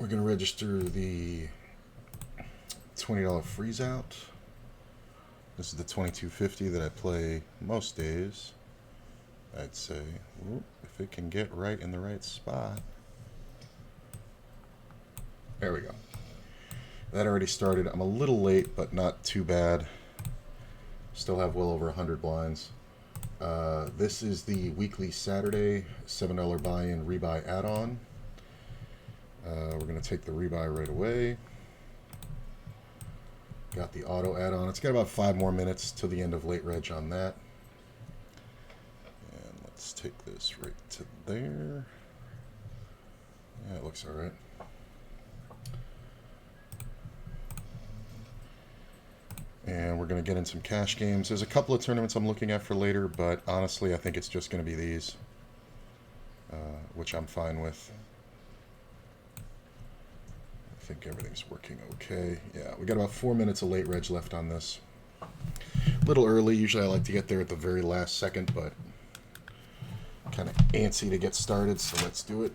We're going to register the $20 freeze out. This is the 2250 that I play most days, I'd say. Ooh, if it can get right in the right spot. There we go. That already started. I'm a little late, but not too bad. Still have well over 100 blinds. This is the weekly Saturday $7 buy-in rebuy add-on. We're going to take the rebuy right away. Got the auto add-on. It's got about 5 more minutes till the end of late reg on that. And let's take this right to there. Yeah, it looks all right. And we're going to get in some cash games. There's a couple of tournaments I'm looking at for later, but honestly, I think it's just going to be these, which I'm fine with. I think everything's working okay. Yeah, we got about 4 minutes of late reg left on this. A little early. Usually I like to get there at the very last second, but kind of antsy to get started, so let's do it.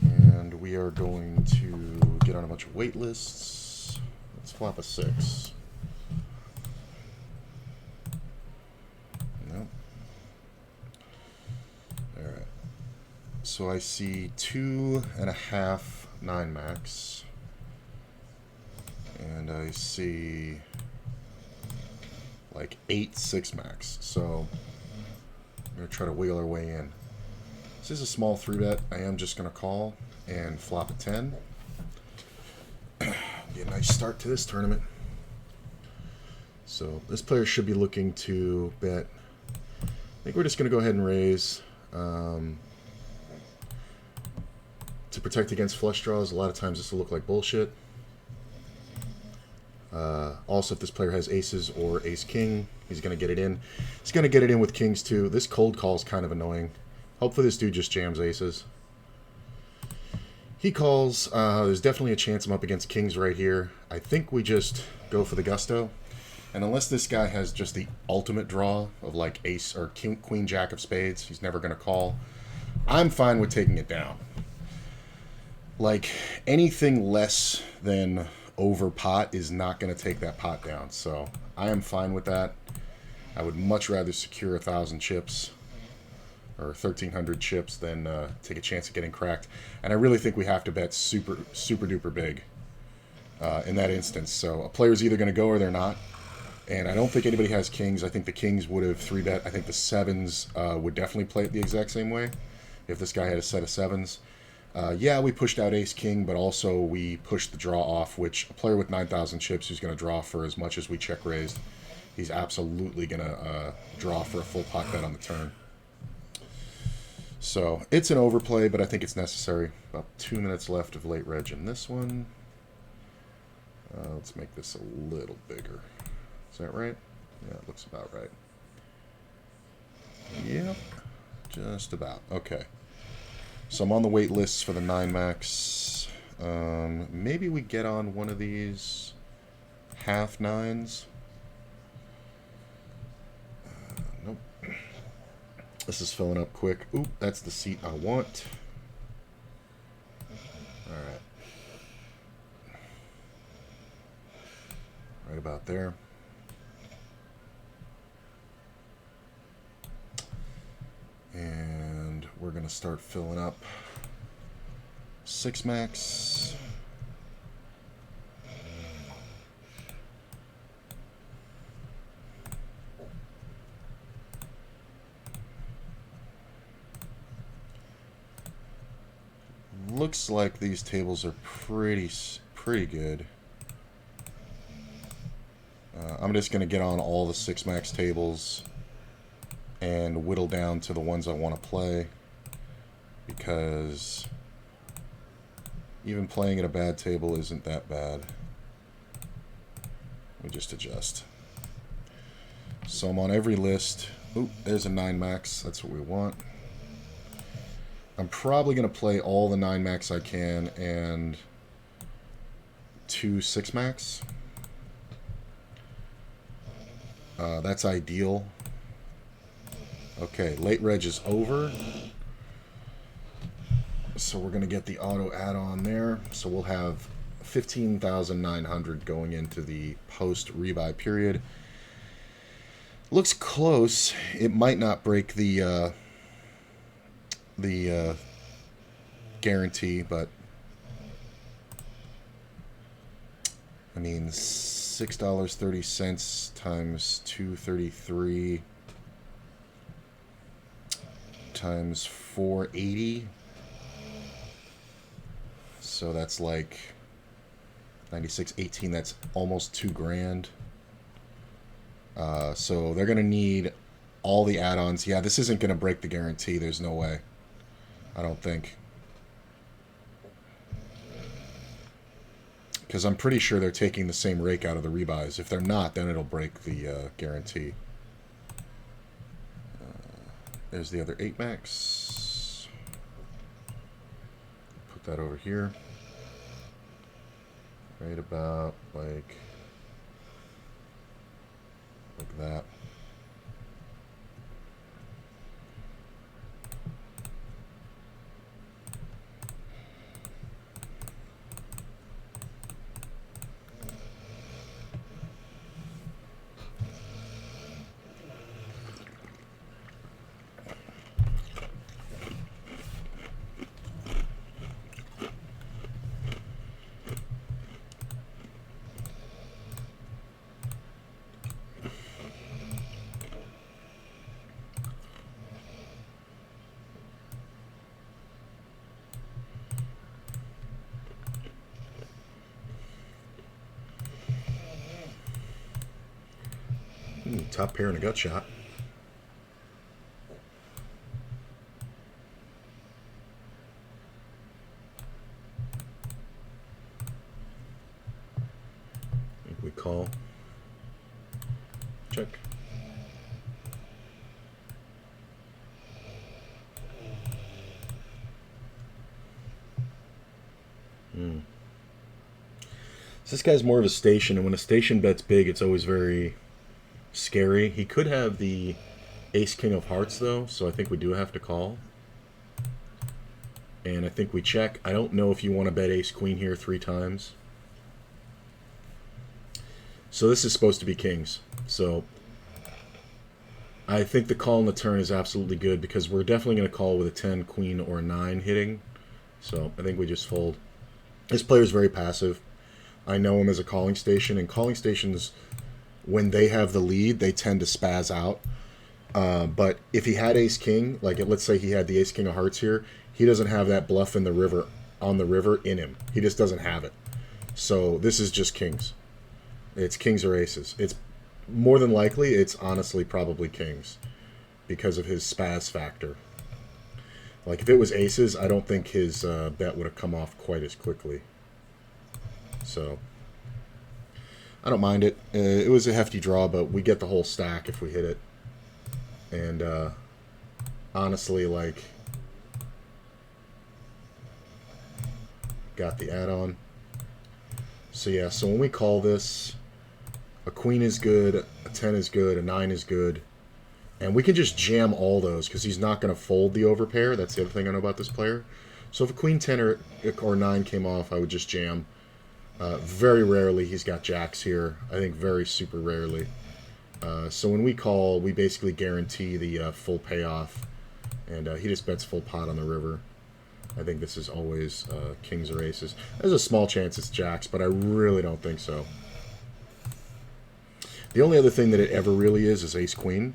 And we are going to get on a bunch of wait lists. Let's flop a 6. Nope. Alright. So I see 2.5 9 max. And I see like 8 6 max. So I'm going to try to wheel our way in. This is a small 3-bet. I am just going to call and flop a 10. Be a nice start to this tournament. So this player should be looking to bet. I think we're just going to go ahead and raise. To protect against flush draws, a lot of times this will look like bullshit. Also, if this player has aces or ace-king, he's going to get it in. He's going to get it in with kings too. This cold call is kind of annoying. Hopefully this dude just jams aces. He calls. There's definitely a chance I'm up against kings right here. I think we just go for the gusto. And unless this guy has just the ultimate draw of like ace or king, queen, jack of spades, he's never going to call. I'm fine with taking it down. Like, anything less than over pot is not going to take that pot down. So I am fine with that. I would much rather secure 1,000 chips or 1,300 chips than take a chance of getting cracked. And I really think we have to bet super duper big in that instance. So a player's either going to go or they're not. And I don't think anybody has kings. I think the kings would have 3-bet. I think the 7s would definitely play it the exact same way if this guy had a set of 7s. Yeah, we pushed out ace-king, but also we pushed the draw off, which a player with 9,000 chips who's going to draw for as much as we check raised, he's absolutely going to draw for a full pot bet on the turn. So it's an overplay, but I think it's necessary. About 2 minutes left of late reg in this one. Let's make this a little bigger. Is that right? Yeah, it looks about right. Yep, just about. Okay. So I'm on the wait lists for the 9 max. Maybe we get on one of these half 9s. Nope. This is filling up quick. Oop, that's the seat I want. Alright. Right about there. And we're going to start filling up 6 max. Looks like these tables are pretty good. I'm just going to get on all the 6 max tables and whittle down to the ones I want to play, because even playing at a bad table isn't that bad. We just adjust. So I'm on every list. Oop, there's a 9 max. That's what we want. I'm probably going to play all the 9 max I can and 2 6 max. That's ideal. Okay, late reg is over. so we're going to get the auto add-on there. So we'll have 15,900 going into the post-rebuy period. Looks close. It might not break the guarantee, but I mean, $6.30 times 233 times 480. So that's like 96.18. That's almost $2,000. So they're gonna need all the add-ons. Yeah, this isn't gonna break the guarantee. There's no way. I don't think. Because I'm pretty sure they're taking the same rake out of the rebuys. If they're not, then it'll break the guarantee. There's the other 8 max. Put that over here. Right about like that. Top pair and a gut shot. I think we call. Check. So this guy's more of a station, and when a station bets big, it's always very scary. He could have the ace king of hearts though, so I think we do have to call. And I think we check. I don't know if you want to bet ace queen here 3 times. So this is supposed to be kings. So I think the call on the turn is absolutely good because we're definitely going to call with a 10, queen, or a 9 hitting. So I think we just fold. This player is very passive. I know him as a calling station, and calling stations, when they have the lead, they tend to spaz out. But if he had ace king, like let's say he had the ace king of hearts here, he doesn't have that bluff in the river on the river in him. He just doesn't have it. So this is just kings. It's kings or aces. It's more than likely, it's honestly probably kings because of his spaz factor. Like if it was aces, I don't think his bet would have come off quite as quickly. So I don't mind it. It was a hefty draw, but we get the whole stack if we hit it. And honestly, like, got the add-on. So yeah, so when we call this, a queen is good, a 10 is good, a 9 is good. And we can just jam all those because he's not going to fold the overpair. That's the other thing I know about this player. So if a queen 10 or 9 came off, I would just jam. Very rarely he's got jacks here. I think very super rarely. So when we call, we basically guarantee the full payoff. And he just bets full pot on the river. I think this is always kings or aces. There's a small chance it's jacks, but I really don't think so. The only other thing that it ever really is ace-queen.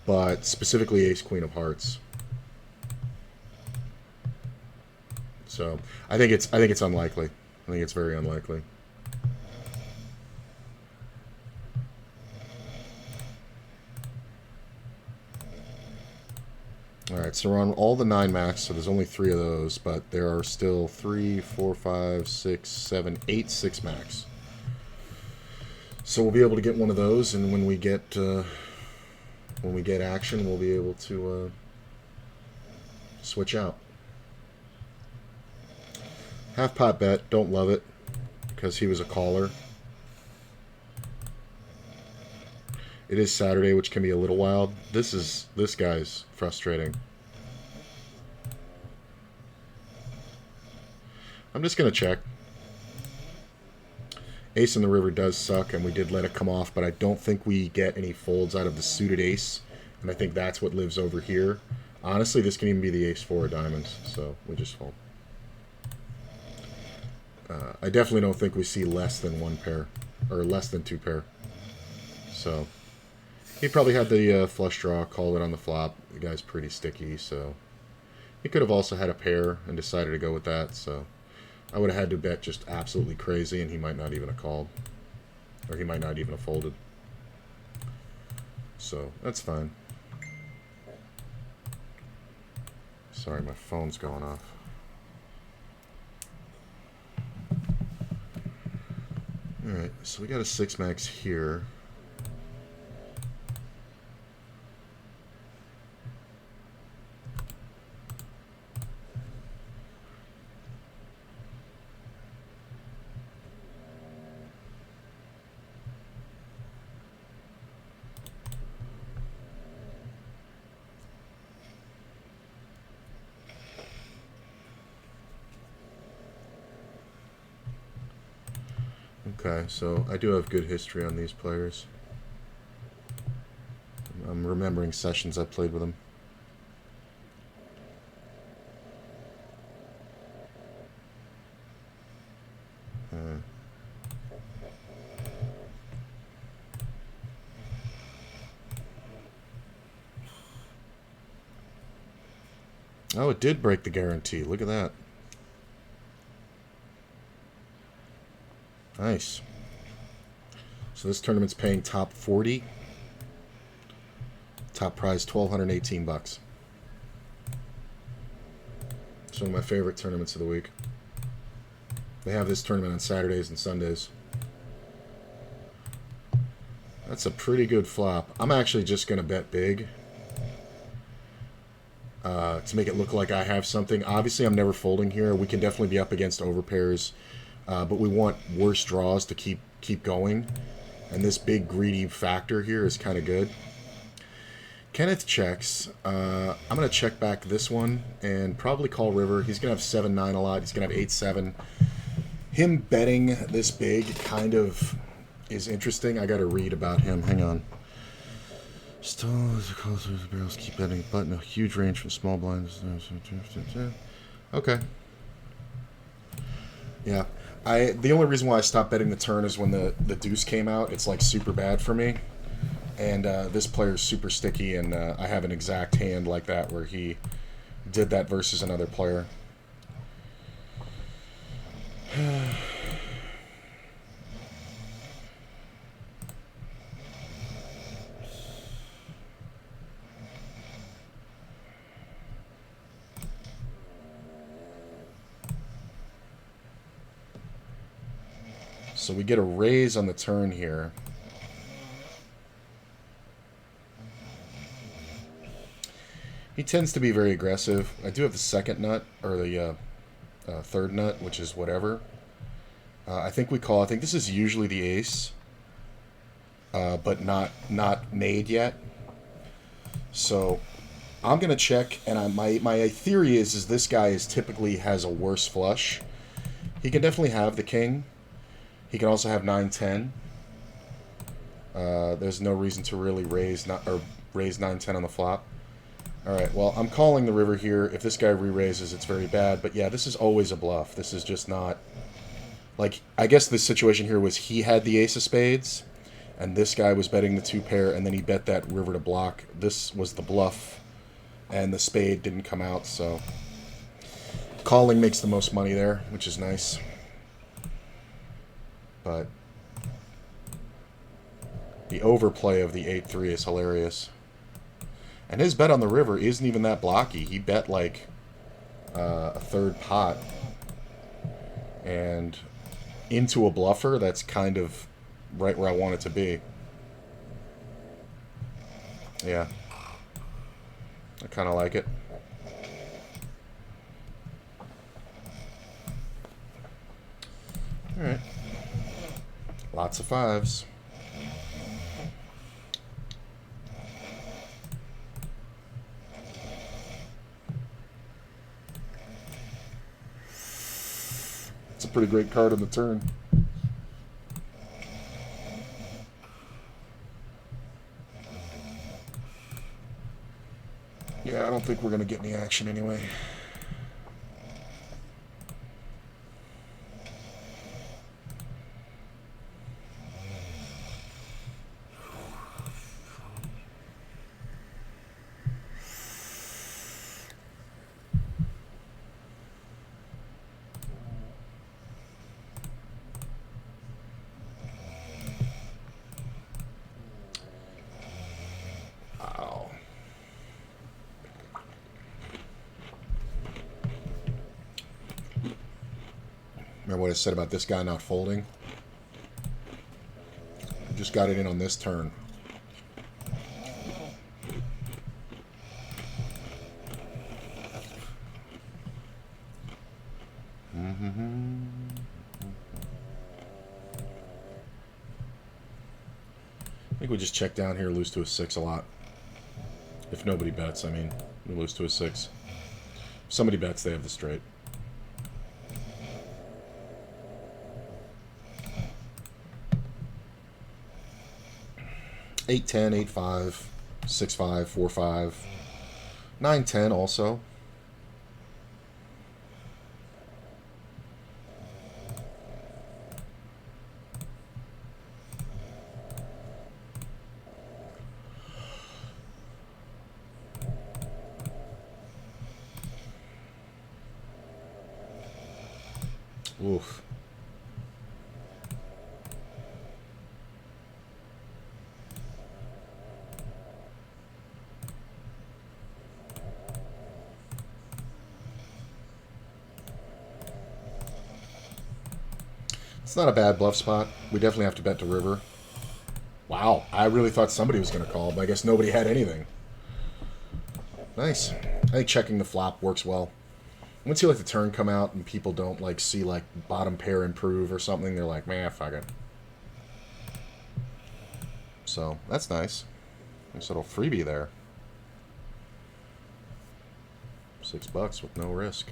But specifically ace-queen of hearts. So I think it's unlikely. I think it's very unlikely. Alright, so we're on all the 9 max, so there's only 3 of those, but there are still 3, 4, 5, 6, 7, 8 6 max. So we'll be able to get one of those, and when we get action, we'll be able to switch out. Half pot bet, don't love it, because he was a caller. It is Saturday, which can be a little wild. This guy's frustrating. I'm just going to check. Ace in the river does suck, and we did let it come off, but I don't think we get any folds out of the suited ace, and I think that's what lives over here. Honestly, this can even be the ace-4 of diamonds, so we just fold. I definitely don't think we see less than one pair, or less than two pair. So, he probably had the flush draw, called it on the flop. The guy's pretty sticky, so... He could have also had a pair and decided to go with that, so... I would have had to bet just absolutely crazy, and he might not even have called. Or he might not even have folded. So, that's fine. Sorry, my phone's going off. Alright, so we got a 6-max here. Okay, so I do have good history on these players. I'm remembering sessions I played with them. Oh, it did break the guarantee. Look at that. Nice. So this tournament's paying top 40. Top prize $1,218. It's one of my favorite tournaments of the week. They have this tournament on Saturdays and Sundays. That's a pretty good flop. I'm actually just going to bet big. To make it look like I have something. Obviously, I'm never folding here. We can definitely be up against overpairs. But we want worse draws to keep going. And this big greedy factor here is kind of good. Kenneth checks. I'm going to check back this one and probably call river. He's going to have 7-9 a lot. He's going to have 8-7. Him betting this big kind of is interesting. I got to read about him. Hang on. Stalls, barrels keep betting, but no huge range from small blinds. Okay. Yeah. The only reason why I stopped betting the turn is when the deuce came out. It's like super bad for me. And this player's super sticky, and I have an exact hand like that where he did that versus another player. So we get a raise on the turn here. He tends to be very aggressive. I do have the second nut, or the third nut, which is whatever. I think we call. I think this is usually the ace, but not made yet. So I'm gonna check, and my theory is this guy typically has a worse flush. He can definitely have the king. He can also have 9-10. There's no reason to really raise 9-10 on the flop. All right, well, I'm calling the river here. If this guy re-raises, it's very bad. But yeah, this is always a bluff. This is just not... Like, I guess the situation here was he had the ace of spades, and this guy was betting the two pair, and then he bet that river to block. This was the bluff, and the spade didn't come out, so... Calling makes the most money there, which is nice. But the overplay of the 8-3 is hilarious. And his bet on the river isn't even that blocky. He bet like a third pot. And into a bluffer, that's kind of right where I want it to be. Yeah. I kind of like it. Alright. Lots of fives. a pretty great card on the turn. Yeah, I don't think we're going to get any action anyway. Remember what I said about this guy not folding? I just got it in on this turn. I think we just check down here, lose to a 6 a lot. If nobody bets, I mean, we lose to a 6. If somebody bets, they have the straight. 8-10, 8-5, 6-5, 4-5, 9-10 also. Oof. It's not a bad bluff spot. We definitely have to bet to river. Wow, I really thought somebody was going to call, but I guess nobody had anything. Nice. I think checking the flop works well. Once you let the turn come out and people don't like see like bottom pair improve or something, they're like, man, fuck it. So that's nice. Nice little freebie there. $6 with no risk.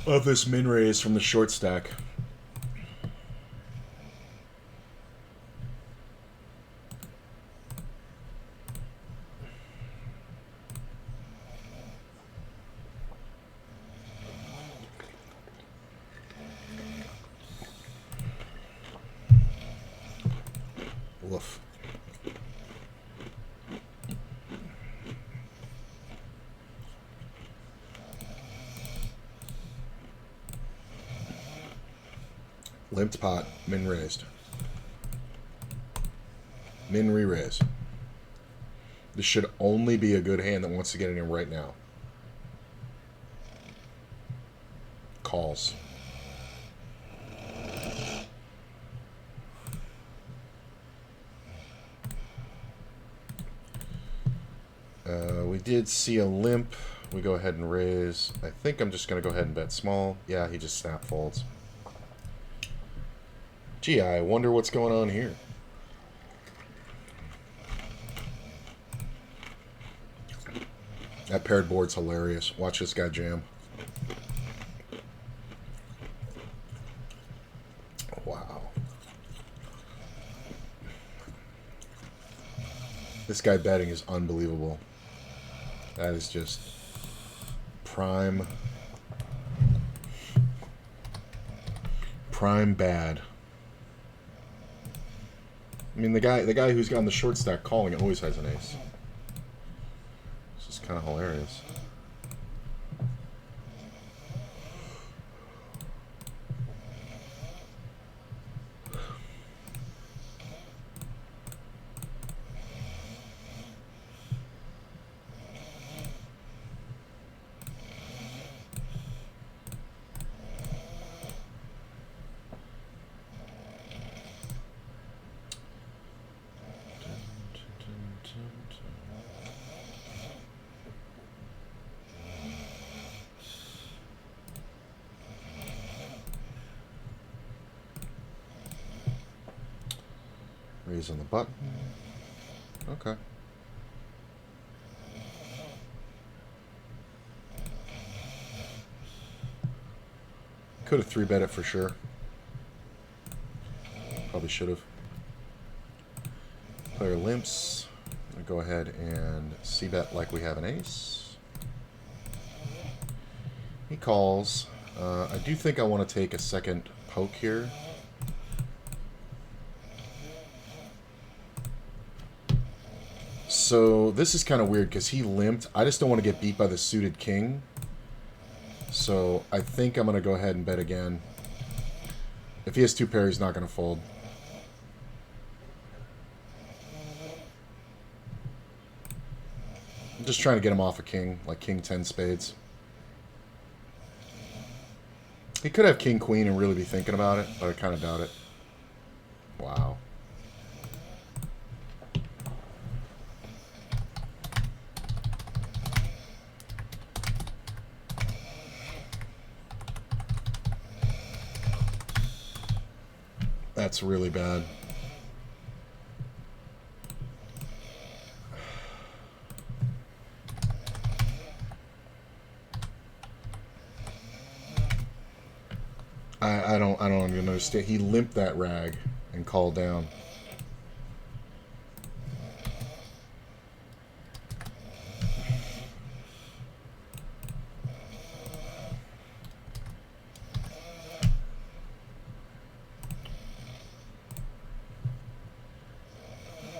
Of this min raise from the short stack. Woof. Limped pot, min raised. Min re-raise. This should only be a good hand that wants to get it in right now. Calls. We did see a limp. We go ahead and raise. I think I'm just going to go ahead and bet small. Yeah, he just snap folds. Gee, I wonder what's going on here. That paired board's hilarious. Watch this guy jam. Wow. This guy betting is unbelievable. That is just prime bad. I mean, the guy who's got the short stack calling it always has an ace. This is kind of hilarious. Raise on the button. Okay. Could have 3-bet it for sure. Probably should have. Player limps. I'll go ahead and c-bet like we have an ace. He calls. I do think I want to take a second poke here. So this is kind of weird because he limped. I just don't want to get beat by the suited king. So I think I'm going to go ahead and bet again. If he has 2 pair, he's not going to fold. I'm just trying to get him off a king, like king 10 spades. He could have king queen and really be thinking about it, but I kind of doubt it. Wow. That's really bad. I don't even understand. He limped that rag and called down.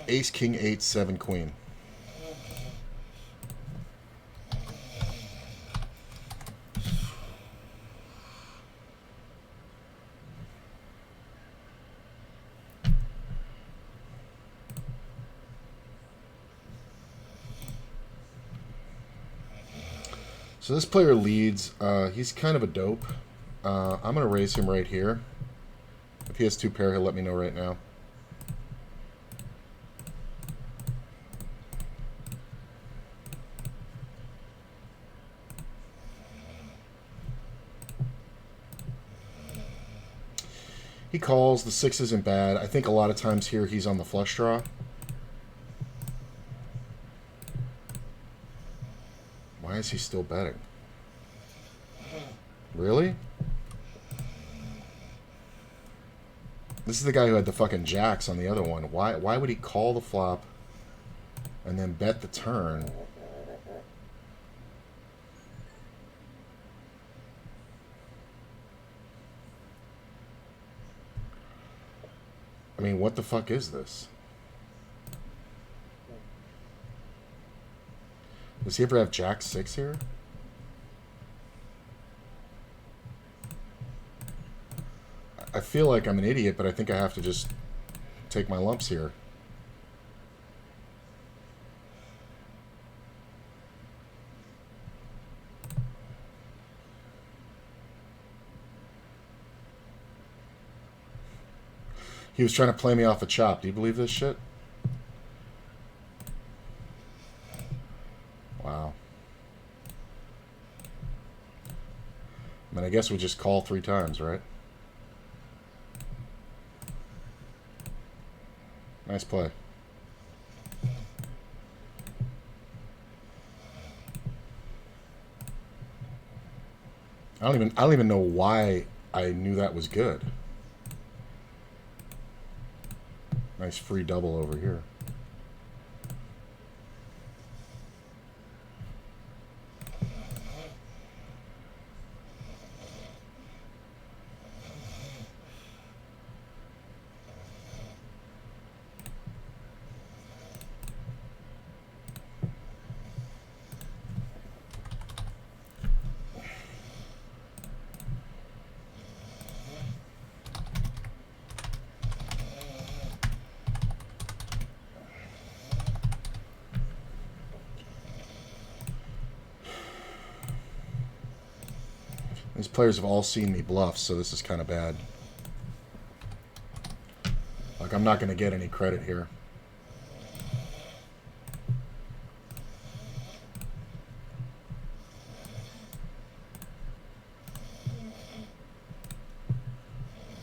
Ace, king, 8, 7, queen. So this player leads. He's kind of a dope. I'm going to raise him right here. If he has 2 pair, he'll let me know right now. He calls. The 6 isn't bad. I think a lot of times here he's on the flush draw. Why is he still betting? Really? This is the guy who had the fucking jacks on the other one. Why would he call the flop and then bet the turn? I mean, what the fuck is this? Does he ever have jack 6 here? I feel like I'm an idiot, but I think I have to just take my lumps here. He was trying to play me off a chop. Do you believe this shit? Wow. I mean, I guess we just call 3 times, right? Nice play. I don't even know why I knew that was good. Nice free double over here. These players have all seen me bluff, so this is kind of bad. Like, I'm not going to get any credit here.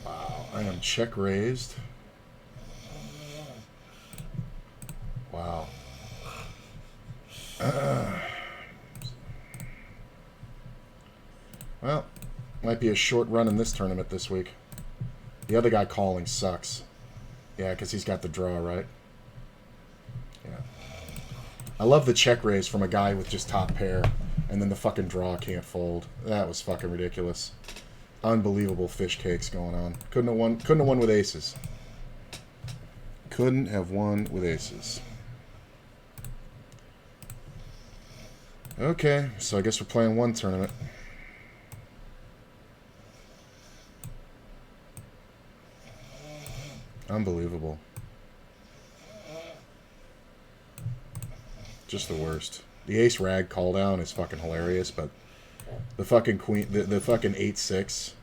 Wow, I am check raised. Wow. Well, might be a short run in this tournament this week. The other guy calling sucks. Yeah, because he's got the draw, right? Yeah. I love the check raise from a guy with just top pair, and then the fucking draw can't fold. That was fucking ridiculous. Unbelievable fish cakes going on. Couldn't have won with aces. Couldn't have won with aces. Okay, so I guess we're playing one tournament. Unbelievable. Just the worst. The ace rag call down is fucking hilarious, but the fucking queen, the fucking 8-6,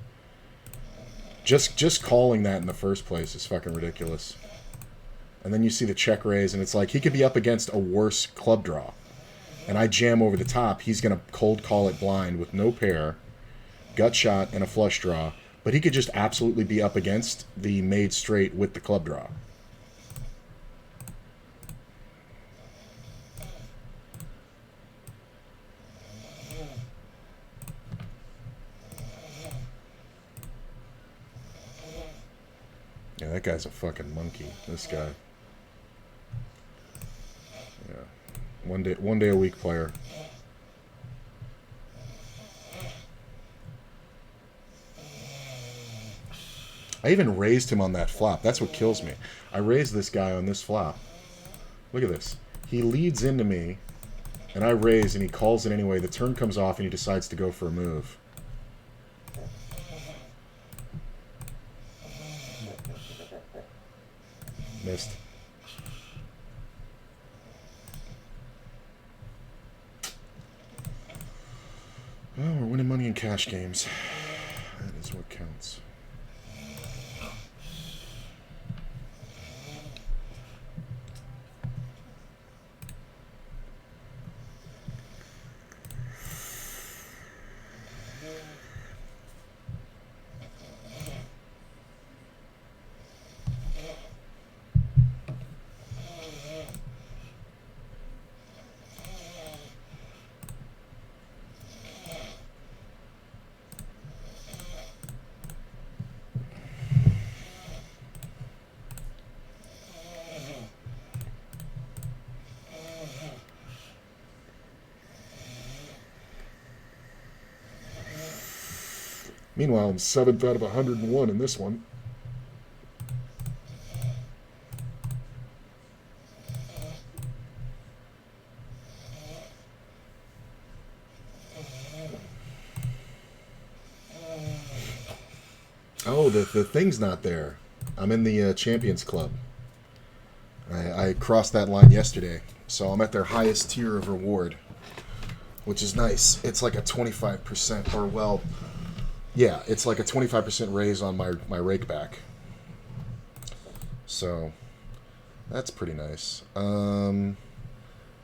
just calling that in the first place is fucking ridiculous. And then you see the check raise, and it's like he could be up against a worse club draw, and I jam over the top. He's gonna cold call it blind with no pair, gut shot, and a flush draw. But he could just absolutely be up against the made straight with the club draw. Yeah, that guy's a fucking monkey. This guy. Yeah, one day a week player. I even raised him on that flop. That's what kills me. I raised this guy on this flop. Look at this. He leads into me, and I raise, and he calls it anyway. The turn comes off, and he decides to go for a move. Missed. Well, we're winning money in cash games. That is what counts. Meanwhile, I'm 7th out of 101 in this one. Oh, the thing's not there. I'm in the Champions Club. I crossed that line yesterday, so I'm at their highest tier of reward, which is nice. It's like a 25%, or well, yeah, it's like a 25% raise on my rake back. So that's pretty nice. I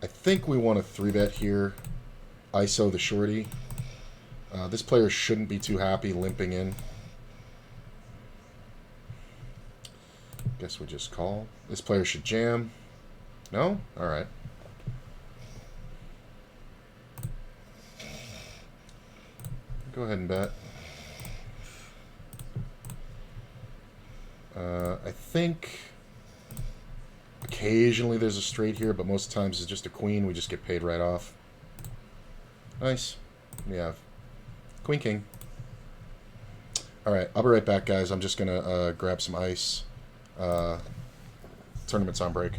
think we want a 3-bet here. ISO the shorty. This player shouldn't be too happy limping in. Guess we just call. This player should jam. No? Alright. Go ahead and bet. I think occasionally there's a straight here, but most times it's just a queen. We just get paid right off. Nice. We have queen king. Alright, I'll be right back, guys. I'm just going to grab some ice. Tournament's on break.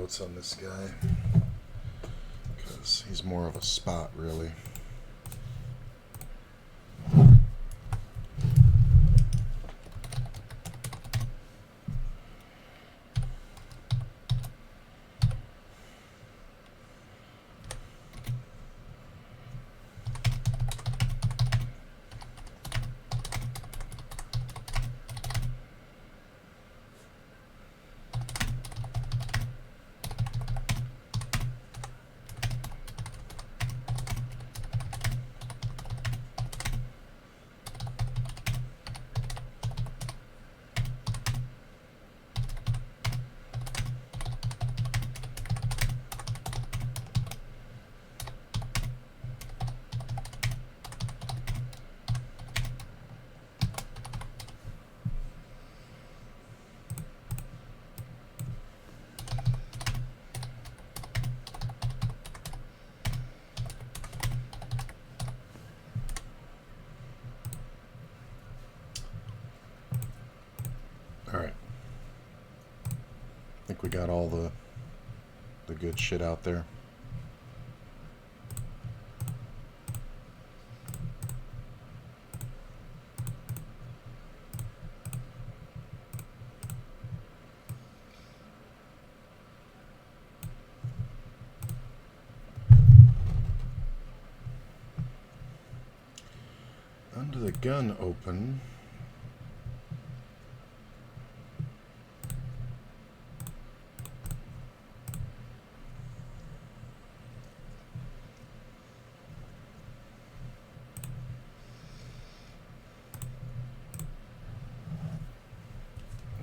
notes on this guy, because he's more of a spot, really. Alright. I think we got all the good shit out there. Under the gun open.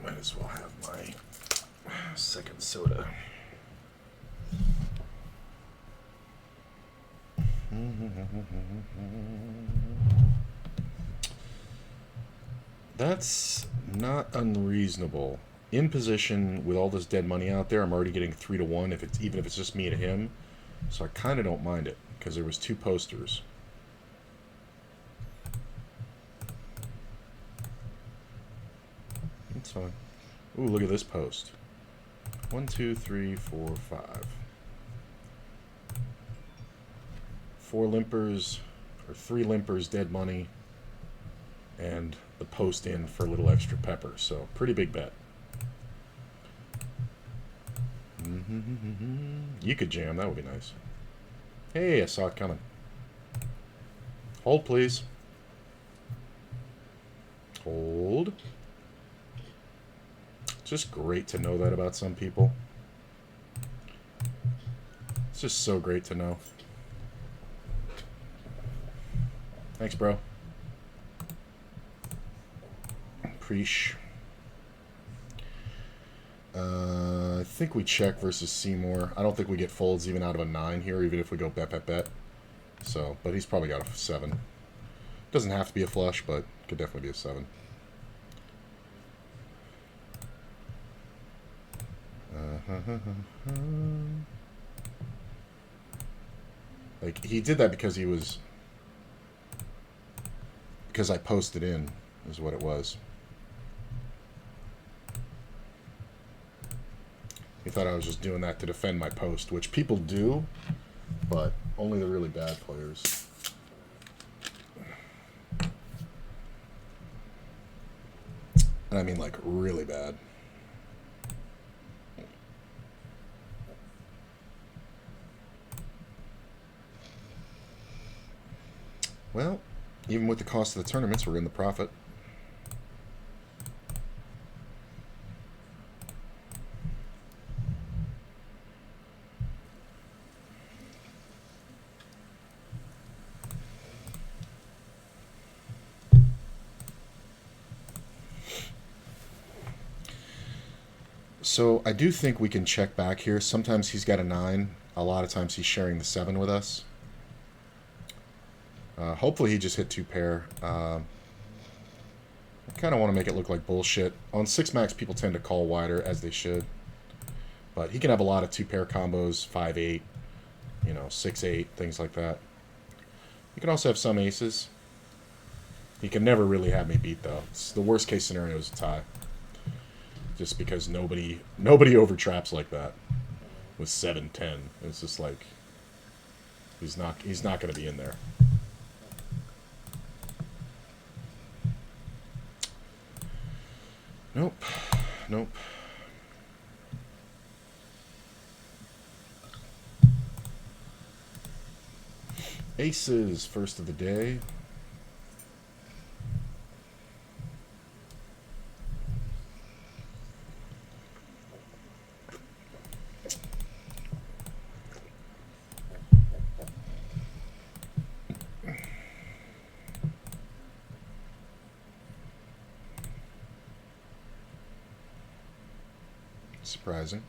Might as well have my second soda. That's not unreasonable. In position with all this dead money out there, I'm already getting 3 to 1 even if it's just me to him. So I kind of don't mind it because there was 2 posters. It's fine. Ooh, look at this post. 1, 2, 3, 4, 5. 4 limpers, or 3 limpers, dead money, and the post in for a little extra pepper. So, pretty big bet. You could jam, that would be nice. Hey, I saw it coming. Hold, please. Hold. It's just great to know that about some people. It's just so great to know. Thanks, bro. Preach. I think we check versus Seymour. I don't think we get folds even out of a 9 here, even if we go bet, bet, bet. So, but he's probably got a 7. Doesn't have to be a flush, but could definitely be a 7. Like, he did that because he was... Because I posted in, is what it was. He thought I was just doing that to defend my post, which people do, but only the really bad players. And I mean, like, really bad. Well, even with the cost of the tournaments, we're in the profit. So I do think we can check back here. Sometimes he's got a 9. A lot of times he's sharing the 7 with us. Hopefully he just hit 2 pair. I kind of want to make it look like bullshit. On 6 max, people tend to call wider, as they should. But he can have a lot of 2 pair combos, 5-8, you know, 6-8, things like that. He can also have some aces. He can never really have me beat, though. It's the worst case scenario is a tie. Just because nobody overtraps like that. with 7-10. It's just like he's not going to be in there. Nope. Nope. Aces, first of the day. Surprising.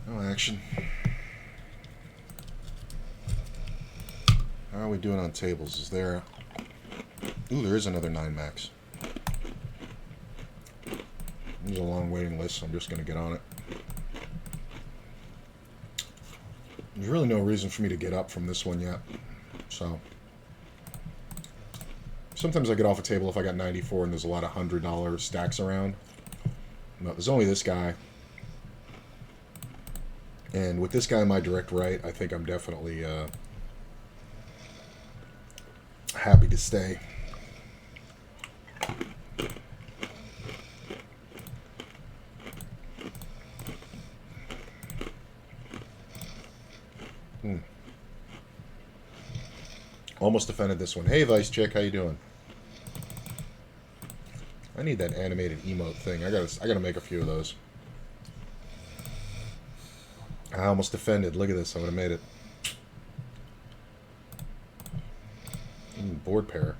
No action. How are we doing on tables? Is there... Ooh, there is another 9 max. There's a long waiting list, so I'm just going to get on it. There's really no reason for me to get up from this one yet. So... Sometimes I get off a table if I got 94 and there's a lot of $100 stacks around. No, there's only this guy. And with this guy in my direct right, I think I'm definitely happy to stay. Almost defended this one. Hey, Vice Chick, how you doing? I need that animated emote thing. I gotta make a few of those. I almost defended. Look at this. I would have made it. Board pair.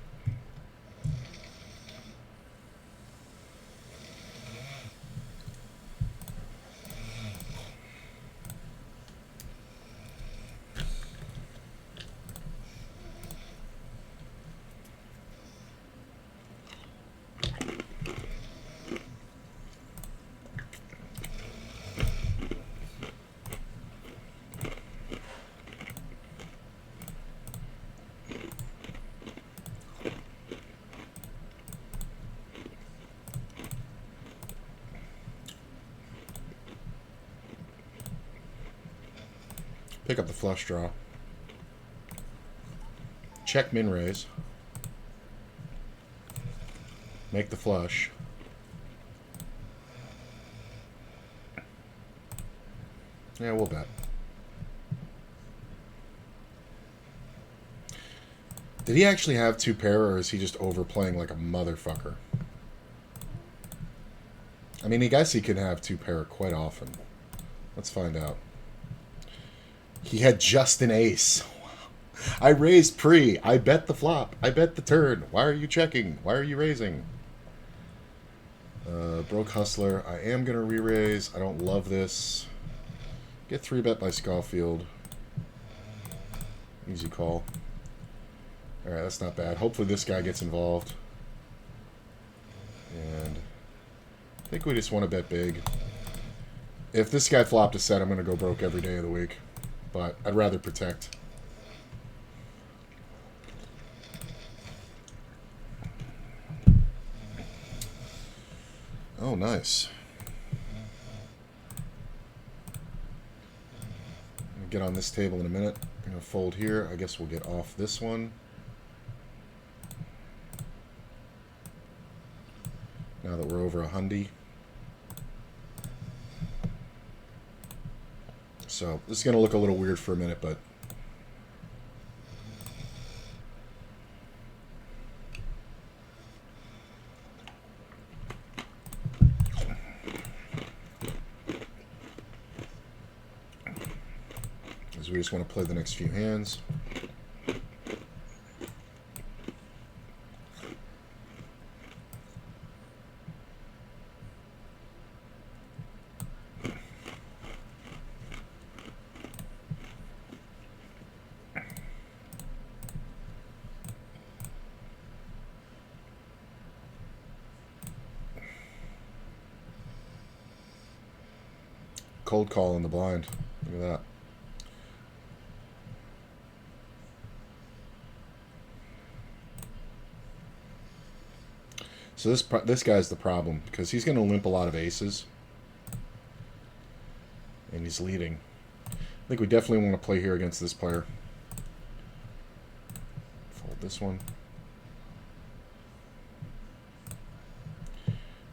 Pick up the flush draw. Check min raise. Make the flush. Yeah, we'll bet. Did he actually have 2 pair, or is he just overplaying like a motherfucker? I mean, I guess he can have 2 pair quite often. Let's find out. He had just an ace. I raised pre. I bet the flop. I bet the turn. Why are you checking? Why are you raising? Broke Hustler. I am going to re-raise. I don't love this. Get 3-bet by Schofield. Easy call. Alright, that's not bad. Hopefully this guy gets involved. And I think we just want to bet big. If this guy flopped a set, I'm going to go broke every day of the week. But I'd rather protect. Oh, nice. I'm going to get on this table in a minute. I'm going to fold here. I guess we'll get off this one. Now that we're over 100. So this is going to look a little weird for a minute, but as we just want to play the next few hands. Cold call in the blind. Look at that. So this guy's the problem, because he's going to limp a lot of aces. And he's leading. I think we definitely want to play here against this player. Fold this one.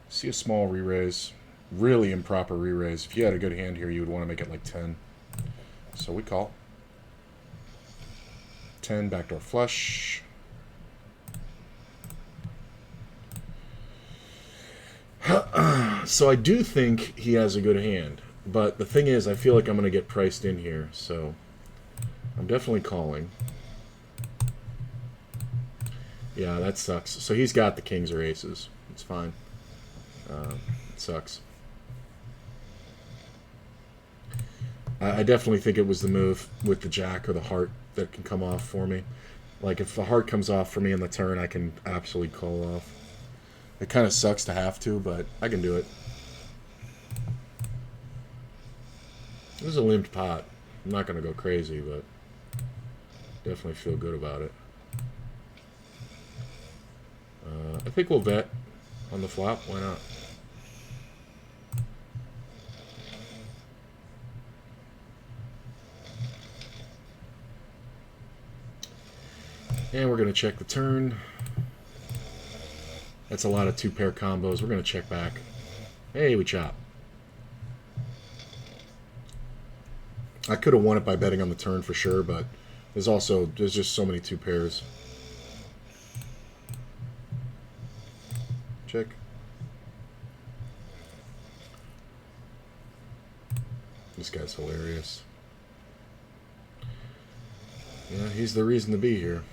See a small re-raise. Really improper re-raise. If you had a good hand here, you would want to make it like 10. So we call. 10, backdoor flush. So I do think he has a good hand. But the thing is, I feel like I'm going to get priced in here. So I'm definitely calling. Yeah, that sucks. So he's got the kings or aces. It's fine. It sucks. I definitely think it was the move with the jack or the heart that can come off for me. Like, if the heart comes off for me in the turn, I can absolutely call off. It kind of sucks to have to, but I can do it. This is a limped pot. I'm not going to go crazy, but definitely feel good about it. I think we'll bet on the flop. Why not? And we're going to check the turn. That's a lot of two-pair combos. We're going to check back. Hey, we chop. I could have won it by betting on the turn for sure, but there's just so many two pairs. Check. This guy's hilarious. Yeah, he's the reason to be here.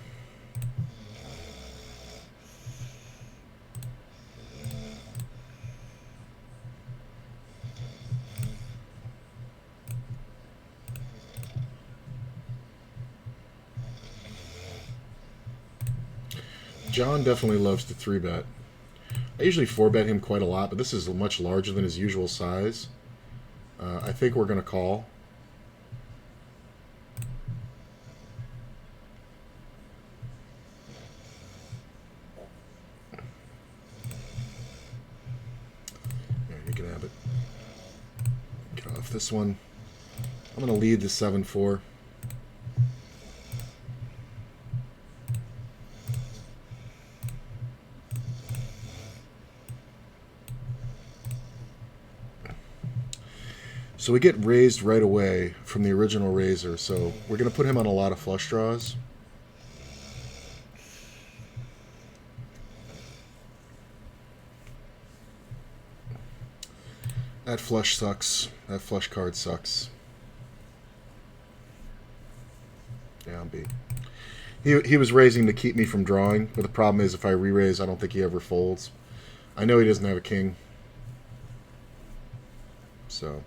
John definitely loves to 3-bet. I usually 4-bet him quite a lot, but this is much larger than his usual size. I think we're going to call. There, you can have it. Get off this one. I'm going to lead the 7-4. So we get raised right away from the original raiser, so we're going to put him on a lot of flush draws. That flush sucks. That flush card sucks. Yeah, I'm beat. He was raising to keep me from drawing, but the problem is if I re-raise, I don't think he ever folds. I know he doesn't have a king. So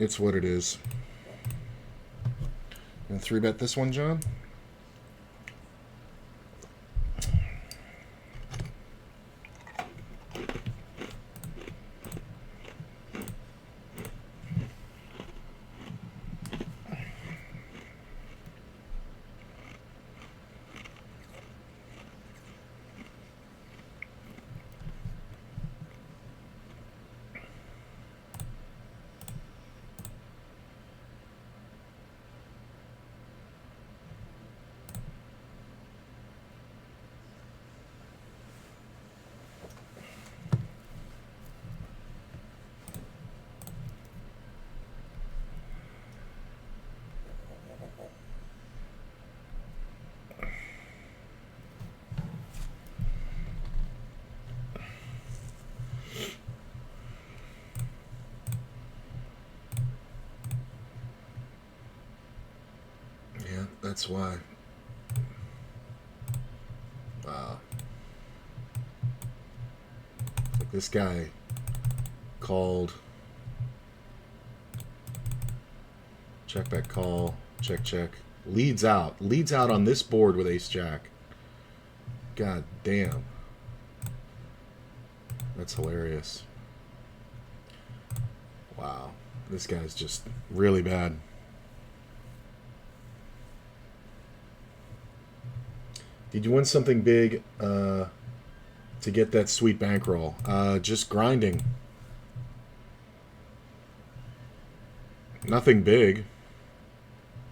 it's what it is. And 3-bet this one, John? That's why. Wow. Like this guy called. Check back call. Check check. Leads out. Leads out on this board with ace jack. God damn. That's hilarious. Wow. This guy's just really bad. Did you win something big to get that sweet bankroll? Just grinding. Nothing big.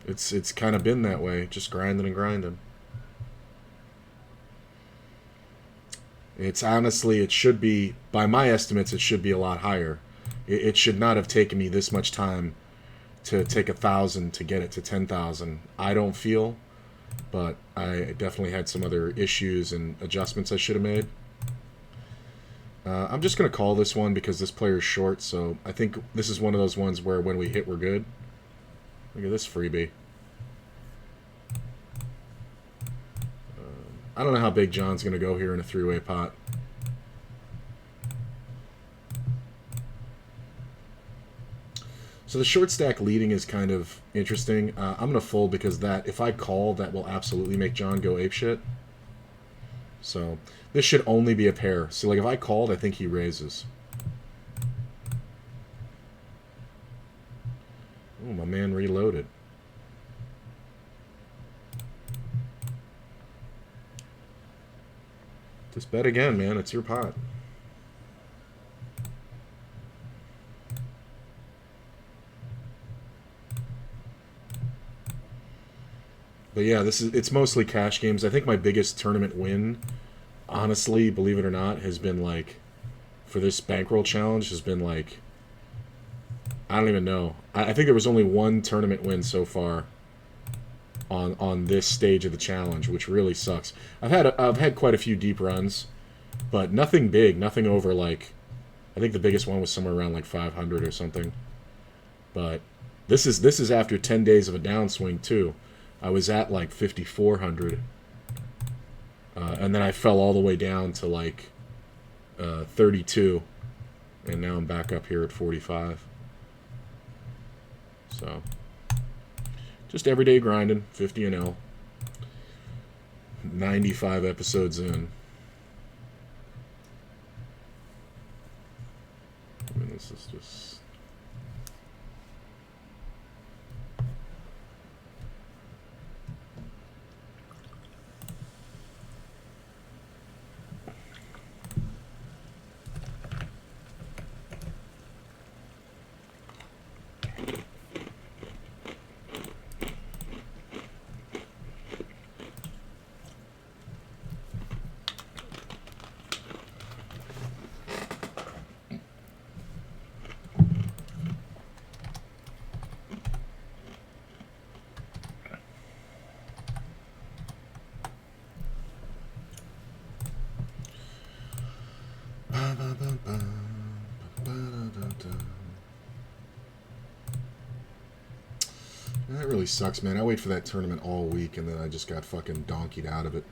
It's kind of been that way, just grinding and grinding. It's honestly, it should be, by my estimates, it should be a lot higher. It should not have taken me this much time to take 1,000 to get it to 10,000. I don't feel, but I definitely had some other issues and adjustments I should have made. I'm just going to call this one because this player is short, so I think this is one of those ones where when we hit, we're good. Look at this freebie. I don't know how big John's going to go here in a three-way pot. So the short stack leading is kind of interesting. I'm going to fold because that, if I call, that will absolutely make John go apeshit. So this should only be a pair. So like if I called, I think he raises. Oh, my man reloaded. Just bet again, man. It's your pot. But yeah, it's mostly cash games. I think my biggest tournament win, honestly, believe it or not, has been like, for this bankroll challenge, has been like, I don't even know. I think there was only one tournament win so far on this stage of the challenge, which really sucks. I've had quite a few deep runs, but nothing big, nothing over like, I think the biggest one was somewhere around like 500 or something. But this is after 10 days of a downswing too. I was at like 5,400, and then I fell all the way down to like 32, and now I'm back up here at 45. So just everyday grinding, 50 and L. 95 episodes in. I mean, this is just... That really sucks, man. I wait for that tournament all week, and then I just got fucking donkeyed out of it.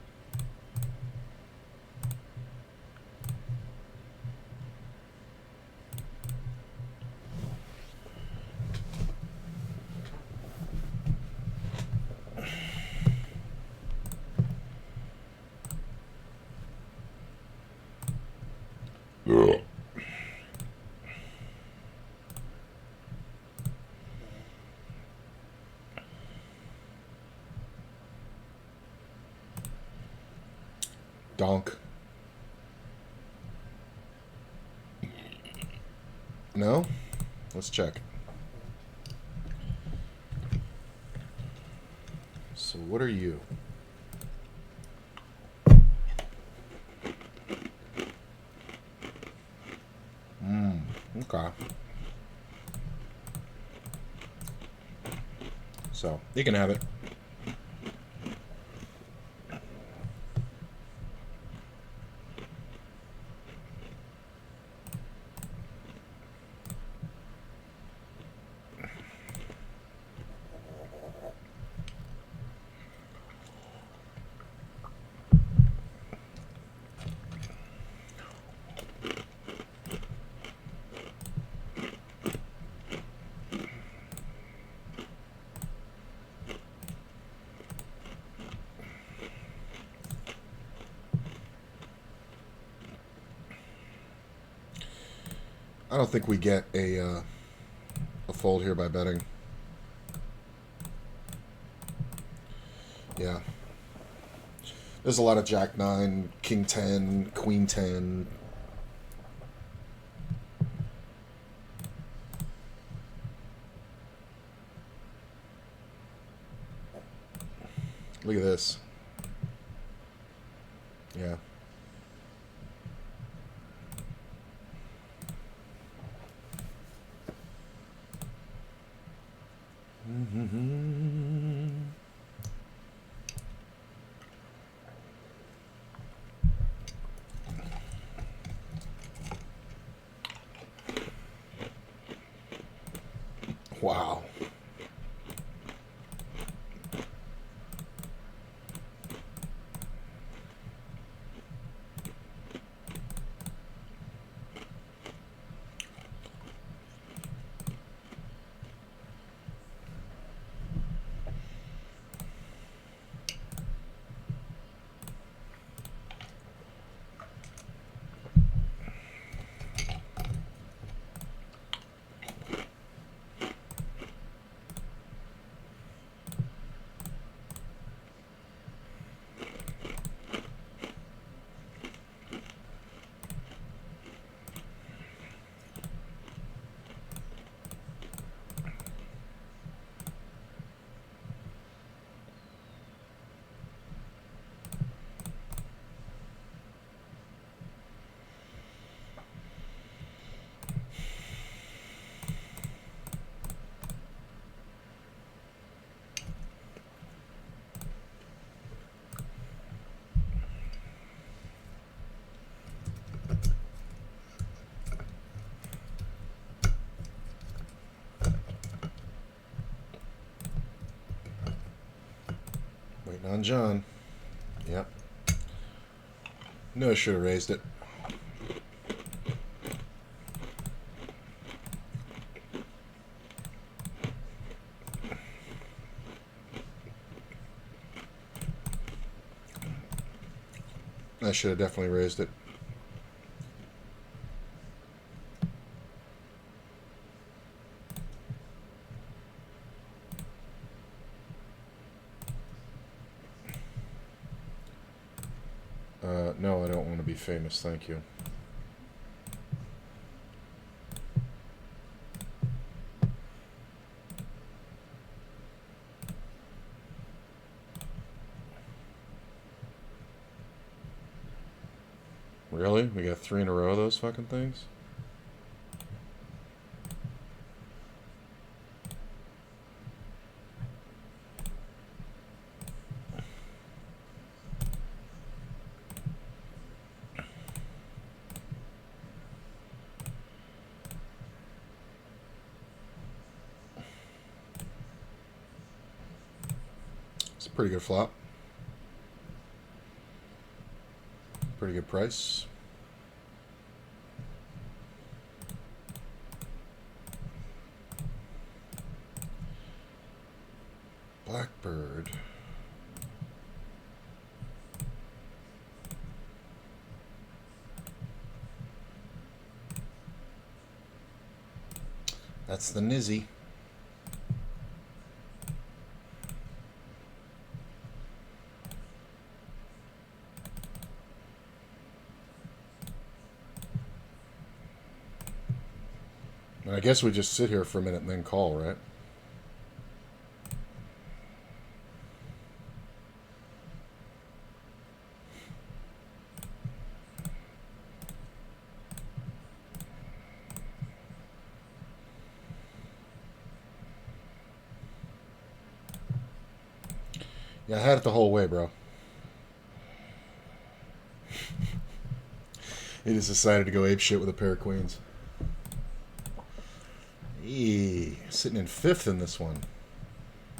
Donk. No? Let's check. So what are you? Okay. So, you can have it. I don't think we get a fold here by betting. Yeah. There's a lot of Jack 9, King 10, Queen 10. Look at this. Yeah. Wow. Waiting on John. Yep. No, I should have raised it. I should have definitely raised it. No, I don't want to be famous, thank you. Really? We got 3 in a row of those fucking things? It's a pretty good flop. Pretty good price. Blackbird. That's the Nizzy. I guess we just sit here for a minute and then call, right? Yeah, I had it the whole way, bro. He just decided to go ape shit with a pair of queens. Sitting in 5th in this one.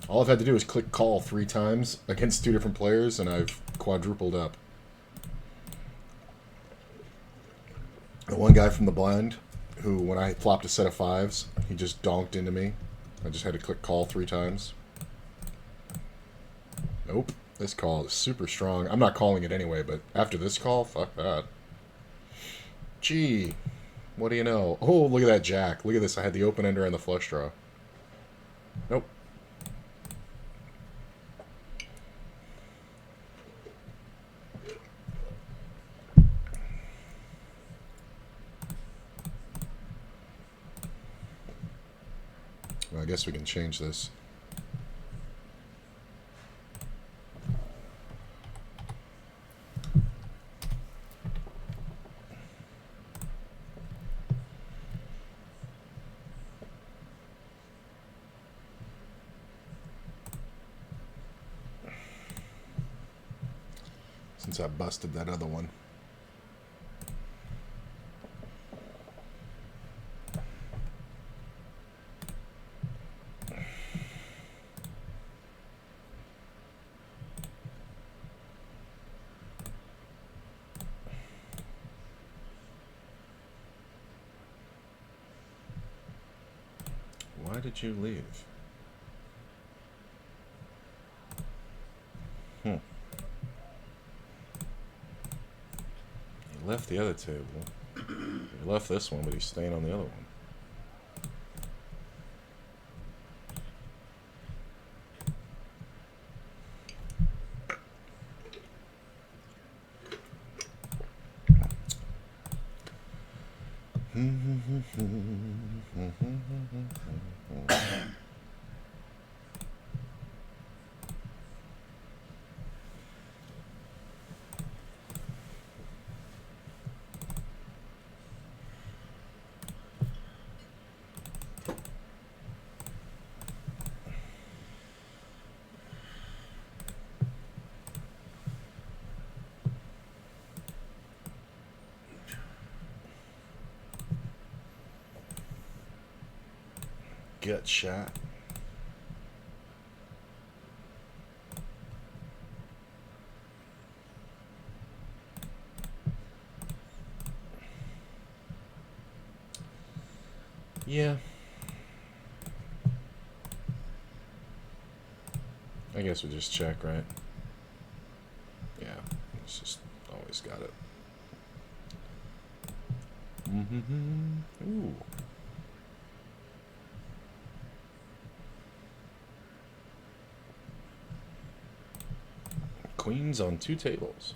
All I've had to do is click call 3 times against 2 different players, and I've quadrupled up. The one guy from the blind, who when I flopped a set of 5s, he just donked into me. I just had to click call 3 times. Nope. This call is super strong. I'm not calling it anyway, but after this call, fuck that. Gee. What do you know? Oh, look at that jack. Look at this. I had the open ender and the flush draw. Nope. guess we can change this. Since I busted that other one. Why did you leave? You left the other table. You left this one, but he's staying on the other one. Gut shot. Yeah. I guess we just check, right? Yeah, it's just always got it. Ooh. Queens on 2 tables.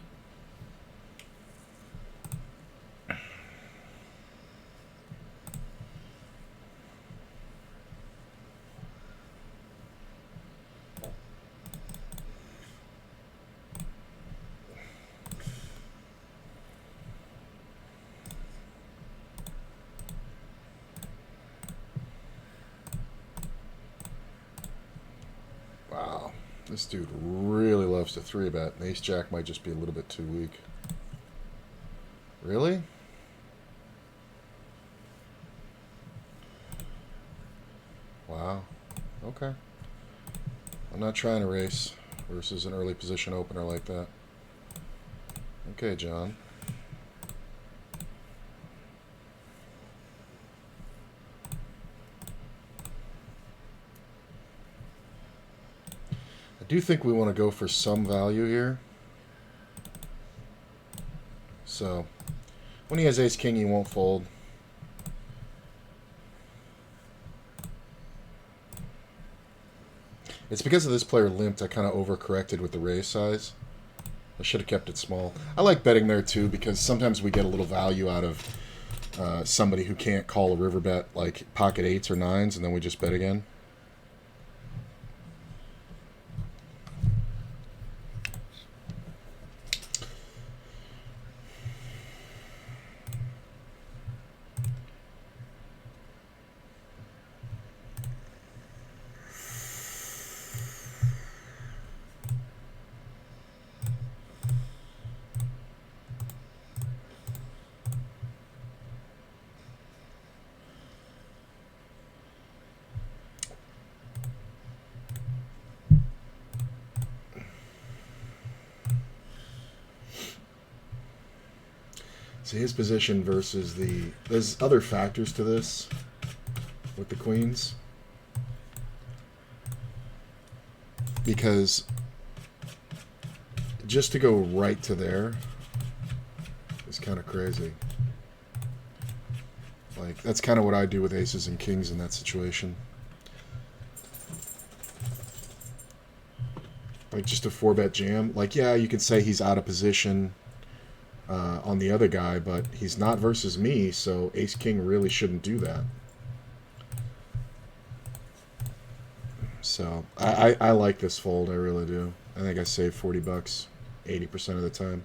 Wow. This dude really loves to 3-bet. Ace-Jack might just be a little bit too weak. Really? Wow. Okay. I'm not trying to race versus an early position opener like that. Okay, John. I do think we want to go for some value here. So, when he has ace-king, he won't fold. It's because of this player limped, I kind of overcorrected with the raise size. I should have kept it small. I like betting there too because sometimes we get a little value out of somebody who can't call a river bet like pocket 8s or 9s, and then we just bet again. So his position versus there's other factors to this with the queens. Because just to go right to there is kind of crazy. Like, that's kind of what I do with aces and kings in that situation. Like, just a 4-bet jam. Like, yeah, you could say he's out of position on the other guy, but he's not versus me, so ace-king really shouldn't do that. So I like this fold. I really do. I think I save 40 bucks 80% of the time.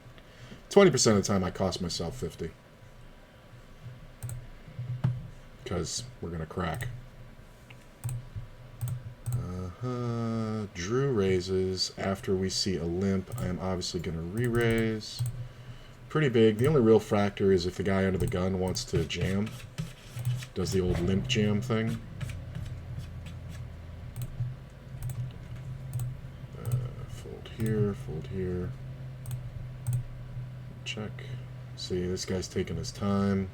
20% of the time I cost myself 50. Because we're going to crack. Drew raises. After we see a limp, I am obviously going to re-raise. Pretty big. The only real factor is if the guy under the gun wants to jam. Does the old limp jam thing. Fold here. Check. See, this guy's taking his time.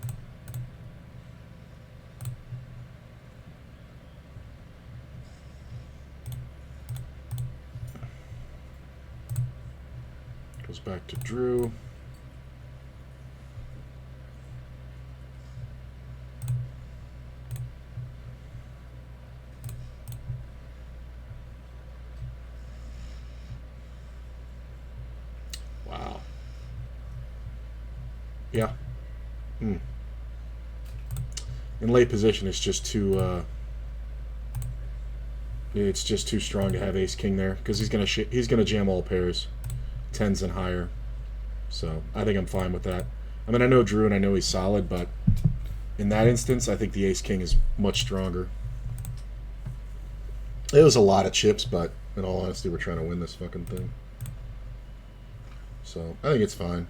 Goes back to Drew. Wow. Yeah. In late position, it's just too. It's just too strong to have Ace King there because he's gonna jam all pairs. 10s and higher. So I think I'm fine with that. I mean, I know Drew and I know he's solid, but in that instance, I think the Ace King is much stronger. It was a lot of chips, but in all honesty, we're trying to win this fucking thing. So I think it's fine.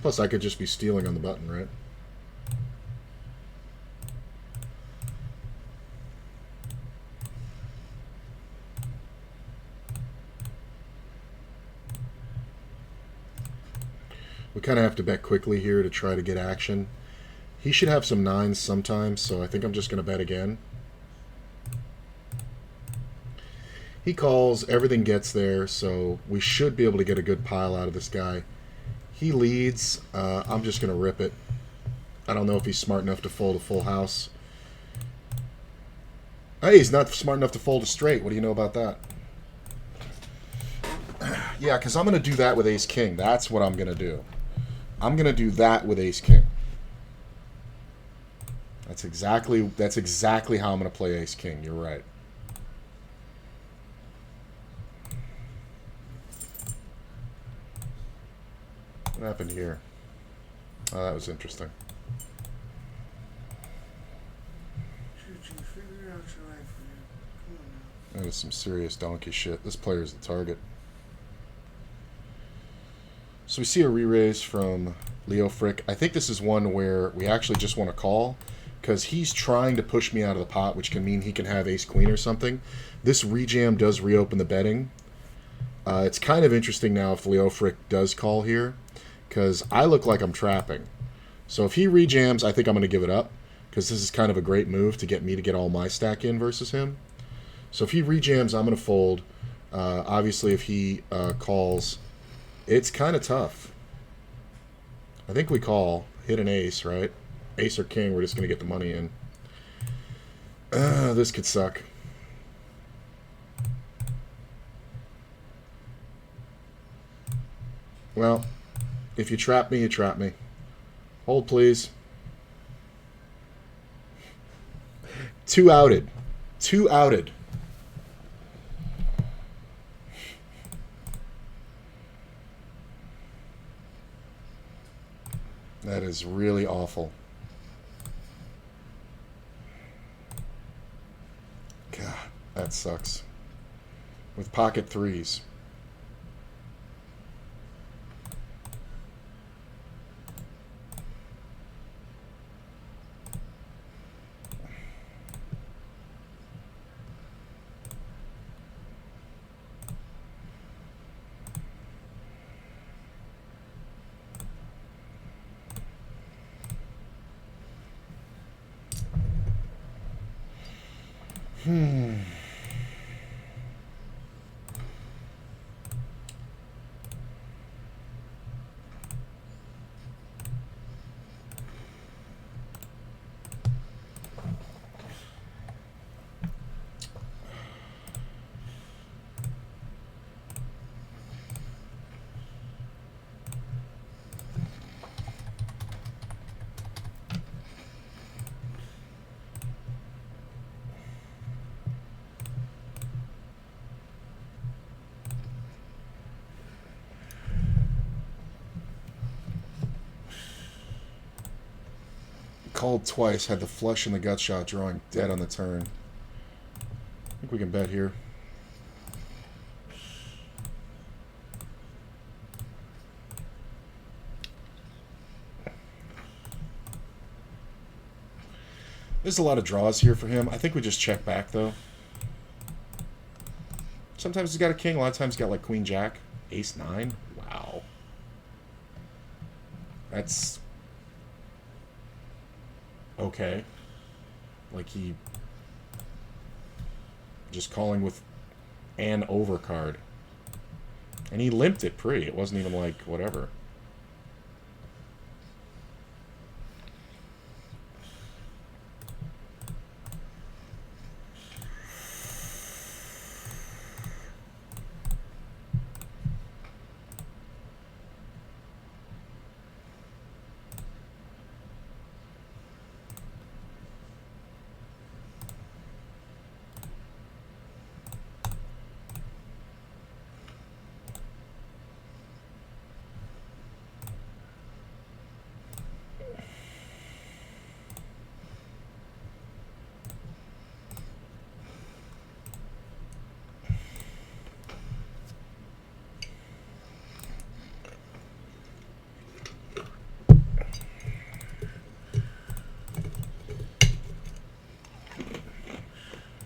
Plus, I could just be stealing on the button, right? We kind of have to bet quickly here to try to get action. He should have some 9s sometimes, so I think I'm just going to bet again. He calls, everything gets there, so we should be able to get a good pile out of this guy. He leads. I'm just going to rip it. I don't know if he's smart enough to fold a full house. Hey, he's not smart enough to fold a straight. What do you know about that? Yeah, because I'm going to do that with Ace King. That's what I'm going to do. I'm going to do that with Ace King. That's exactly how I'm going to play Ace King. You're right. What happened here? Oh, that was interesting. That is some serious donkey shit. This player is the target. So we see a re-raise from Leo Frick. I think this is one where we actually just want to call because he's trying to push me out of the pot, which can mean he can have ace queen or something. This rejam does reopen the betting. It's kind of interesting now if Leo Frick does call here because I look like I'm trapping. So if he rejams, I think I'm going to give it up because this is kind of a great move to get me to get all my stack in versus him. So if he rejams, I'm going to fold. Obviously, if he calls, it's kind of tough. I think we call, hit an ace, right? Ace or king, we're just going to get the money in. This could suck. Well, if you trap me, you trap me. Hold, please. 2 outed. 2 outed. That is really awful. God, that sucks. With pocket threes. called twice, had the flush and the gut shot, drawing dead on the turn. I think we can bet here. There's a lot of draws here for him. I think we just check back, though. Sometimes he's got a king. A lot of times he's got, like, queen, jack, ace, 9. Wow. That's... okay. Like, he... just calling with an overcard. And he limped it pre. It wasn't even, like, whatever.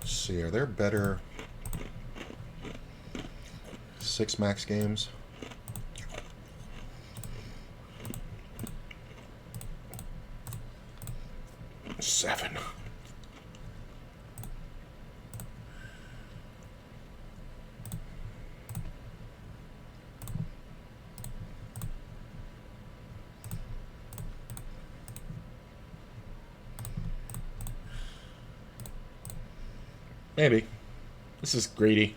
See, are there better 6 max games? Seven. Maybe. This is greedy.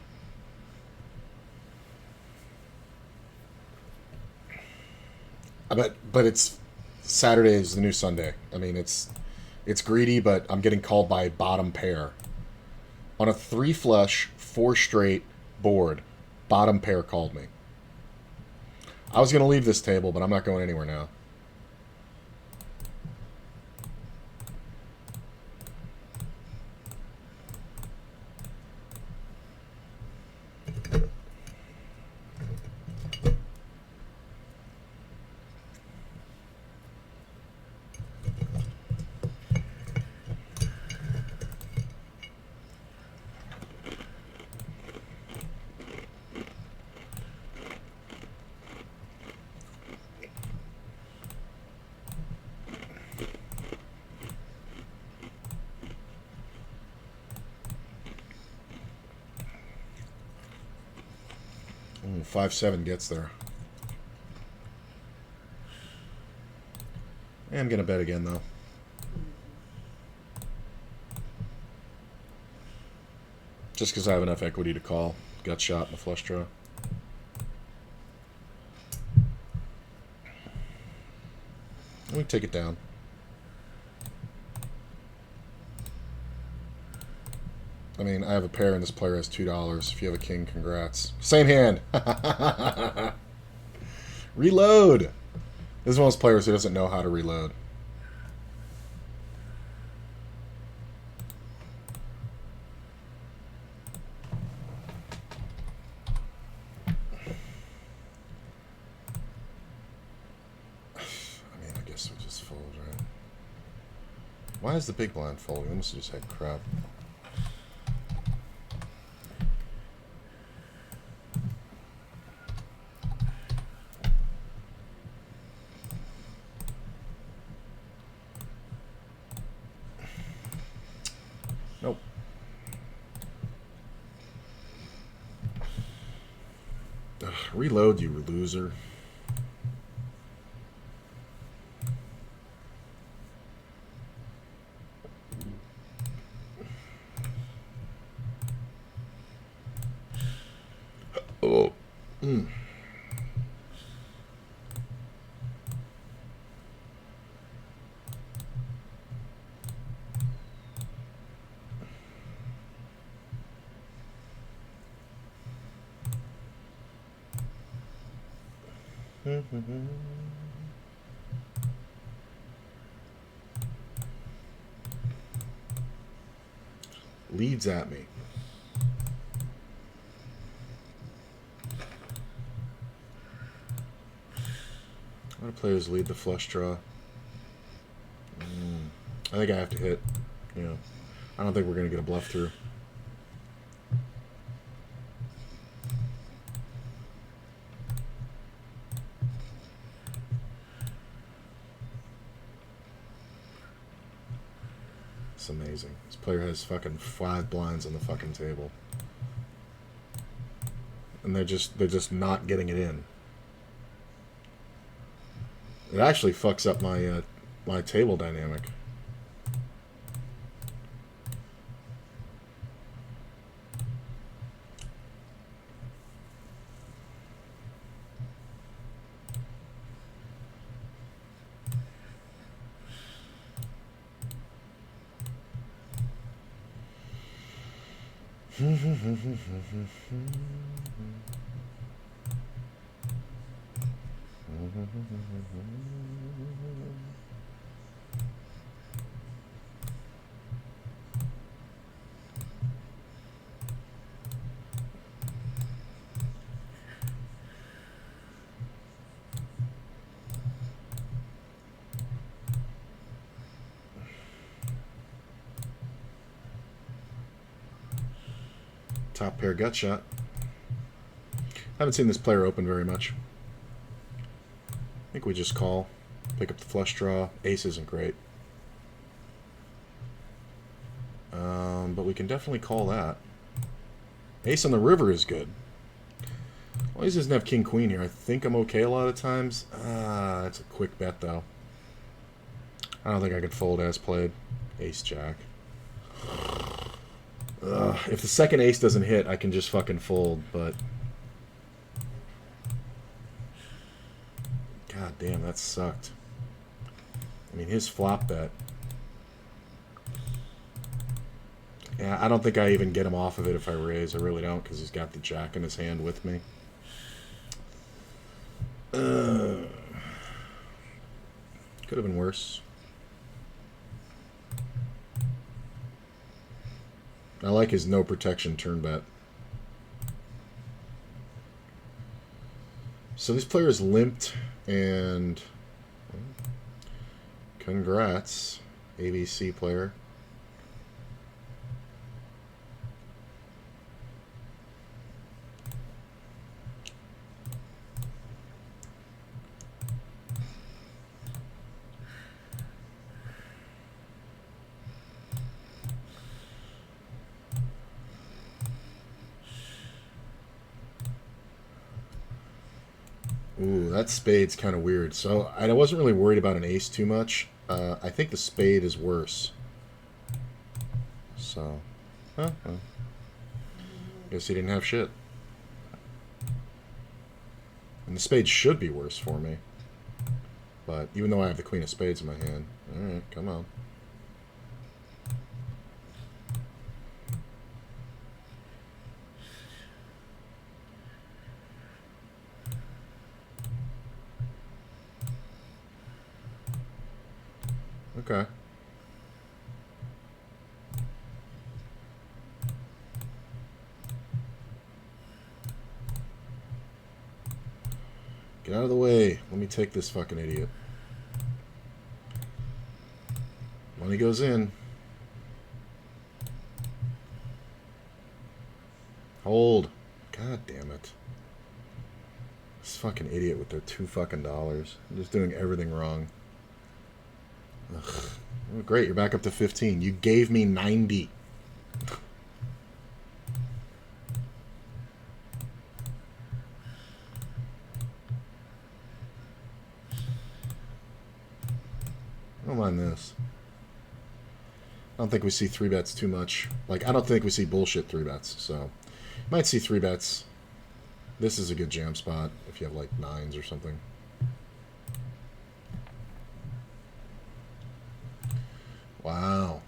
But it's Saturday is the new Sunday. I mean, it's greedy, but I'm getting called by bottom pair. On a 3 flush, 4 straight board, bottom pair called me. I was going to leave this table, but I'm not going anywhere now. Ooh, 5-7 gets there. I'm going to bet again, though. Just because I have enough equity to call. Gut shot and a flush draw. Let me take it down. I mean, I have a pair and this player has $2. If you have a king, congrats. Same hand. Reload. This is one of those players who doesn't know how to reload. I mean, I guess we just fold, right? Why is the big blind folding? We must have just had crap. Nope. Ugh, reload, you loser. Oh. Mm. leads at me. I'm going to play his lead the flush draw. I think I have to hit. Yeah. I don't think we're going to get a bluff through. It's amazing. This player has fucking 5 blinds on the fucking table. And they're just not getting it in. It actually fucks up my my table dynamic. Top pair gut shot. Haven't seen this player open very much. I think we just call, pick up the flush draw. Ace isn't great. But we can definitely call that. Ace on the river is good. Well, he doesn't have king queen here. I think I'm okay a lot of times. That's a quick bet though. I don't think I could fold as played. Ace jack. If the second ace doesn't hit, I can just fucking fold, but... God damn, that sucked. I mean, his flop bet... Yeah, I don't think I even get him off of it if I raise. I really don't, because he's got the jack in his hand with me. Could have been worse. I like his no protection turn bet. So this player is limped, and congrats, ABC player. Ooh, that spade's kind of weird. So I wasn't really worried about an ace too much. I think the spade is worse. So, guess he didn't have shit. And the spade should be worse for me. But even though I have the queen of spades in my hand. Alright, come on. Okay. Get out of the way. Let me take this fucking idiot. Money goes in. Hold. God damn it. This fucking idiot with their $2 fucking dollars. I'm just doing everything wrong. Ugh. Oh, great, you're back up to 15. You gave me 90. I don't mind this. I don't think we see 3-bets too much. Like, I don't think we see bullshit 3-bets, so... Might see 3-bets. This is a good jam spot if you have, like, 9s or something. Wow.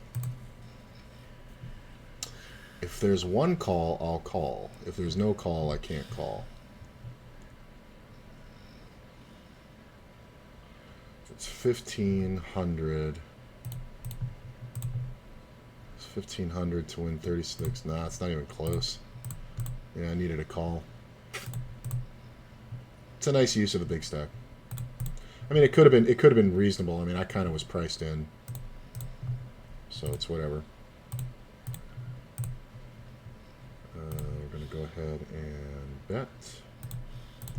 If there's one call, I'll call. If there's no call, I can't call. It's 1,500. It's 1,500 to win 36. Nah, it's not even close. Yeah, I needed a call. It's a nice use of the big stack. I mean, it could have been reasonable. I mean, I kind of was priced in, so it's whatever. We're gonna go ahead and bet.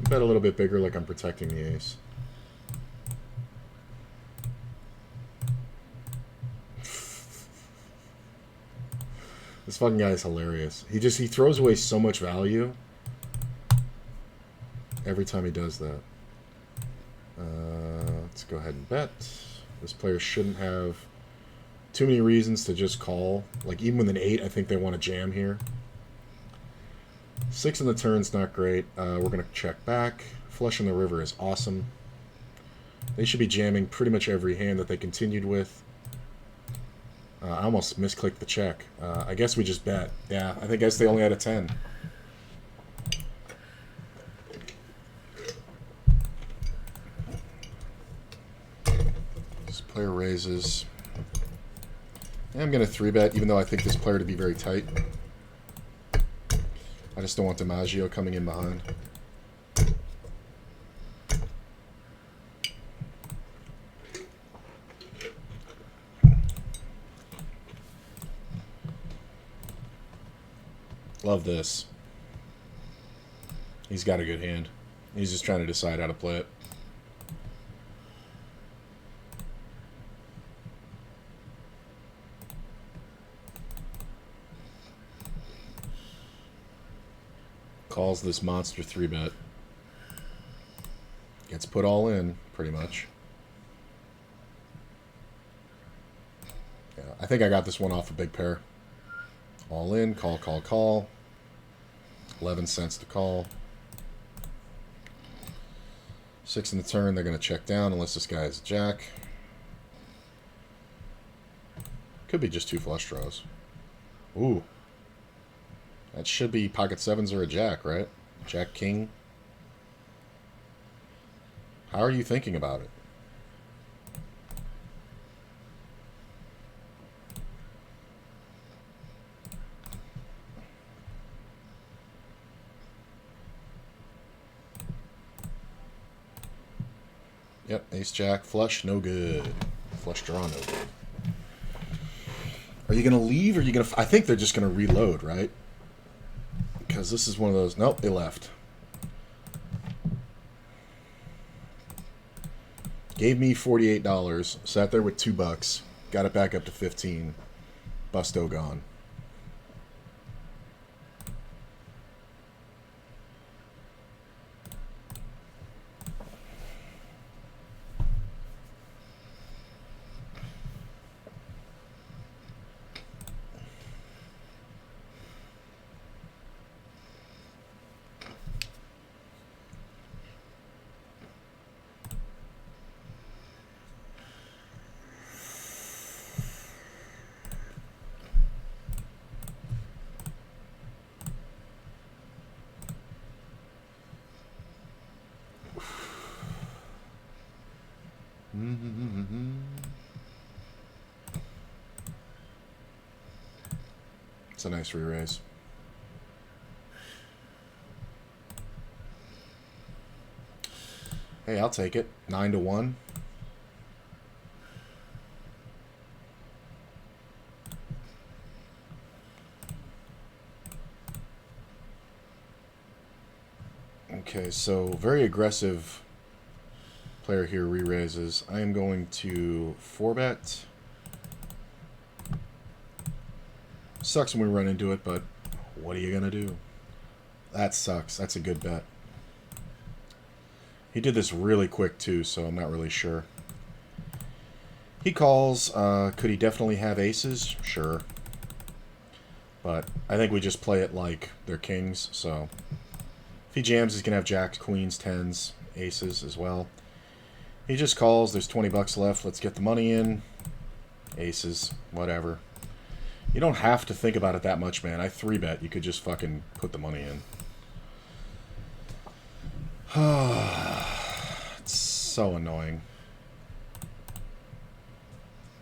Bet a little bit bigger, like I'm protecting the ace. This fucking guy is hilarious. He throws away so much value every time he does that. Let's go ahead and bet. This player shouldn't have too many reasons to just call. Like, even with an 8, I think they want to jam here. 6 in the turn's not great. We're going to check back. Flush in the river is awesome. They should be jamming pretty much every hand that they continued with. I almost misclicked the check. I guess we just bet. Yeah, I guess they only had a 10. This player raises. Yeah, I'm going to 3-bet, even though I think this player to be very tight. I just don't want DiMaggio coming in behind. Love this. He's got a good hand. He's just trying to decide how to play it. Calls this monster 3-bet. Gets put all in, pretty much. Yeah, I think I got this one off a big pair. All in, call, call, call. 11 cents to call. 6 in the turn, they're going to check down unless this guy is a jack. Could be just 2 flush draws. Ooh. That should be pocket 7s or a jack, right? Jack, king. How are you thinking about it? Yep, ace jack, flush, no good. Flush draw, no good. Are you going to leave or are you going to... I think they're just going to reload, right? Because this is one of those... Nope, they left. Gave me $48. Sat there with $2. Got it back up to 15. Busto gone. It's a nice re-raise. Hey, I'll take it. 9-1. Okay, so very aggressive player here re-raises. I am going to 4-bet. Sucks when we run into it, but what are you going to do? That sucks. That's a good bet. He did this really quick, too, so I'm not really sure. He calls. Could he definitely have aces? Sure. But I think we just play it like they're kings, so... If he jams, he's going to have jacks, queens, tens, aces as well. He just calls. There's 20 bucks left. Let's get the money in. Aces. Whatever. You don't have to think about it that much, man. I 3-bet. You could just fucking put the money in. It's so annoying.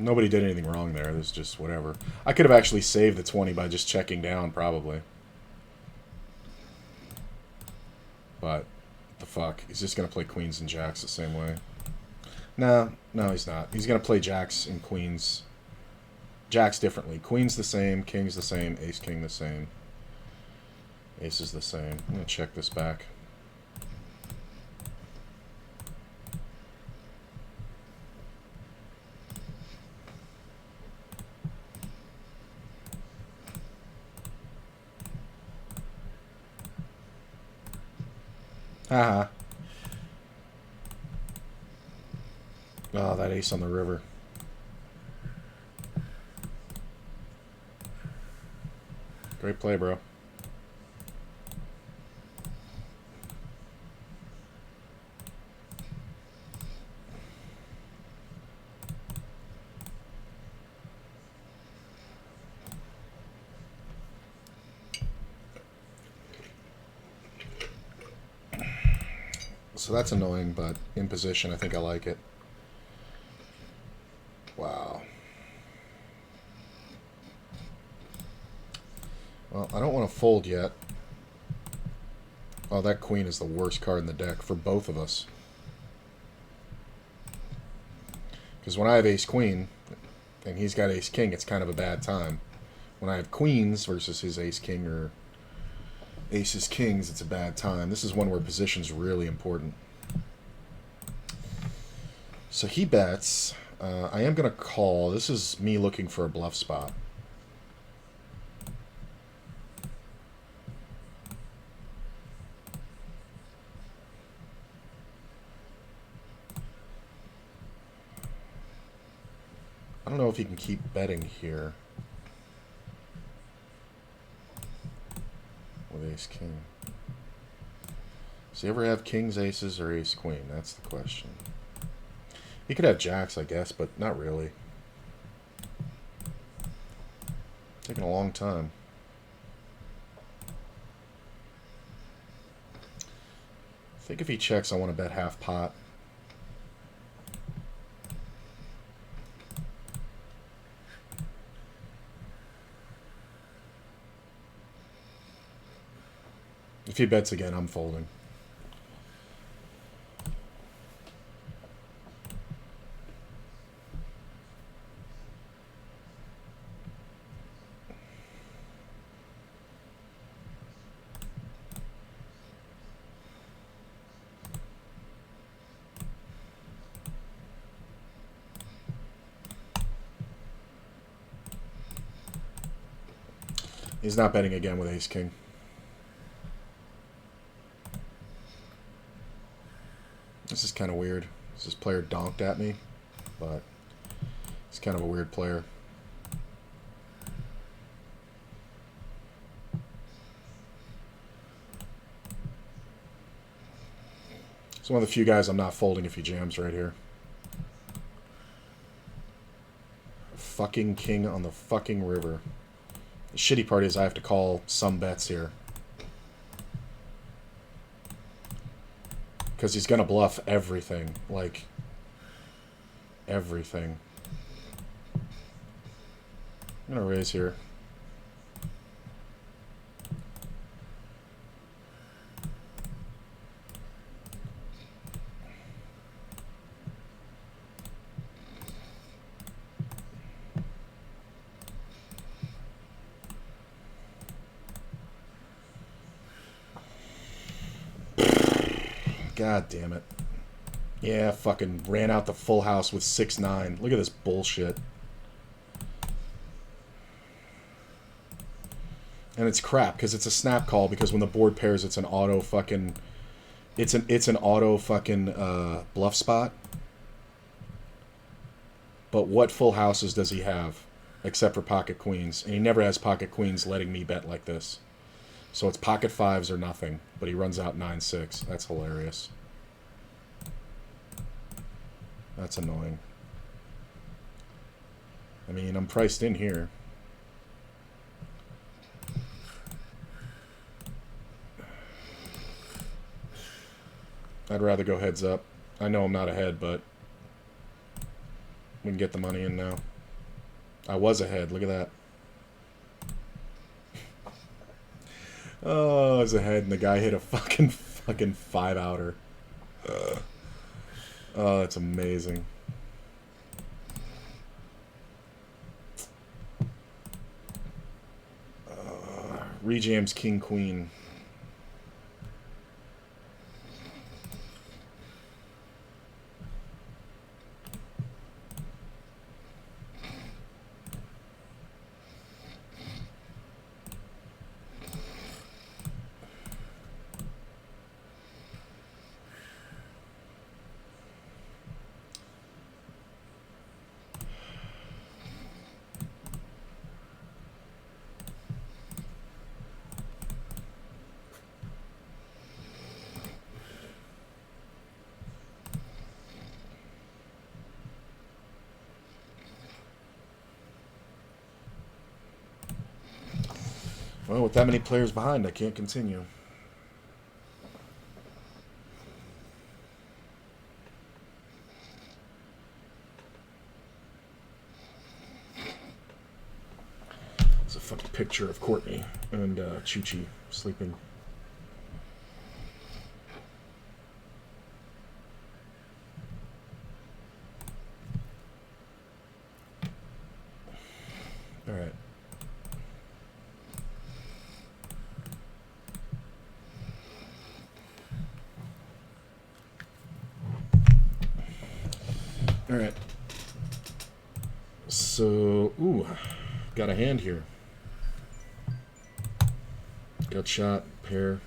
Nobody did anything wrong there. There's just whatever. I could have actually saved the 20 by just checking down, probably. But, the fuck? He's just going to play queens and jacks the same way. No, he's not. He's going to play jacks and queens. Jacks differently. Queen's the same, king's the same, ace-king the same. Ace is the same. I'm going to check this back. Haha. Oh, that ace on the river. Great play, bro. So that's annoying, but in position, I think I like it. Wow. Well, I don't want to fold yet. Oh, that queen is the worst card in the deck for both of us. Because when I have ace-queen, and he's got ace-king, it's kind of a bad time. When I have queens versus his ace-king or aces-kings, it's a bad time. This is one where position's really important. So he bets. I am going to call. This is me looking for a bluff spot. I don't know if he can keep betting here. With ace-king. Does he ever have kings, aces, or ace-queen? That's the question. He could have jacks, I guess, but not really. Taking a long time. I think if he checks, I want to bet half pot. If he bets again, I'm folding. He's not betting again with ace-king. This is kind of weird. This player donked at me, but he's kind of a weird player. He's one of the few guys I'm not folding if he jams right here. Fucking king on the fucking river. The shitty part is I have to call some bets here. Because he's going to bluff everything. Like, everything. I'm going to raise here. God damn it. Yeah, fucking ran out the full house with 6-9. Look at this bullshit. And it's crap, because it's a snap call, because when the board pairs, it's an auto fucking... It's an auto fucking bluff spot. But what full houses does he have? Except for pocket queens. And he never has pocket queens letting me bet like this. So it's pocket fives or nothing, but he runs out 9-6. That's hilarious. That's annoying. I mean, I'm priced in here. I'd rather go heads up. I know I'm not ahead, but we can get the money in now. I was ahead. Look at that. Oh, I was ahead, and the guy hit a fucking five outer. Oh, that's amazing. Rejams King Queen. Well, with that many players behind, I can't continue. It's a fucking picture of Courtney and Chi-Chi sleeping. All right. All right. So, ooh, got a hand here. Got shot, pair.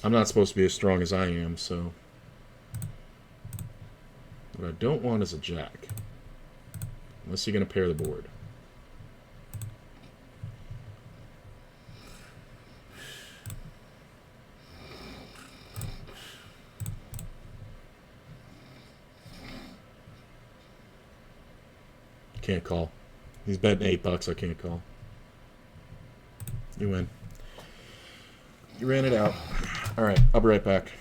I'm not supposed to be as strong as I am, so. What I don't want is a jack. Unless you're going to pair the board. Can't call. He's betting $8. I can't call. You win. You ran it out. All right, I'll be right back.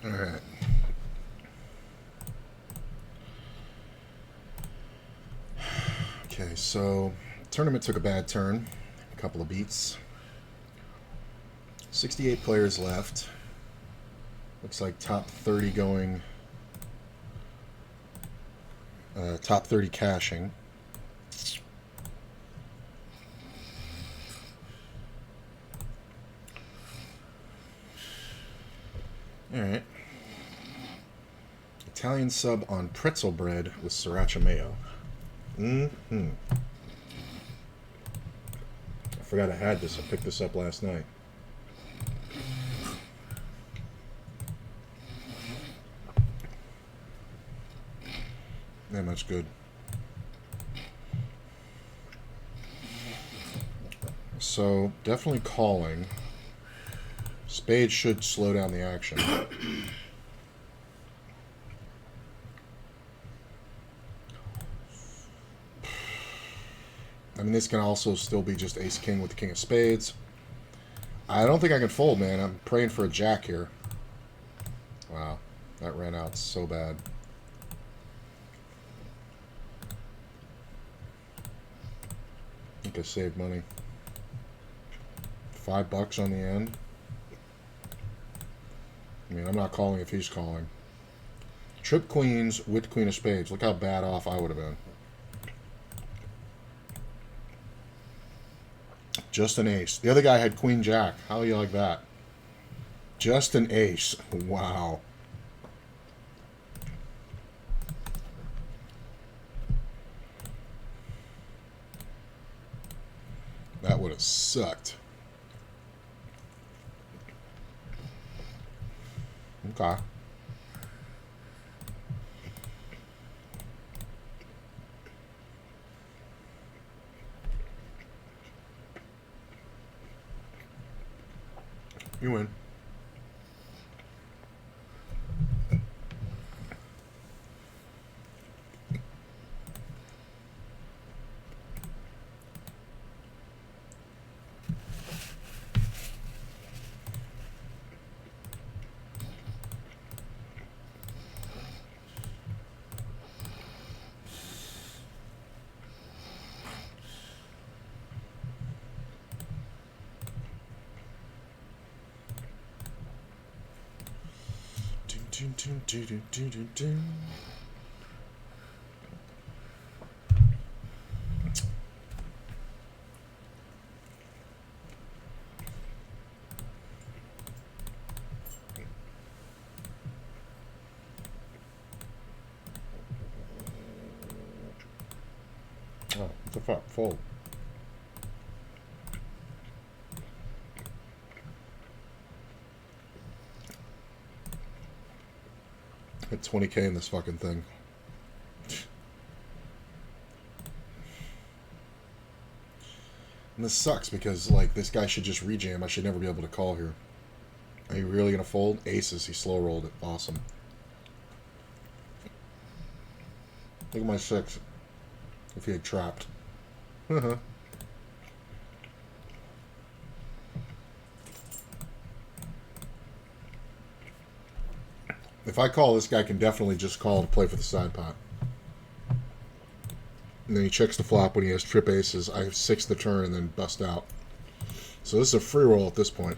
All right. Okay, so tournament took a bad turn. A couple of beats. 68 players left. Looks like top 30 going. Top 30 cashing. All right. Italian sub on pretzel bread with sriracha mayo. Mm-hmm. I forgot I had this. I picked this up last night. That much good. So, definitely calling. Spade should slow down the action. I mean, this can also still be just ace-king with the king of spades. I don't think I can fold, man. I'm praying for a jack here. Wow, that ran out so bad. I think I saved money. $5 on the end. I mean, I'm not calling if he's calling. Trip queens with queen of spades. Look how bad off I would have been. Just an ace. The other guy had queen jack. How do you like that? Just an ace. Wow. That would have sucked. Okay. You win. Oh, what the fuck? Fold. Hit 20K in this fucking thing. And this sucks because, like, this guy should just rejam. I should never be able to call here. Are you really going to fold? Aces. He slow rolled it. Awesome. Look at my 6. If he had trapped. If I call, this guy can definitely just call to play for the side pot. And then he checks the flop when he has trip aces. I have 6 the turn and then bust out. So this is a free roll at this point.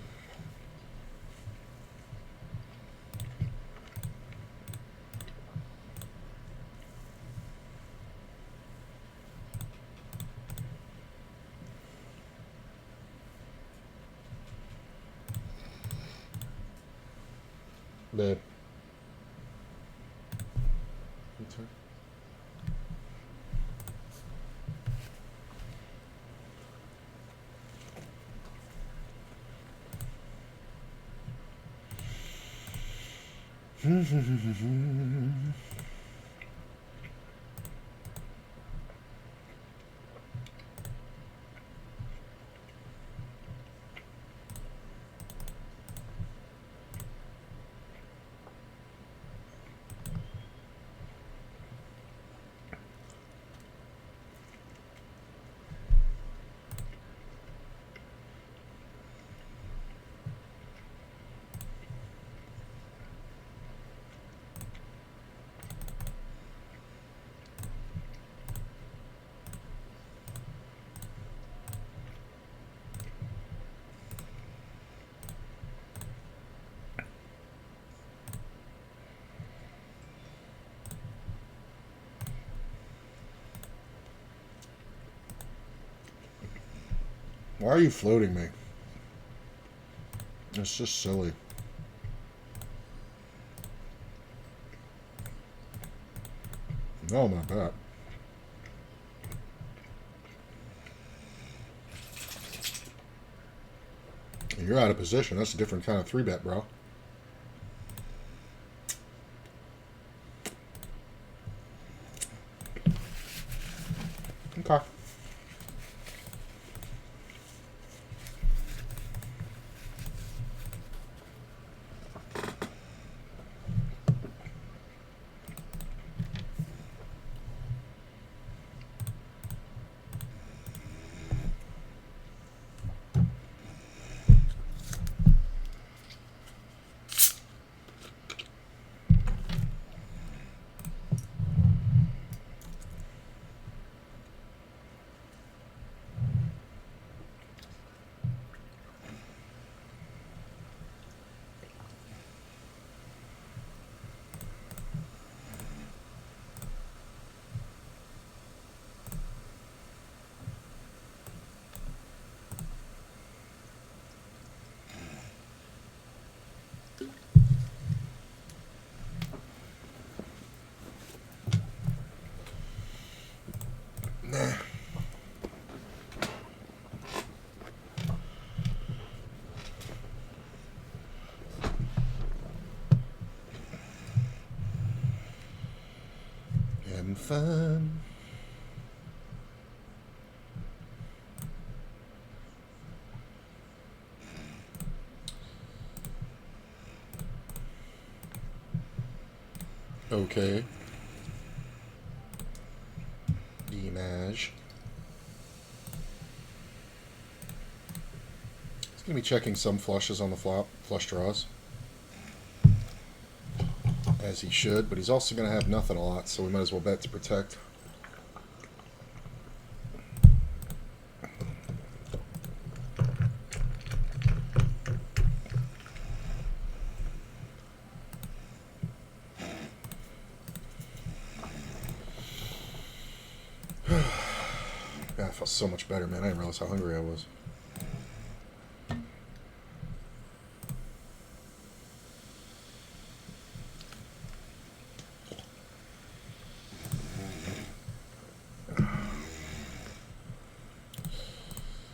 Bad. Why are you floating me? It's just silly. No, my bad. You're out of position. That's a different kind of 3-bet, bro. Okay. Nah. Having fun. Okay. Image. He's going to be checking some flushes on the flop, flush draws. As he should, but he's also going to have nothing a lot, so we might as well bet to protect. God, I felt so much better, man. I didn't realize how hungry I was.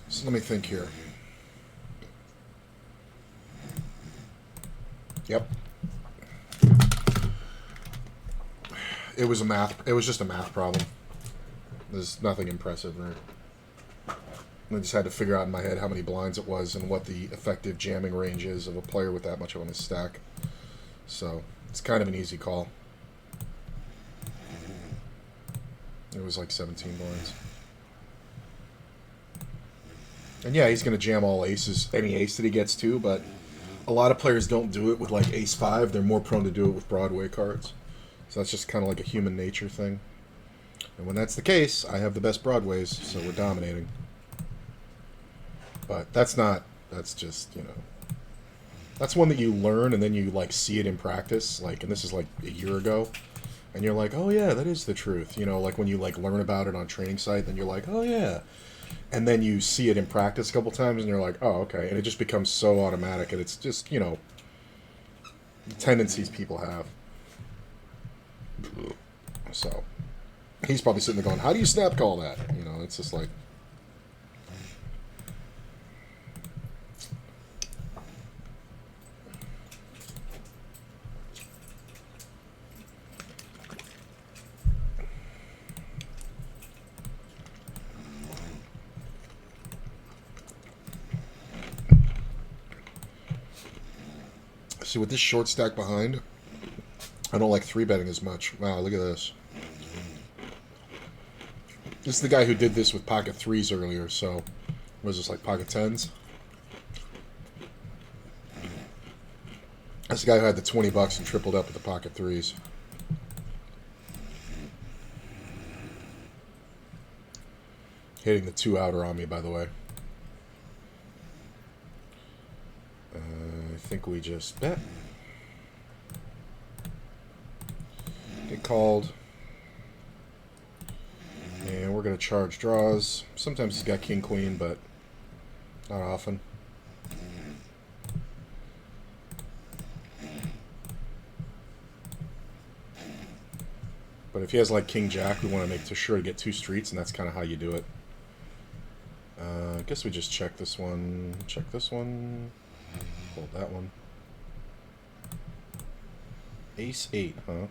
So let me think here. Yep. It was just a math problem. There's nothing impressive there. I just had to figure out in my head how many blinds it was and what the effective jamming range is of a player with that much on his stack. So it's kind of an easy call. It was like 17 blinds. And yeah, he's going to jam all aces, any ace that he gets to, but a lot of players don't do it with like ace-5. They're more prone to do it with Broadway cards. So that's just kind of like a human nature thing. And when that's the case, I have the best Broadways, so we're dominating. But that's just, you know, that's one that you learn and then you like see it in practice, like, and this is like a year ago, and you're like, oh yeah, that is the truth, you know, like when you like learn about it on training site, then you're like, oh yeah, and then you see it in practice a couple times and you're like, oh okay, and it just becomes so automatic, and it's just, you know, tendencies people have. So he's probably sitting there going, how do you snap call that? You know, it's just like, see, with this short stack behind, I don't like 3-betting as much. Wow, look at this. This is the guy who did this with pocket 3s earlier, so was this like pocket 10s? That's the guy who had the $20 and tripled up with the pocket 3s. Hitting the 2-outer on me, by the way. I think we just bet. Get called. And we're going to charge draws. Sometimes he's got king, queen, but Not often. But if he has like King Jack, we want to make sure to get 2 streets, and that's kind of how you do it. I guess we just check this one, hold that one. Ace 8, huh?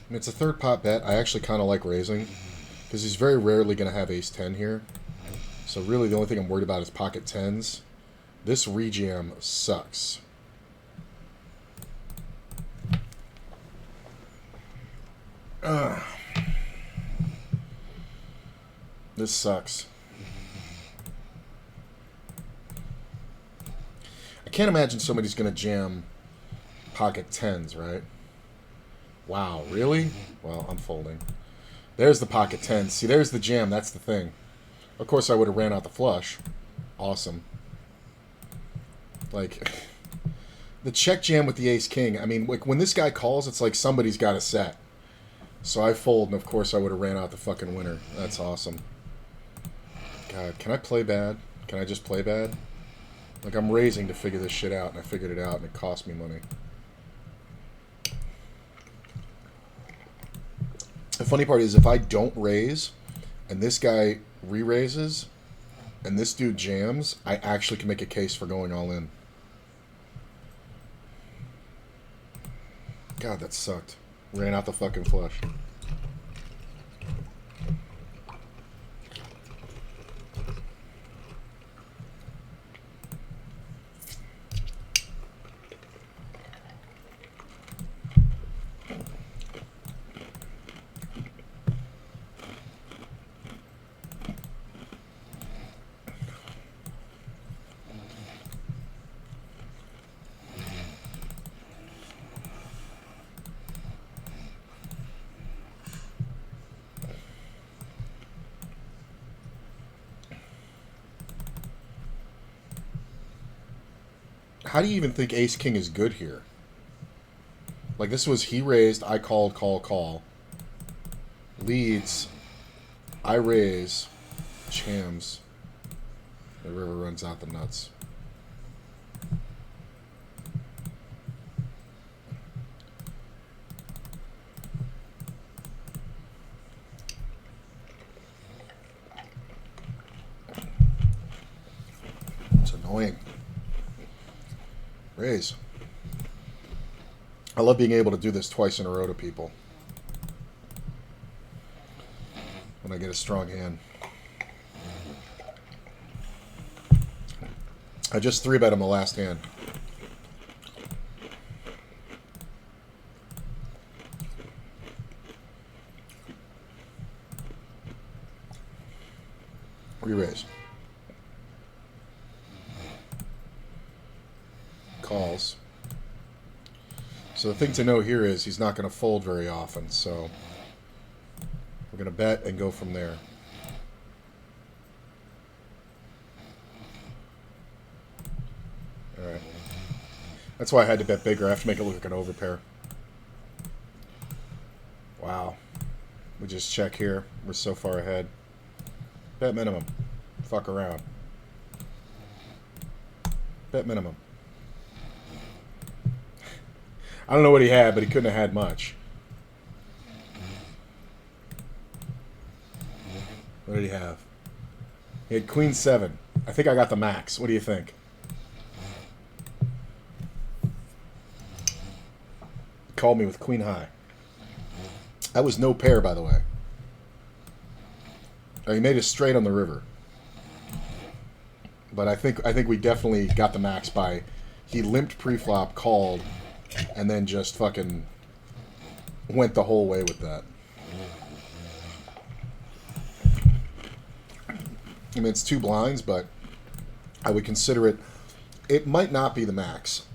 It's a third pot bet. I actually kind of like raising because he's very rarely going to have Ace 10 here. So really the only thing I'm worried about is pocket 10s. This rejam sucks. This sucks. I can't imagine somebody's going to jam pocket 10s, right? Wow, really? Well, I'm folding. There's the pocket 10s. See, there's the jam. That's the thing. Of course, I would have ran out the flush. Awesome. Like, the check jam with the ace king. I mean, like when this guy calls, it's like somebody's got a set. So I fold, and of course I would have ran out the fucking winner. That's awesome. God, can I play bad? Can I just play bad? Like, I'm raising to figure this shit out, and I figured it out, and it cost me money. The funny part is, if I don't raise, and this guy re-raises, and this dude jams, I actually can make a case for going all in. God, that sucked. Ran out the fucking flush. How do you even think ace king is good here? Like, this was he raised, I called, call. Leads, I raise, jams. The river runs out the nuts. It's annoying. Raise. I love being able to do this twice in a row to people when I get a strong hand. I just 3-bet him the last hand. Re-raise. Calls. So the thing to know here is he's not going to fold very often, so we're going to bet and go from there. Alright. That's why I had to bet bigger. I have to make it look like an overpair. Wow. We just check here. We're so far ahead. Bet minimum. Fuck around. Bet minimum. I don't know what he had, but he couldn't have had much. What did he have? He had queen 7. I think I got the max. What do you think? Called me with queen high. That was no pair, by the way. He made it straight on the river. But I think we definitely got the max by he limped pre-flop, called, and then just fucking went the whole way with that. I mean, it's 2 blinds, but I would consider it... It might not be the max.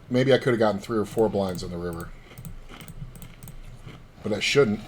Maybe I could have gotten 3 or 4 blinds on the river. But I shouldn't.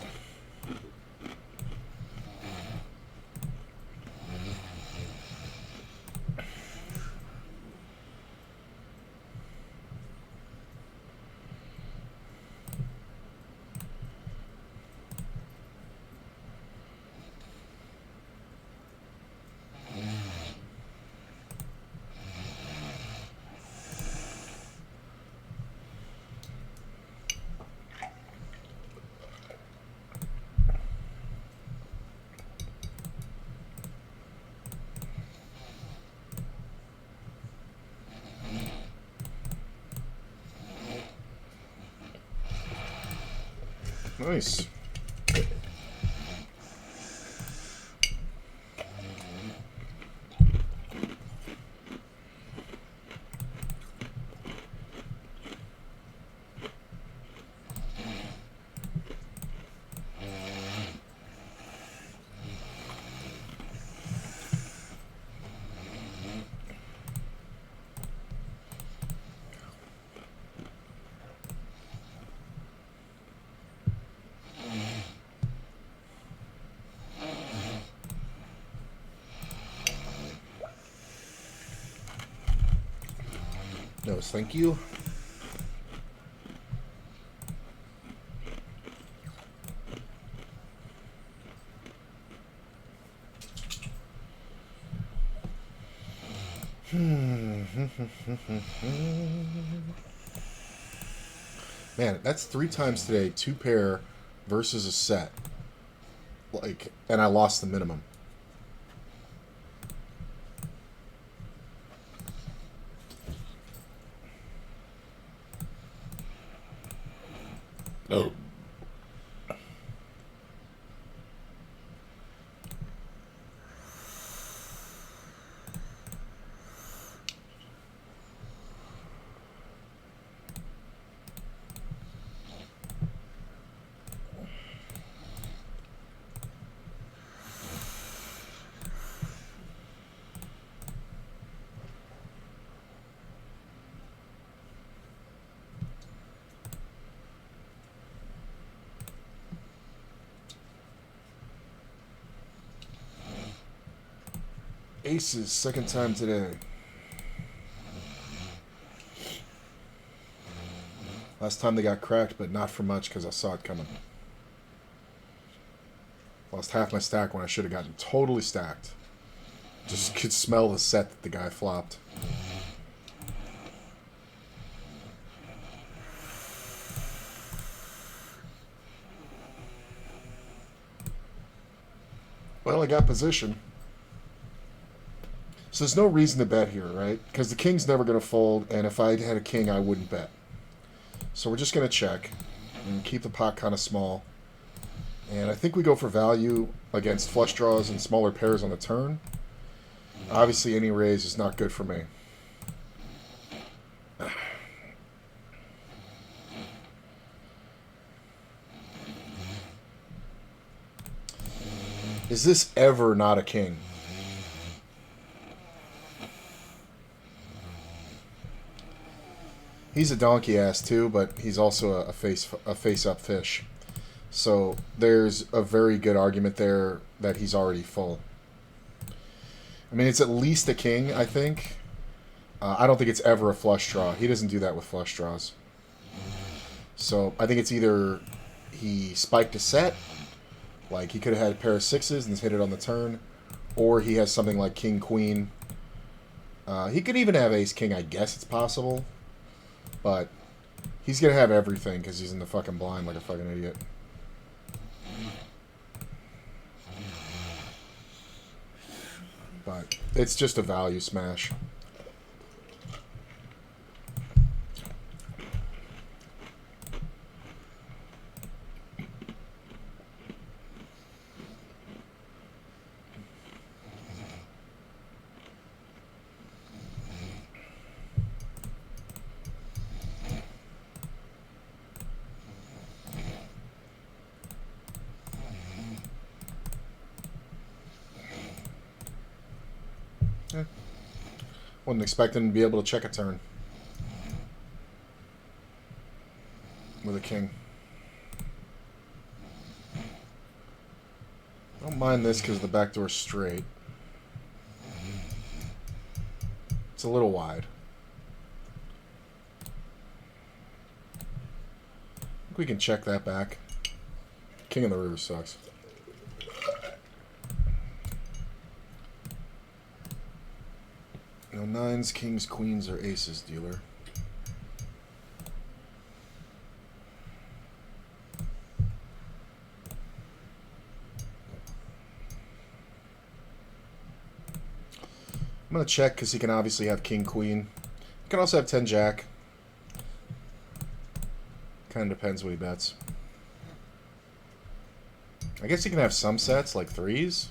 Nice. No, thank you. Man, that's 3 times today. 2 pair versus a set. Like, and I lost the minimum. Oh. Aces, second time today. Last time they got cracked, but not for much because I saw it coming. Lost half my stack when I should have gotten totally stacked. Just could smell the set that the guy flopped. Well, I got position. So there's no reason to bet here, right? Because the king's never going to fold, and if I had a king, I wouldn't bet. So we're just going to check and keep the pot kind of small. And I think we go for value against flush draws and smaller pairs on the turn. Obviously, any raise is not good for me. Is this ever not a king? He's a donkey ass too, but he's also a face up fish. So there's a very good argument there that he's already full. I mean, it's at least a king, I think. I don't think it's ever a flush draw. He doesn't do that with flush draws. So I think it's either he spiked a set, like he could have had a pair of sixes and hit it on the turn, or he has something like king, queen. He could even have ace, king, I guess it's possible. But he's going to have everything because he's in the fucking blind like a fucking idiot. But it's just a value smash. Wasn't expecting to be able to check a turn with a king. I don't mind this because the back door's straight. It's a little wide. I think we can check that back. King of the river sucks. No nines, kings, queens, or aces, dealer. I'm going to check because he can obviously have king, queen. He can also have 10 jack. Kind of depends what he bets. I guess you can have some sets, like threes.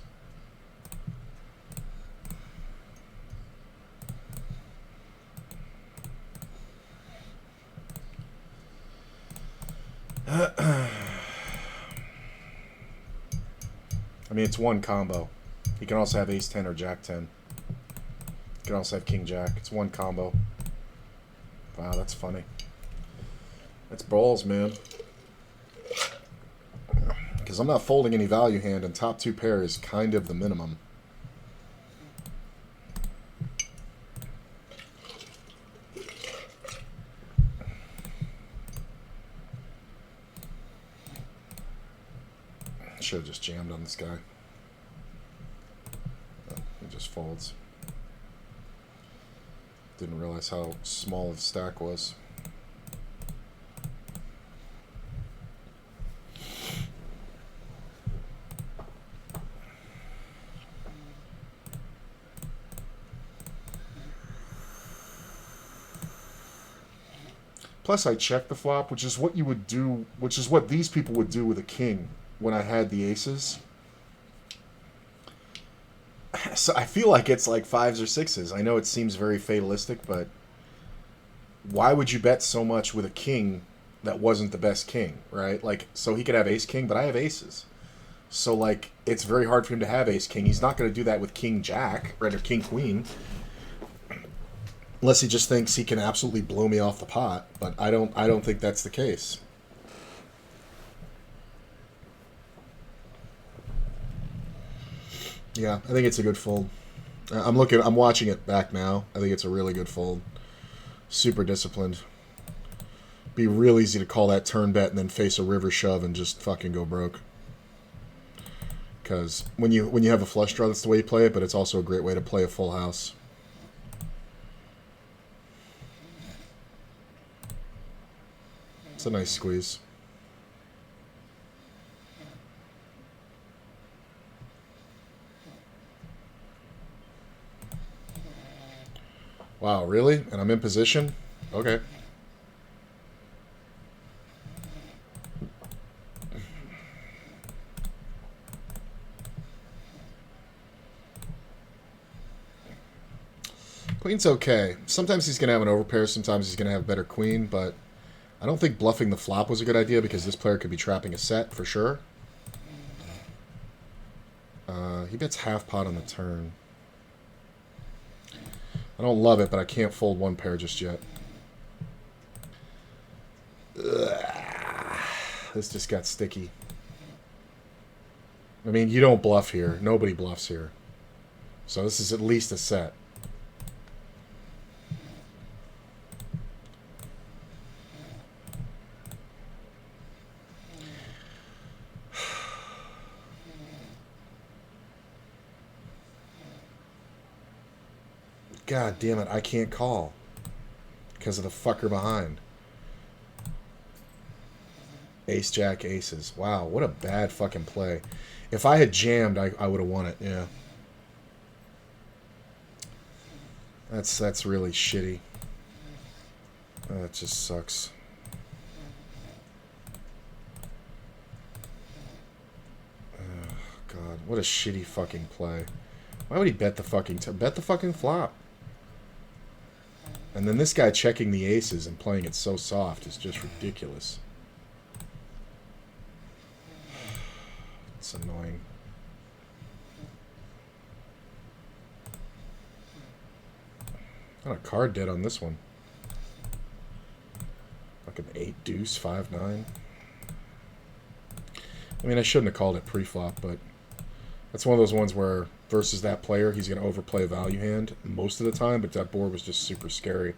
I mean, it's one combo. You can also have ace-10 or jack-10. You can also have king-jack. It's one combo. Wow, that's funny. That's balls, man. Because I'm not folding any value hand, and top two pair is kind of the minimum. Should have just jammed on this guy. Oh, he just folds. Didn't realize how small the stack was. Plus, I checked the flop, which is what you would do, which is what these people would do with a king when I had the aces. So I feel like it's like fives or sixes. I know it seems very fatalistic, but why would you bet so much with a king that wasn't the best king, right? Like, so he could have ace-king, but I have aces. So, like, it's very hard for him to have ace-king. He's not going to do that with king-jack, right, or king-queen. Unless he just thinks he can absolutely blow me off the pot, but I don't think that's the case. Yeah, I think it's a good fold. I'm watching it back now. I think it's a really good fold. Super disciplined. Be real easy to call that turn bet and then face a river shove and just fucking go broke. Because when you have a flush draw, that's the way you play it, but it's also a great way to play a full house. It's a nice squeeze. Wow, really? And I'm in position? Okay. Queen's okay. Sometimes he's going to have an overpair, sometimes he's going to have a better queen, but I don't think bluffing the flop was a good idea because this player could be trapping a set for sure. He bets half pot on the turn. I don't love it, but I can't fold one pair just yet. Ugh. This just got sticky. I mean, you don't bluff here. Nobody bluffs here. So this is at least a set. God damn it, I can't call. Because of the fucker behind. Ace, jack, aces. Wow, what a bad fucking play. If I had jammed, I would have won it, yeah. That's really shitty. That just sucks. Oh, God, what a shitty fucking play. Why would he bet the fucking flop? And then this guy checking the aces and playing it so soft is just ridiculous. It's annoying. Got a card dead on this one. Fucking 8 deuce 5-9. I mean, I shouldn't have called it pre-flop, but that's one of those ones where versus that player, he's going to overplay a value hand most of the time, but that board was just super scary.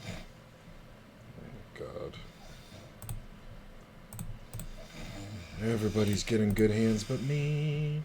Oh, God. Everybody's getting good hands but me.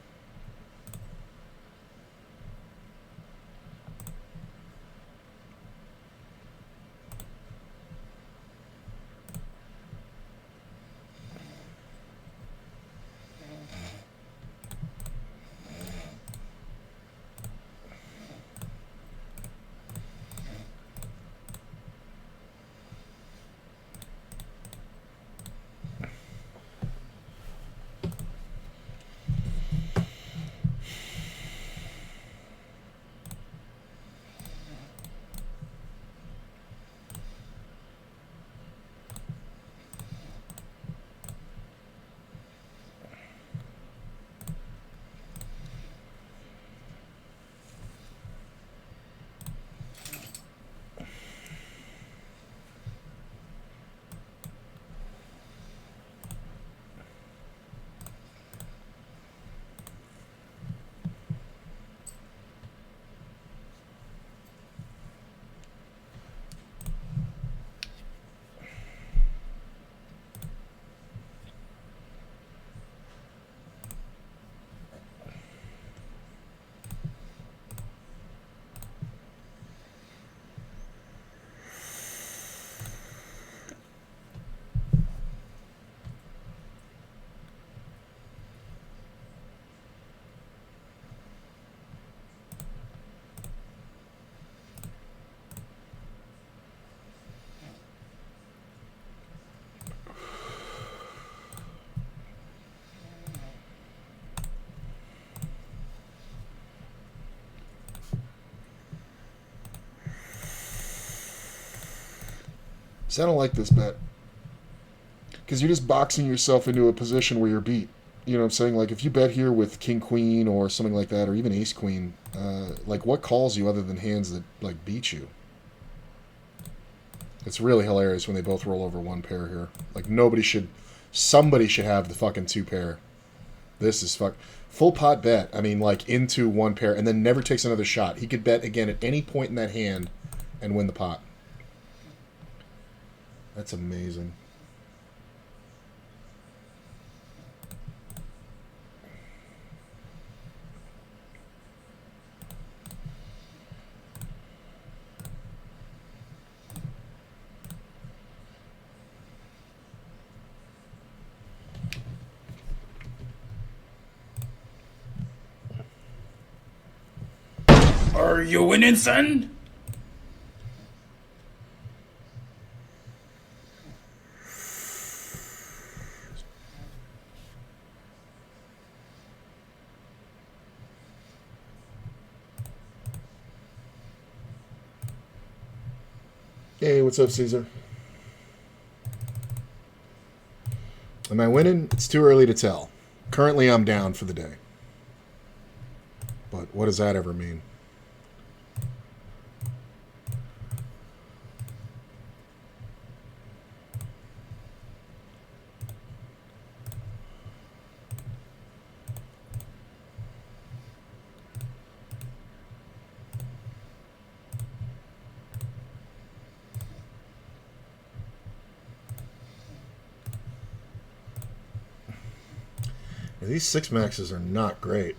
See, I don't like this bet. Because you're just boxing yourself into a position where you're beat. You know what I'm saying? Like, if you bet here with king queen or something like that, or even ace queen, like, what calls you other than hands that, like, beat you? It's really hilarious when they both roll over one pair here. Like, somebody should have the fucking two pair. This is full pot bet. I mean, like, into one pair and then never takes another shot. He could bet again at any point in that hand and win the pot. That's amazing. Are you winning, son? Hey, what's up, Caesar? Am I winning? It's too early to tell. Currently, I'm down for the day. But what does that ever mean? These six maxes are not great.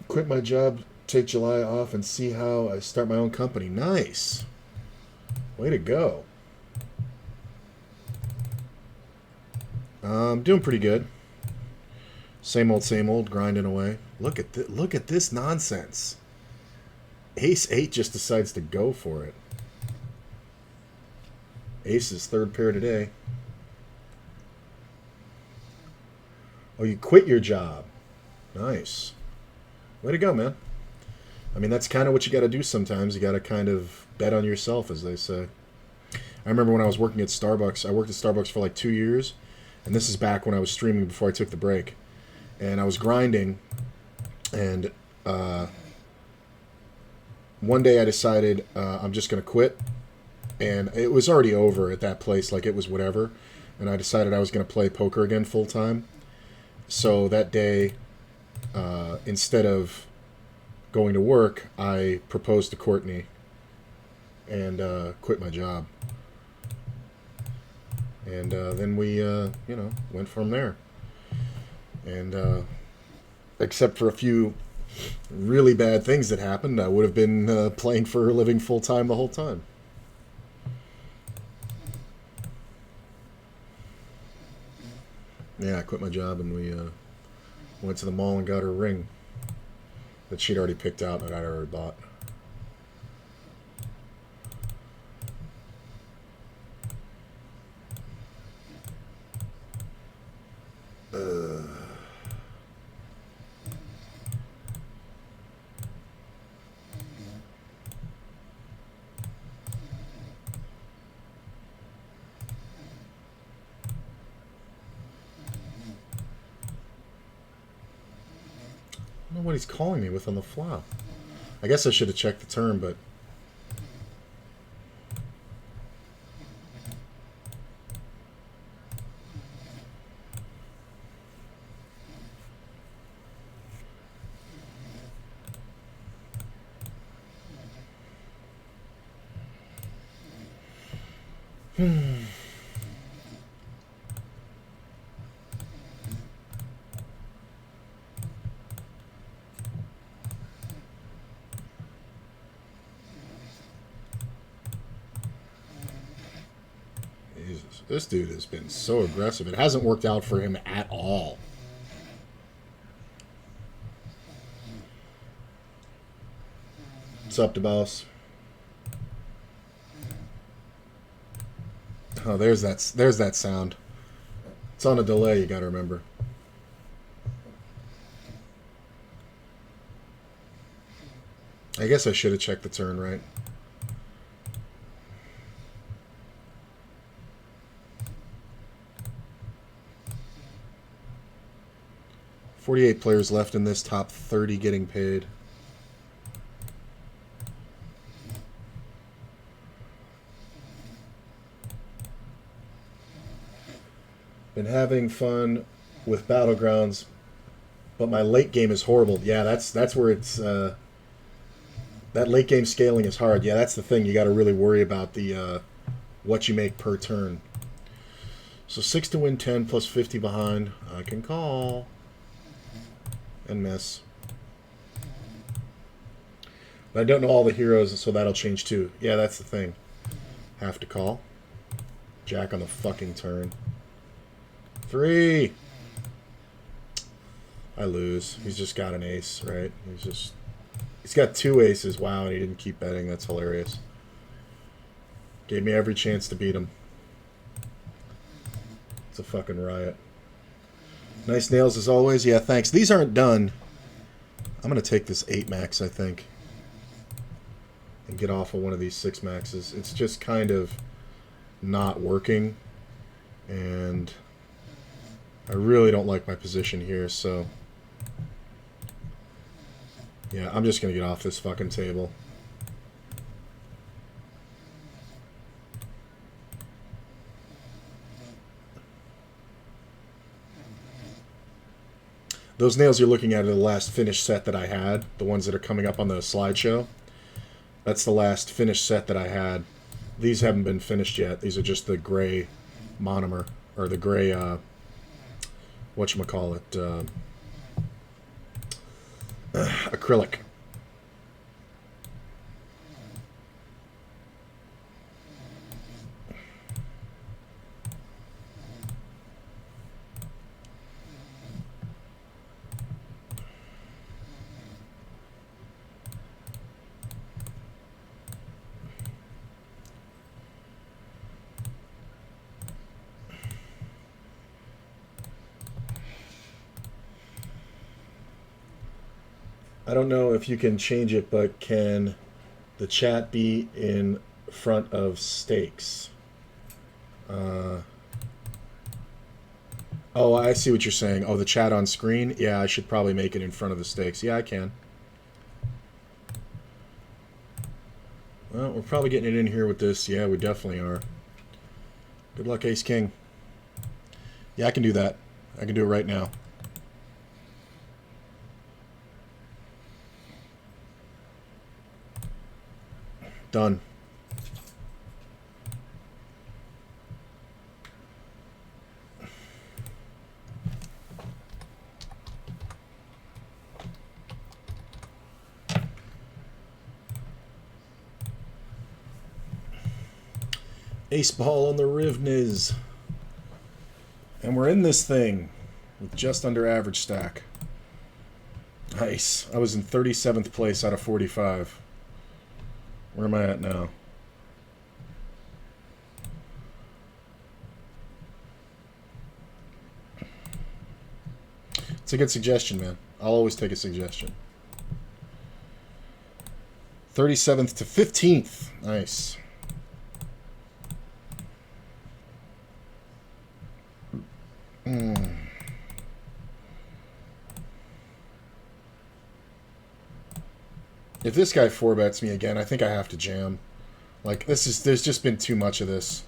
Quit my job, take July off, and see how I start my own company. Nice. Way to go. I'm doing pretty good. Same old, grinding away. Look at this nonsense. Ace 8 just decides to go for it. Ace's third pair today. Oh, you quit your job. Nice. Way to go, man. I mean, that's kind of what you got to do sometimes. You got to kind of bet on yourself, as they say. I remember when I was working at Starbucks. I worked at Starbucks for like 2 years. And this is back when I was streaming before I took the break. And I was grinding. And one day I decided I'm just going to quit. And it was already over at that place. Like, it was whatever. And I decided I was going to play poker again full time. So that day, instead of going to work, I proposed to Courtney and quit my job. And then we, went from there. And except for a few really bad things that happened, I would have been playing for a living full time the whole time. Yeah, I quit my job and we went to the mall and got her a ring that she'd already picked out that I'd already bought. I don't know what he's calling me with on the flop. I guess I should have checked the turn, but... This dude has been so aggressive. It hasn't worked out for him at all. What's up, DeBoss? Oh, there's that sound. It's on a delay, you gotta remember. I guess I should have checked the turn right. $48 players left in this top 30 getting paid. Been having fun with Battlegrounds, but my late game is horrible. Yeah, that's where it's that late game scaling is hard. Yeah, that's the thing. You got to really worry about the what you make per turn. So 6 to win 10 plus 50 behind. I can call and miss. But I don't know all the heroes, so that'll change too. Yeah, that's the thing. Have to call. Jack on the fucking turn. 3. I lose. He's just got an ace, right? He's got 2 aces. Wow, and he didn't keep betting. That's hilarious. Gave me every chance to beat him. It's a fucking riot. Nice nails as always. Yeah, thanks. These aren't done. I'm going to take this 8 max, I think, and get off of one of these 6 maxes. It's just kind of not working, and I really don't like my position here, so yeah, I'm just going to get off this fucking table. Those nails you're looking at are the last finished set that I had, the ones that are coming up on the slideshow. That's the last finished set that I had. These haven't been finished yet. These are just the gray monomer, or the gray whatchamacallit, acrylic. I don't know if you can change it, but can the chat be in front of stakes? Oh, I see what you're saying. Oh, the chat on screen? Yeah, I should probably make it in front of the stakes. Yeah, I can. Well, we're probably getting it in here with this. Yeah, we definitely are. Good luck, Ace King. Yeah, I can do that. I can do it right now. Done. Ace ball on the Rivnes. And we're in this thing with just under average stack. Nice. I was in 37th place out of 45. Where am I at now? It's a good suggestion, man. I'll always take a suggestion. 37th to 15th. Nice. If this guy 4-bets me again, I think I have to jam. Like, there's just been too much of this.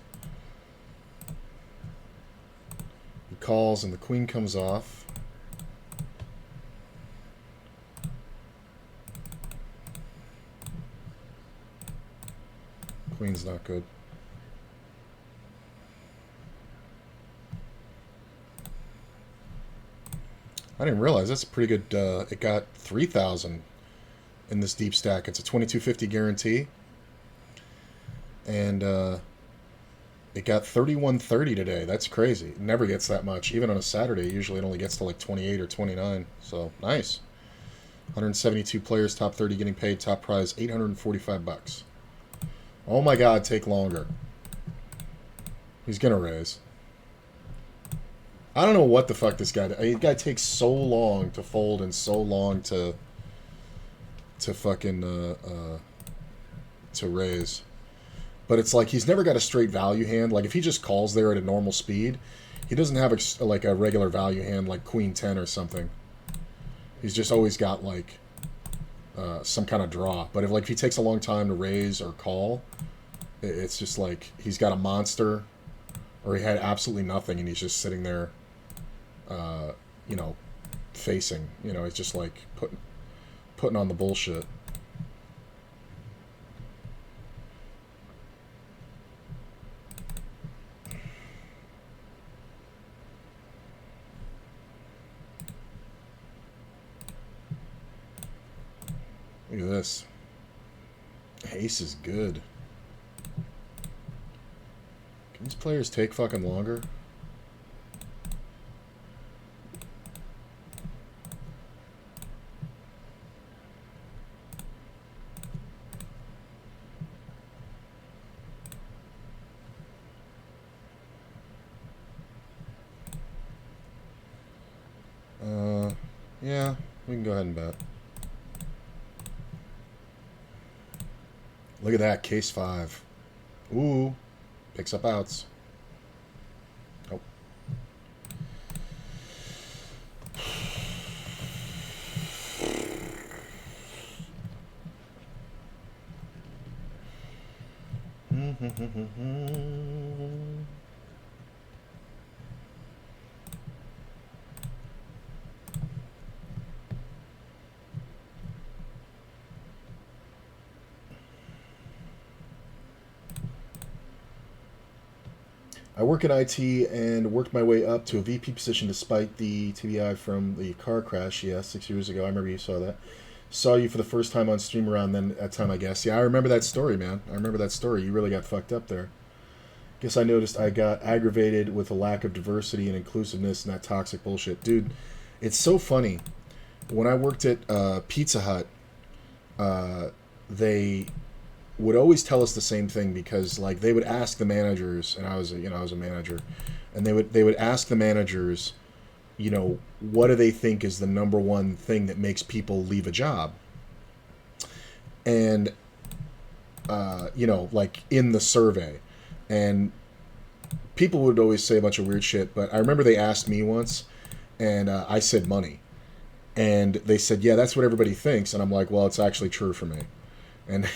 He calls and the queen comes off. Queen's not good. I didn't realize that's a pretty good, it got 3,000 in this deep stack. It's a 2250 guarantee. And It got 31.30 today. That's crazy. It never gets that much. Even on a Saturday, usually it only gets to like 28 or 29. So nice. 172 players, top 30 getting paid, top prize $845. Oh my god, take longer. He's gonna raise. I don't know what the fuck this guy. This guy takes so long to fold and so long to fucking to raise. But it's like he's never got a straight value hand. Like if he just calls there at a normal speed, he doesn't have like a regular value hand like Queen 10 or something. He's just always got like some kind of draw. But if he takes a long time to raise or call, it's just like he's got a monster, or he had absolutely nothing and he's just sitting there, you know, facing. You know, he's just like putting on the bullshit. Look at this. Ace is good. Can these players take fucking longer? Yeah, we can go ahead and bet. Look at that, case 5. Ooh, picks up outs. Oh. I work in IT and worked my way up to a VP position despite the TBI from the car crash. Yeah, 6 years ago. I remember you saw that. Saw you for the first time on stream around that time, I guess. Yeah, I remember that story, man. I remember that story. You really got fucked up there. Guess I noticed I got aggravated with a lack of diversity and inclusiveness and that toxic bullshit. Dude, it's so funny. When I worked at Pizza Hut, they would always tell us the same thing, because like they would ask the managers, and I was a manager, and they would ask the managers, you know, what do they think is the number one thing that makes people leave a job? And you know, like in the survey, and people would always say a bunch of weird shit, but I remember they asked me once, and I said money, and they said, yeah, that's what everybody thinks, and I'm like, well, it's actually true for me. And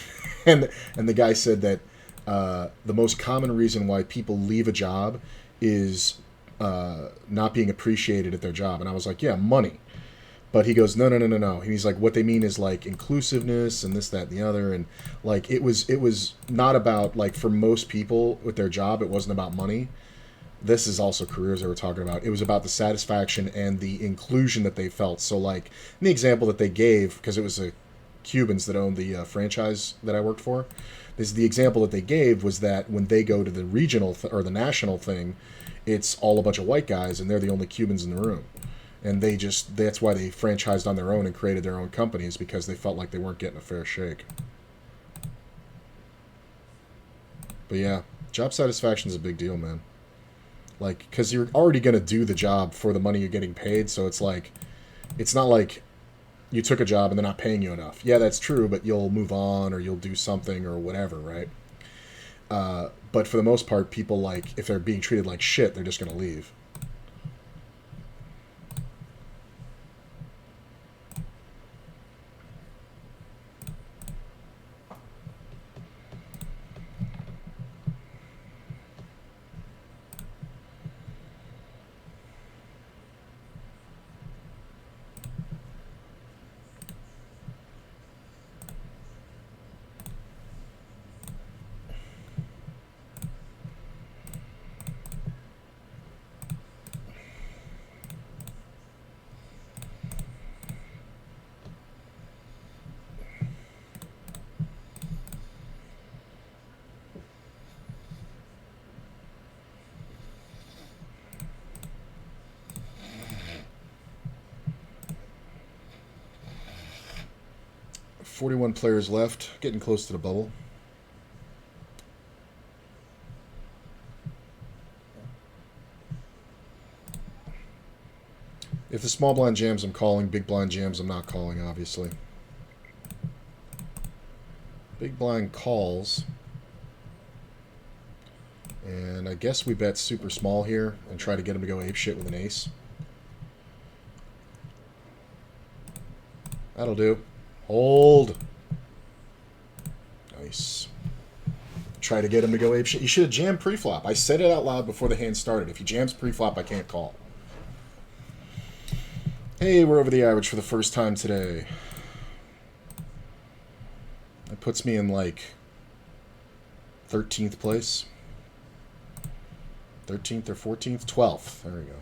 and the guy said that the most common reason why people leave a job is not being appreciated at their job. And I was like, yeah, money. But he goes, no. And he's like, what they mean is like inclusiveness and this, that, and the other. And like it was not about, like, for most people with their job, it wasn't about money. This is also careers they were talking about. It was about the satisfaction and the inclusion that they felt. So like in the example that they gave, because it was a Cubans that owned the franchise that I worked for. The example that they gave was that when they go to the regional or the national thing, it's all a bunch of white guys and they're the only Cubans in the room. And that's why they franchised on their own and created their own companies, because they felt like they weren't getting a fair shake. But yeah, job satisfaction is a big deal, man. Like, because you're already going to do the job for the money you're getting paid, so it's like, it's not like you took a job and they're not paying you enough. Yeah, that's true, but you'll move on or you'll do something or whatever, right? But for the most part, people, like, if they're being treated like shit, they're just going to leave. 41 players left, getting close to the bubble. If the small blind jams, I'm calling. Big blind jams, I'm not calling, obviously. Big blind calls. And I guess we bet super small here and try to get him to go apeshit with an ace. That'll do. Hold. Nice. Try to get him to go apeshit. You should have jammed pre-flop. I said it out loud before the hand started. If he jams pre-flop, I can't call. Hey, we're over the average for the first time today. That puts me in like 13th place. 13th or 14th? 12th. There we go.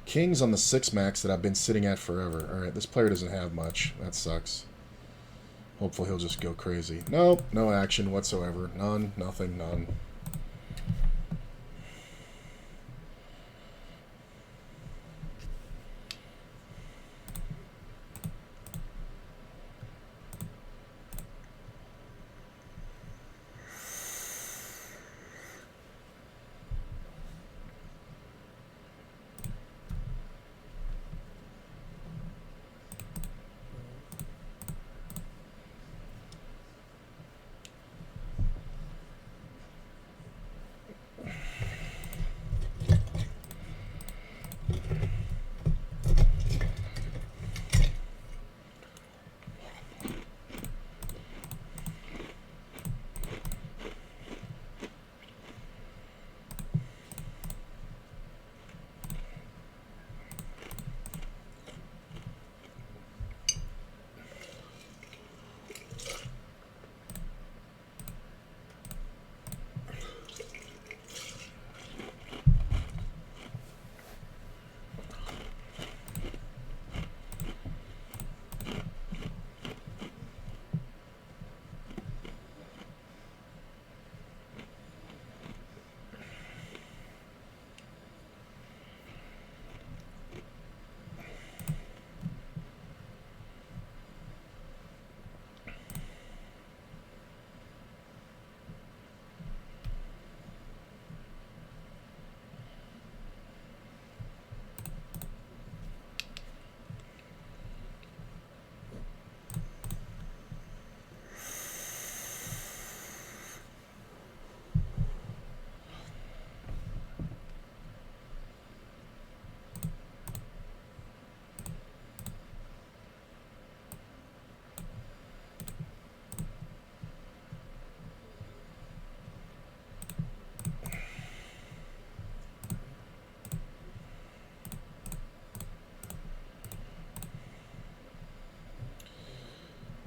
Kings on the 6 max that I've been sitting at forever. Alright, this player doesn't have much. That sucks. Hopefully he'll just go crazy. Nope, no action whatsoever. None, nothing, none.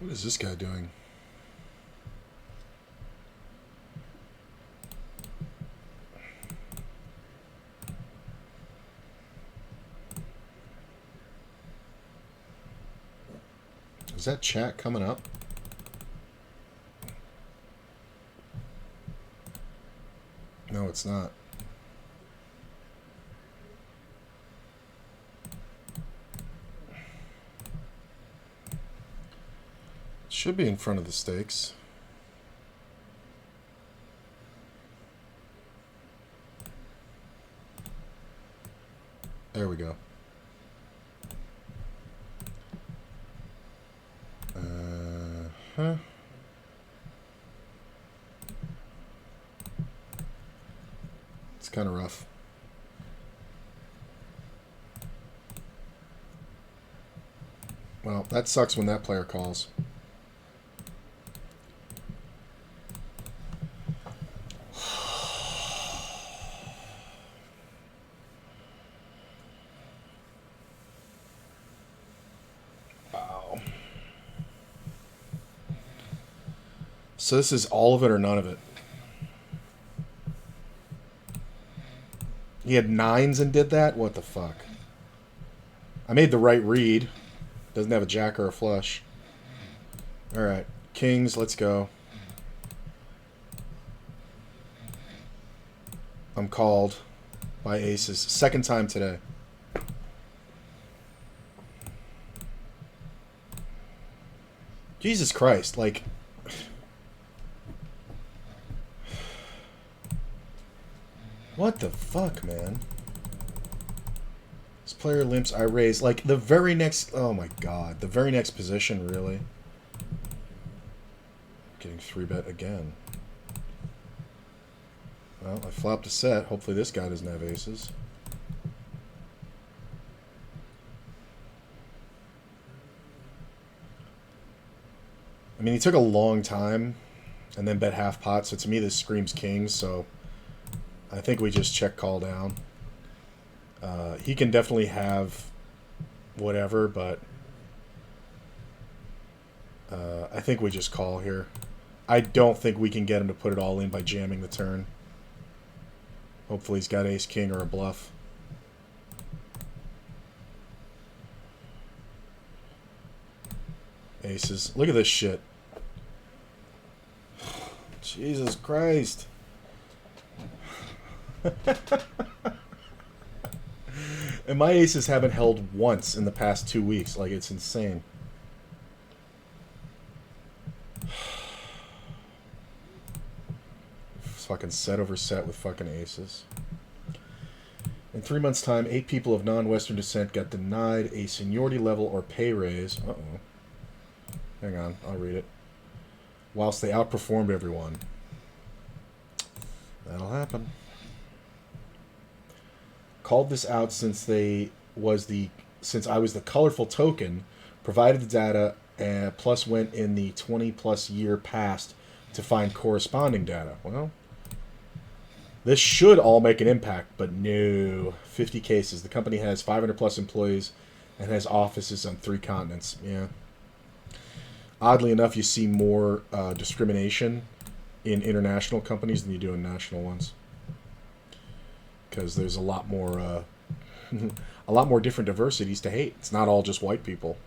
What is this guy doing? Is that chat coming up? No, it's not. Should be in front of the stakes. There we go. Huh. It's kind of rough. Well, that sucks when that player calls. So this is all of it or none of it. He had 9s and did that? What the fuck? I made the right read. Doesn't have a jack or a flush. Alright. Kings, let's go. I'm called by aces. Second time today. Jesus Christ, like... What the fuck, man? This player limps, I raise. Like, the very next... Oh my god. The very next position, really. Getting 3-bet again. Well, I flopped a set. Hopefully this guy doesn't have aces. I mean, he took a long time and then bet half pot, so to me this screams kings, so I think we just check call down. He can definitely have whatever, but I think we just call here. I don't think we can get him to put it all in by jamming the turn. Hopefully he's got ace-king or a bluff. Aces. Look at this shit. Jesus Christ. And my aces haven't held once in the past 2 weeks. Like, it's insane. Fucking set over set with fucking aces. In 3 months' time, 8 people of non-Western descent got denied a seniority level or pay raise. Uh-oh. Hang on, I'll read it. Whilst they outperformed everyone. That'll happen. Called this out since I was the colorful token, provided the data, plus went in the 20-plus year past to find corresponding data. Well, this should all make an impact, but no. 50 cases. The company has 500-plus employees and has offices on 3 continents. Yeah. Oddly enough, you see more discrimination in international companies than you do in national ones, because there's a lot more different diversities to hate. It's not all just white people.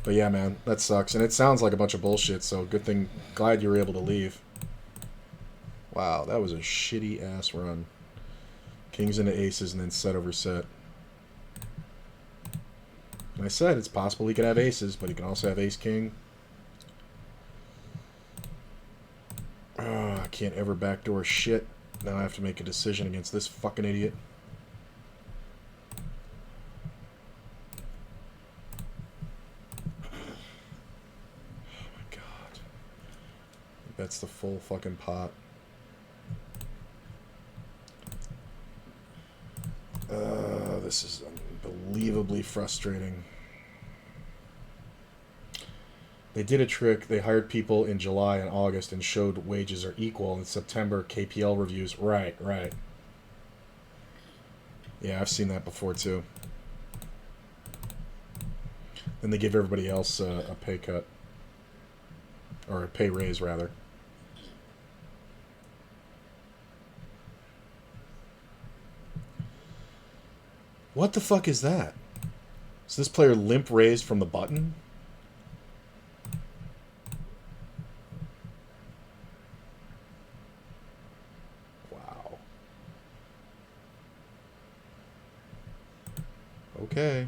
But yeah, man, that sucks, and it sounds like a bunch of bullshit. So good thing, glad you were able to leave. Wow, that was a shitty ass run. Kings into aces and then set over set. And I said it's possible he could have aces, but he can also have ace-king. Oh, I can't ever backdoor shit. Now I have to make a decision against this fucking idiot. Oh my god. That's the full fucking pot. This is unbelievably frustrating. They did a trick. They hired people in July and August and showed wages are equal. In September, KPL reviews. Right, right. Yeah, I've seen that before, too. Then they give everybody else a pay cut. Or a pay raise, rather. What the fuck is that? Is this player limp raised from the button? Wow. Okay.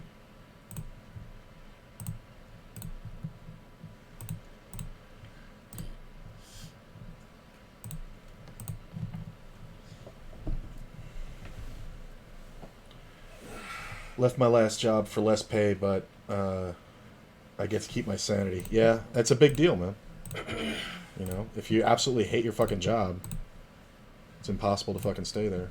Left my last job for less pay, but I get to keep my sanity. Yeah, that's a big deal, man. You know, if you absolutely hate your fucking job, it's impossible to fucking stay there.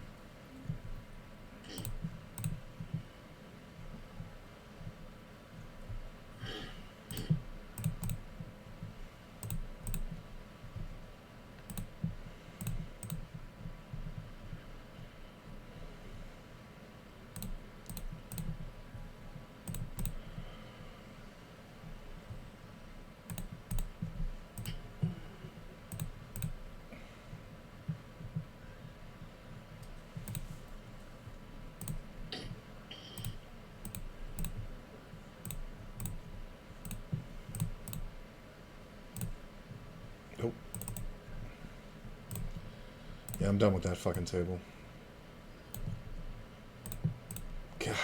Yeah, I'm done with that fucking table. God.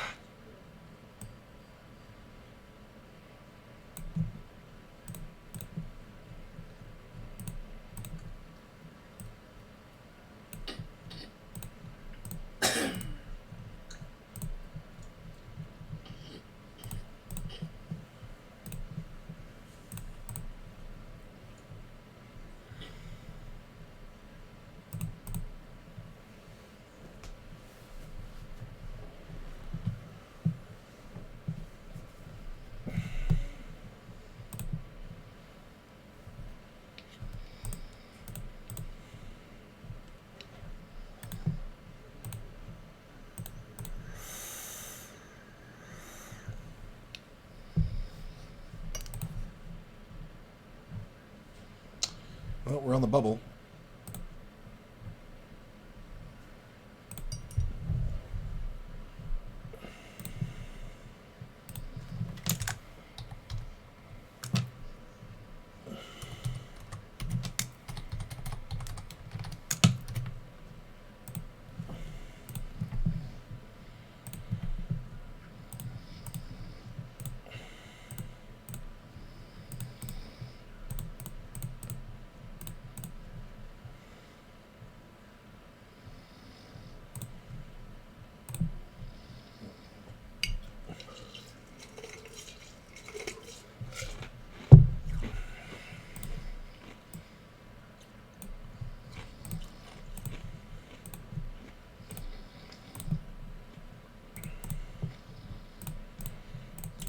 we're on the bubble.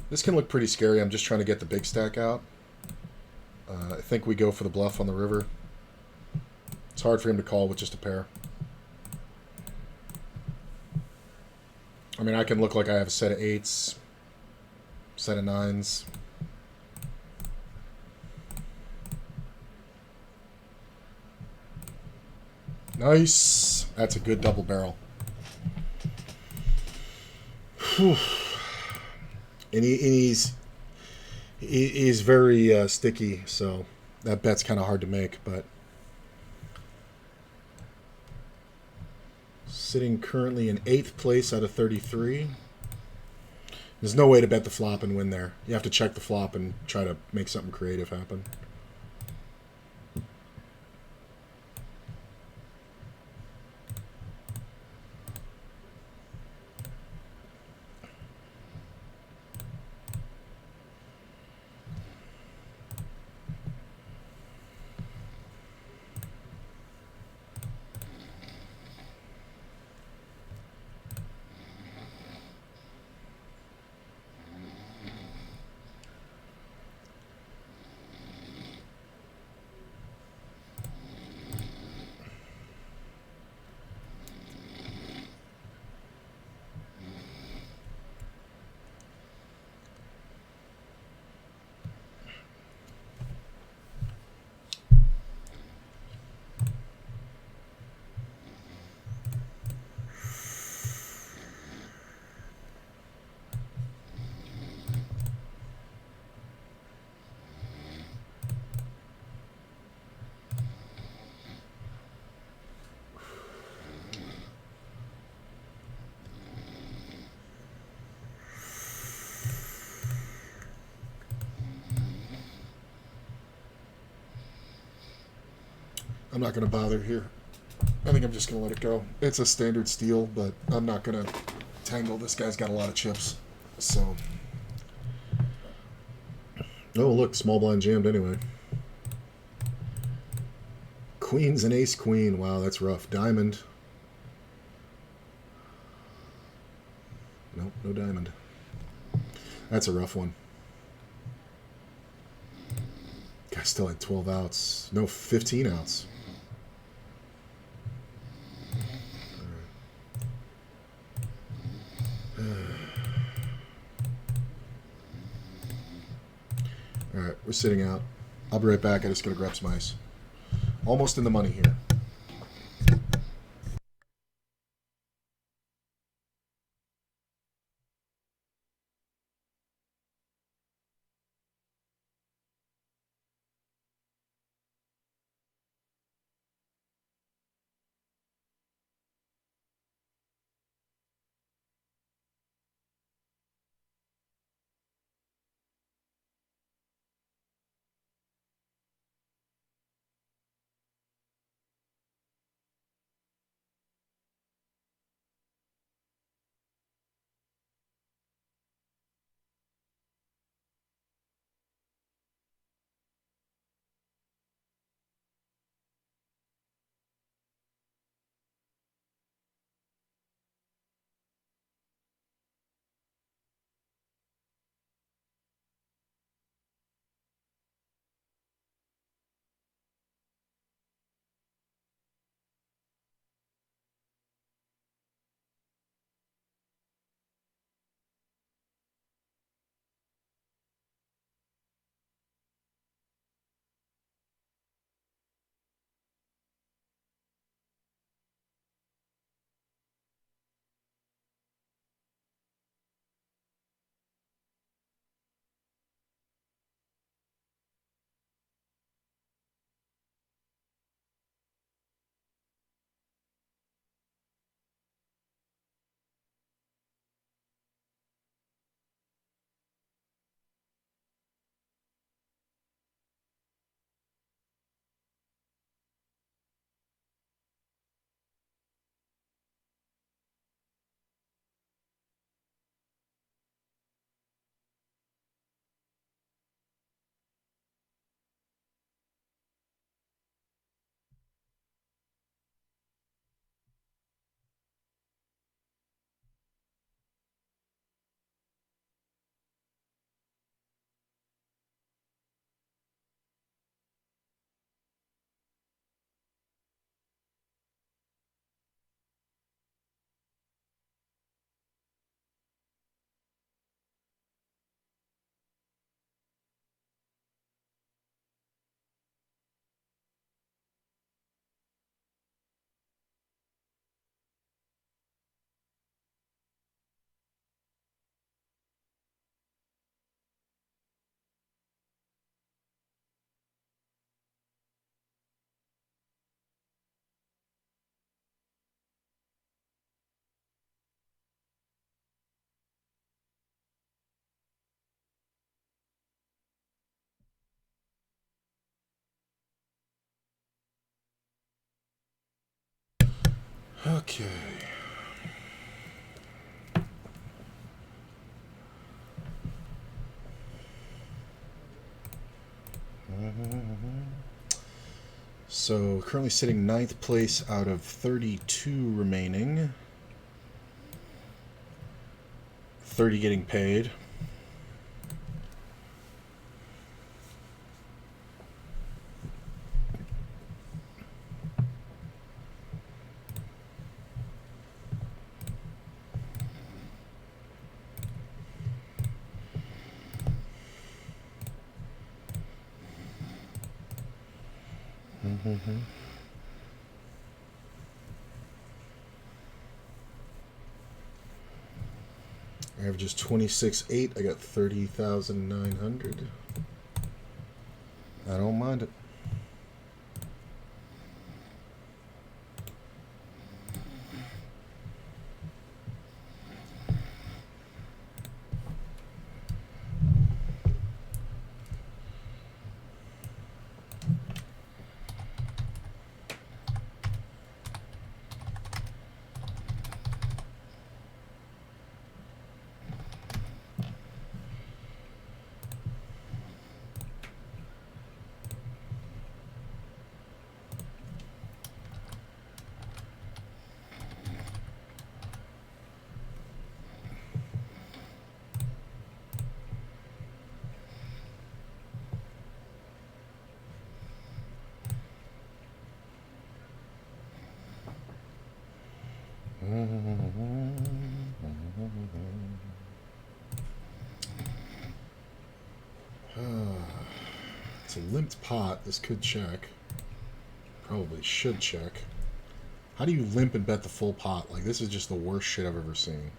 This can look pretty scary. I'm just trying to get the big stack out. I think we go for the bluff on the river. It's hard for him to call with just a pair. I mean, I can look like I have a set of 8s, set of 9s. Nice. That's a good double barrel. Whew. And he's very sticky, so that bet's kind of hard to make. But sitting currently in 8th place out of 33. There's no way to bet the flop and win there. You have to check the flop and try to make something creative happen. I'm not going to bother here. I think I'm just going to let it go. It's a standard steal, but I'm not going to tangle. This guy's got a lot of chips. So. Oh, look. Small blind jammed anyway. Queen's an ace queen. Wow, that's rough. Diamond. Nope, no diamond. That's a rough one. Guy still had 12 outs. No, 15 outs. Alright, we're sitting out. I'll be right back. I just gotta grab some ice. Almost in the money here. Okay. So currently sitting 9th place out of 32 remaining. 30 getting paid. Average is 26.8. I got 30,900. I don't mind it. It's a limped pot. This could check. Probably should check. How do you limp and bet the full pot? Like, this is just the worst shit I've ever seen.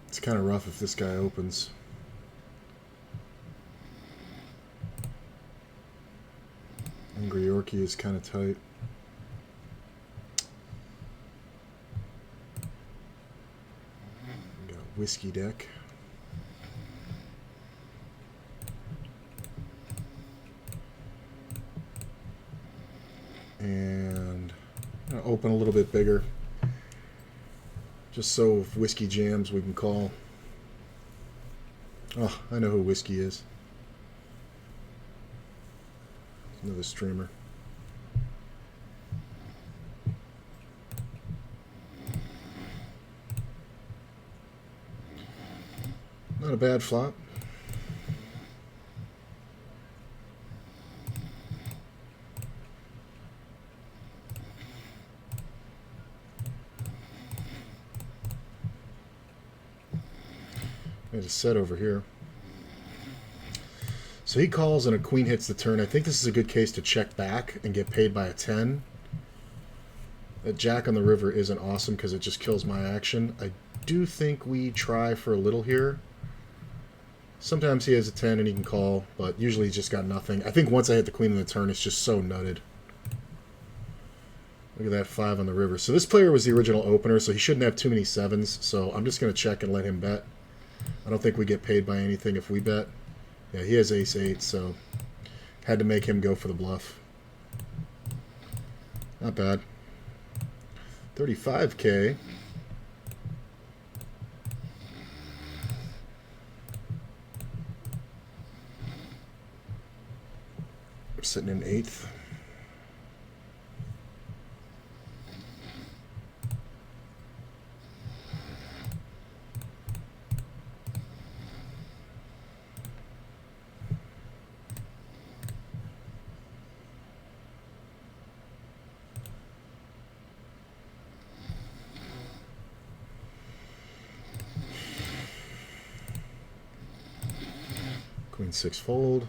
It's kind of rough if this guy opens. Angry Yorkie is kind of tight. We got a whiskey deck. And I'm gonna open a little bit bigger. Just so if whiskey jams, we can call. Oh, I know who whiskey is. Another streamer. Not a bad flop. There's a set over here. So he calls and a queen hits the turn. I think this is a good case to check back and get paid by a 10. That jack on the river isn't awesome because it just kills my action. I do think we try for a little here. Sometimes he has a 10 and he can call, but usually he's just got nothing. I think once I hit the queen on the turn, it's just so nutted. Look at that 5 on the river. So this player was the original opener, so he shouldn't have too many 7s. So I'm just going to check and let him bet. I don't think we get paid by anything if we bet. Yeah, he has ace-8, so had to make him go for the bluff. Not bad. 35K. We're sitting in 8th. Queen 6 fold.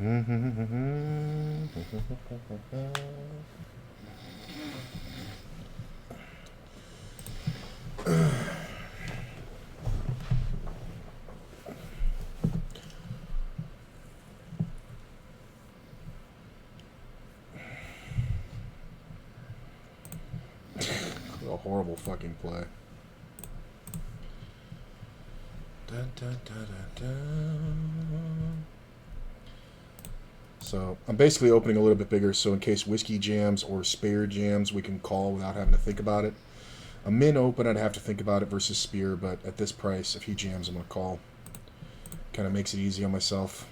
A horrible fucking play. Dun, dun, dun, dun, dun. So I'm basically opening a little bit bigger, so in case whiskey jams or spear jams, we can call without having to think about it. A min open, I'd have to think about it versus spear, but at this price, if he jams, I'm going to call. Kind of makes it easy on myself.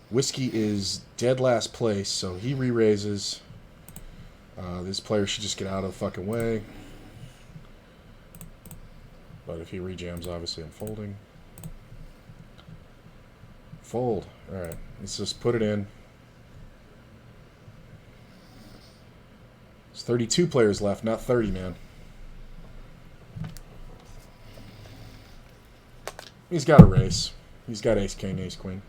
Whiskey is dead last place, so he re-raises. This player should just get out of the fucking way. But if he re-jams, obviously I'm folding. Fold. Alright, let's just put it in. There's 32 players left, not 30, man. He's got a race. He's got ace-king, ace-queen.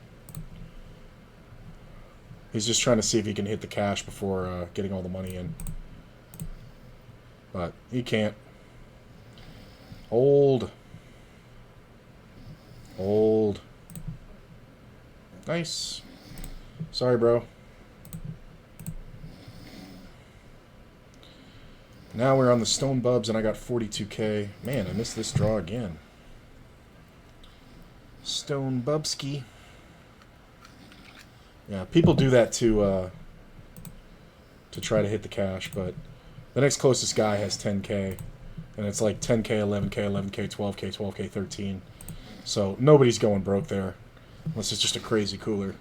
He's just trying to see if he can hit the cash before getting all the money in. But he can't. Hold. Hold. Nice. Sorry, bro. Now we're on the Stone Bubs, and I got 42K. Man, I missed this draw again. Stone Bubski. Yeah, people do that to try to hit the cash, but the next closest guy has 10K, and it's like 10K, 11K, 11K, 12K, 12K, 13. So nobody's going broke there, unless it's just a crazy cooler.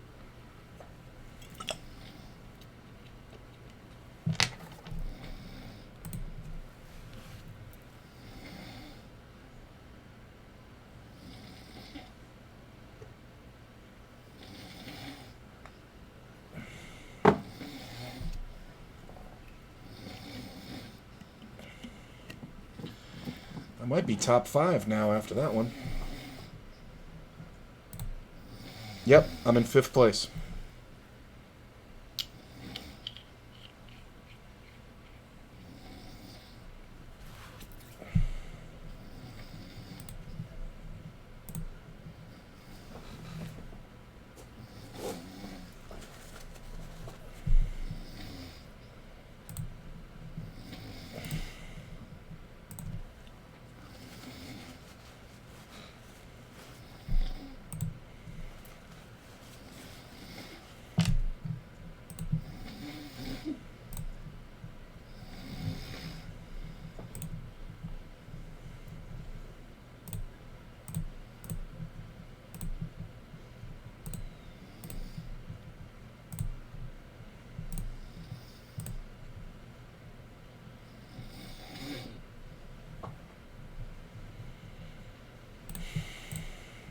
I might be top 5 now after that one. Yep, I'm in 5th place.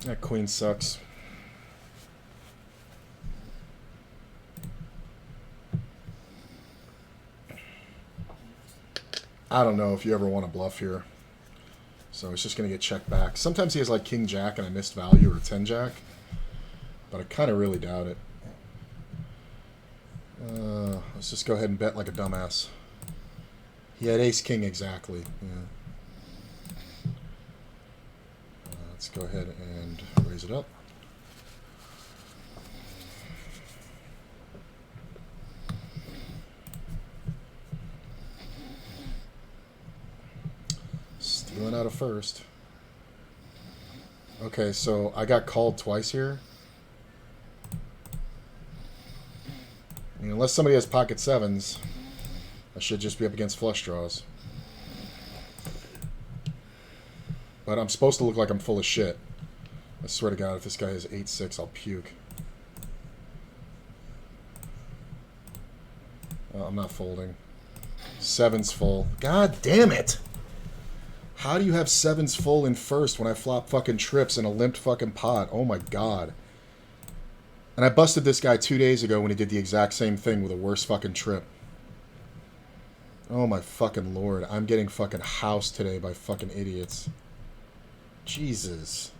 That queen sucks. I don't know if you ever want to bluff here. So it's just going to get checked back. Sometimes he has like King Jack and I missed value or 10 Jack. But I kind of really doubt it. Let's just go ahead and bet like a dumbass. He had Ace King exactly. Yeah. Let's go ahead and raise it up. Stealing out of first. Okay, so I got called twice here. I mean, unless somebody has pocket sevens, I should just be up against flush draws. But I'm supposed to look like I'm full of shit. I swear to God, if this guy has 8-6, I'll puke. I'm not folding. 7's full. God damn it! How do you have 7's full in first when I flop fucking trips in a limped fucking pot? Oh my God. And I busted this guy 2 days ago when he did the exact same thing with a worse fucking trip. Oh my fucking Lord. I'm getting fucking housed today by fucking idiots. Jesus.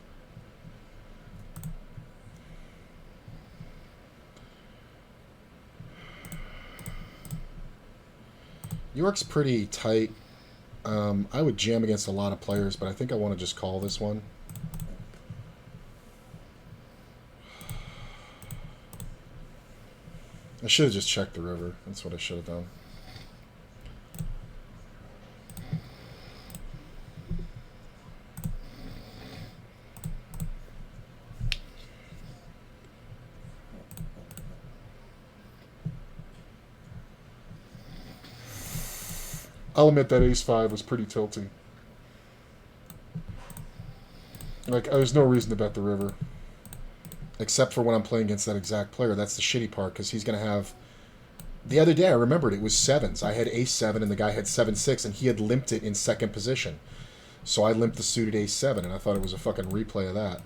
York's pretty tight. I would jam against a lot of players, but I think I want to just call this one. I should have just checked the river. That's what I should have done. I'll admit that ace-5 was pretty tilty. Like, there's no reason to bet the river. Except for when I'm playing against that exact player. That's the shitty part, because he's going to have... The other day, I remembered it was 7s. I had ace-7, and the guy had 7-6, and he had limped it in second position. So I limped the suited ace-7, and I thought it was a fucking replay of that.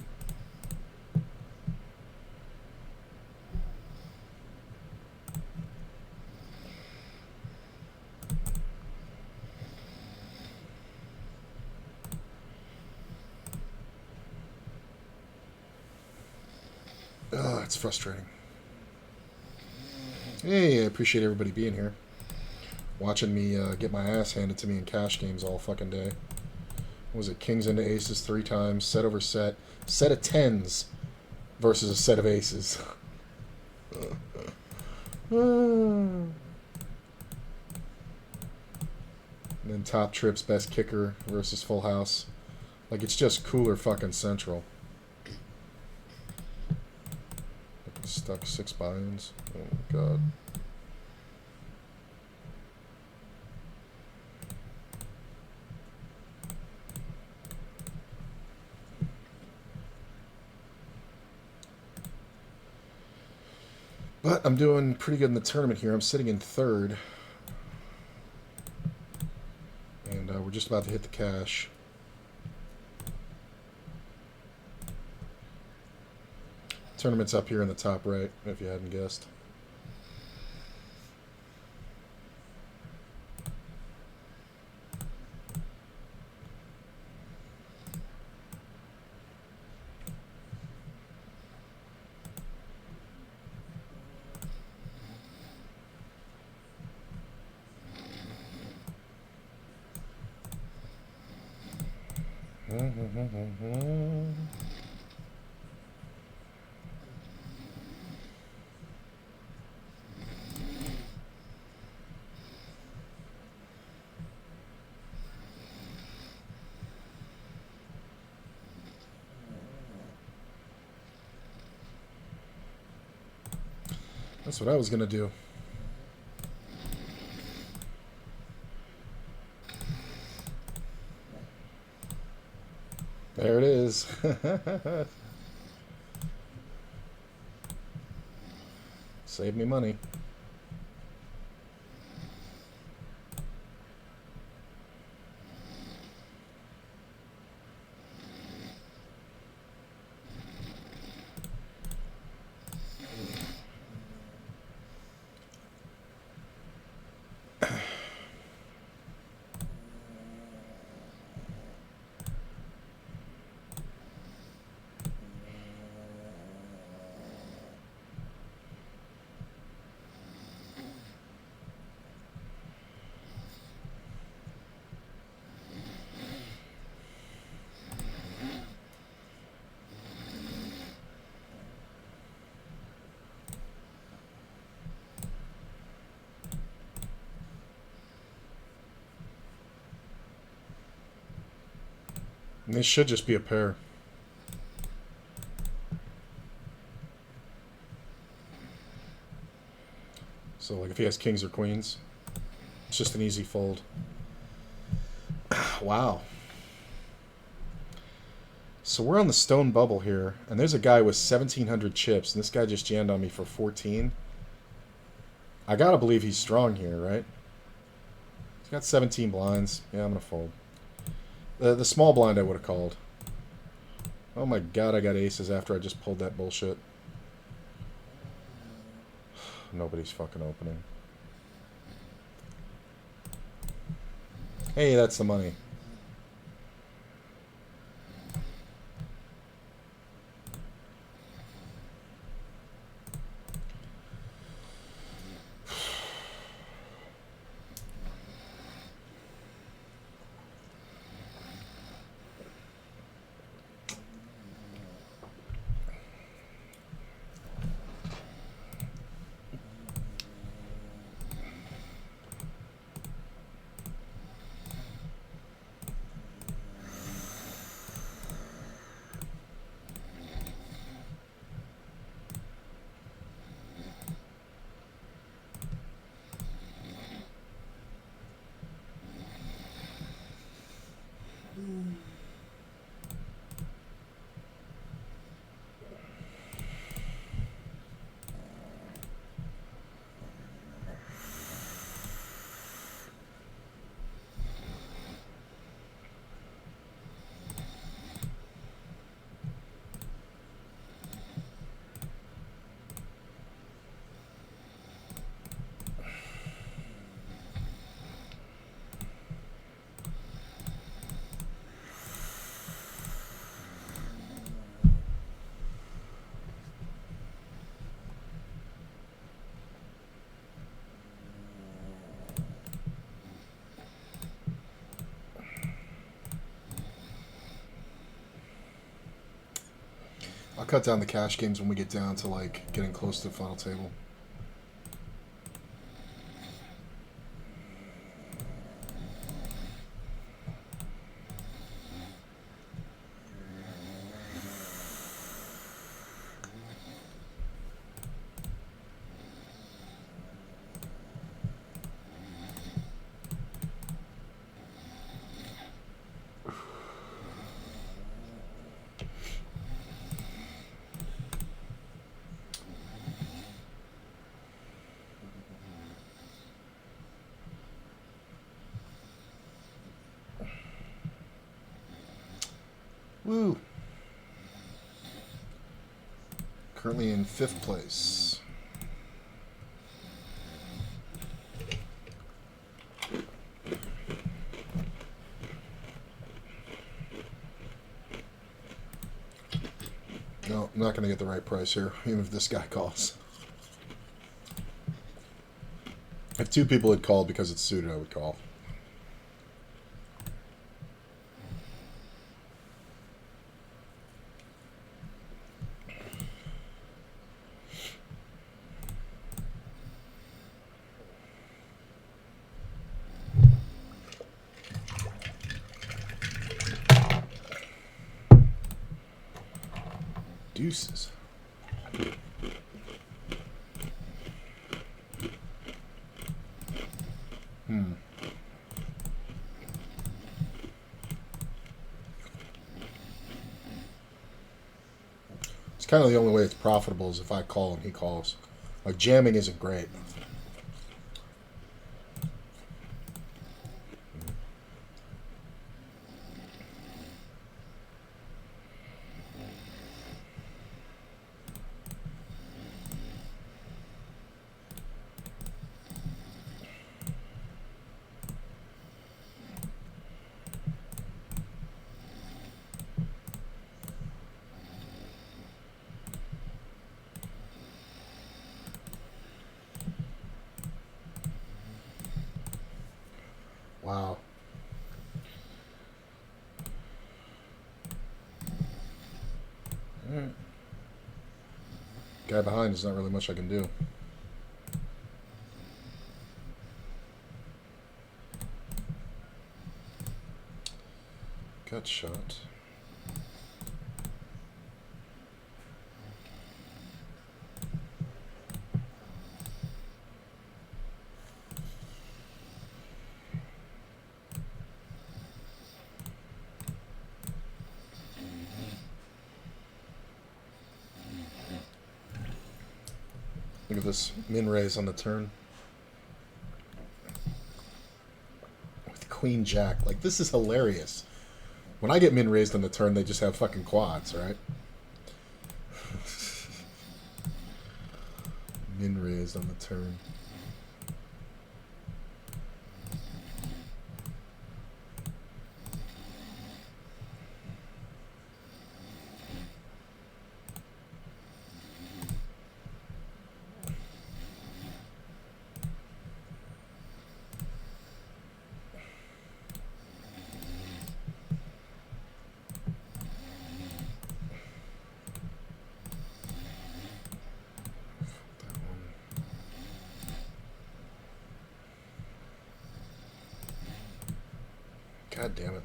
Oh, it's frustrating. Hey, I appreciate everybody being here. Watching me get my ass handed to me in cash games all fucking day. What was it? Kings into aces 3 times. Set over set. Set of 10s versus a set of aces. And then top trips, best kicker versus full house. Like, it's just cooler fucking central. Stuck 6 buy-ins. Oh my god. But I'm doing pretty good in the tournament here. I'm sitting in 3rd. And we're just about to hit the cash. Tournament's up here in the top right, if you hadn't guessed. That's what I was going to do. There it is. Save me money. And this should just be a pair. So, like, if he has kings or queens, it's just an easy fold. Wow. So we're on the stone bubble here, and there's a guy with 1,700 chips, and this guy just jammed on me for 14. I gotta believe he's strong here, right? He's got 17 blinds. Yeah, I'm gonna fold. The small blind I would have called. Oh my god, I got aces after I just pulled that bullshit. Nobody's fucking opening. Hey, that's the money. cut down the cash games when we get down to like getting close to the final table. Woo! Currently in 5th place. No, I'm not going to get the right price here, even if this guy calls. If 2 people had called because it's suited, I would call. Deuces. It's kind of the only way it's profitable is if I call and he calls. Like, jamming isn't great. Wow. Alright. Guy behind is not really much I can do. Gut shot. Look at this min raise on the turn. With Queen Jack. Like, this is hilarious. When I get min raised on the turn, they just have fucking quads, right? Min raised on the turn. God damn it.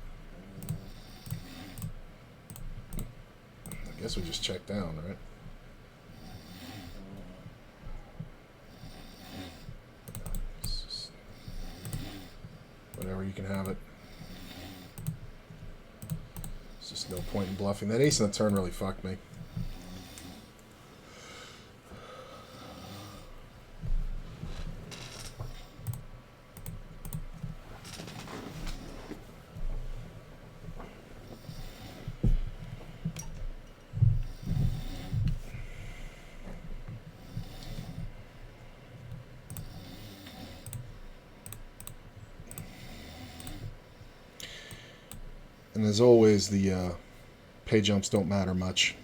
I guess we just check down, right? Whatever, you can have it. There's just no point in bluffing. That ace on the turn really fucked me. And as always, the pay jumps don't matter much.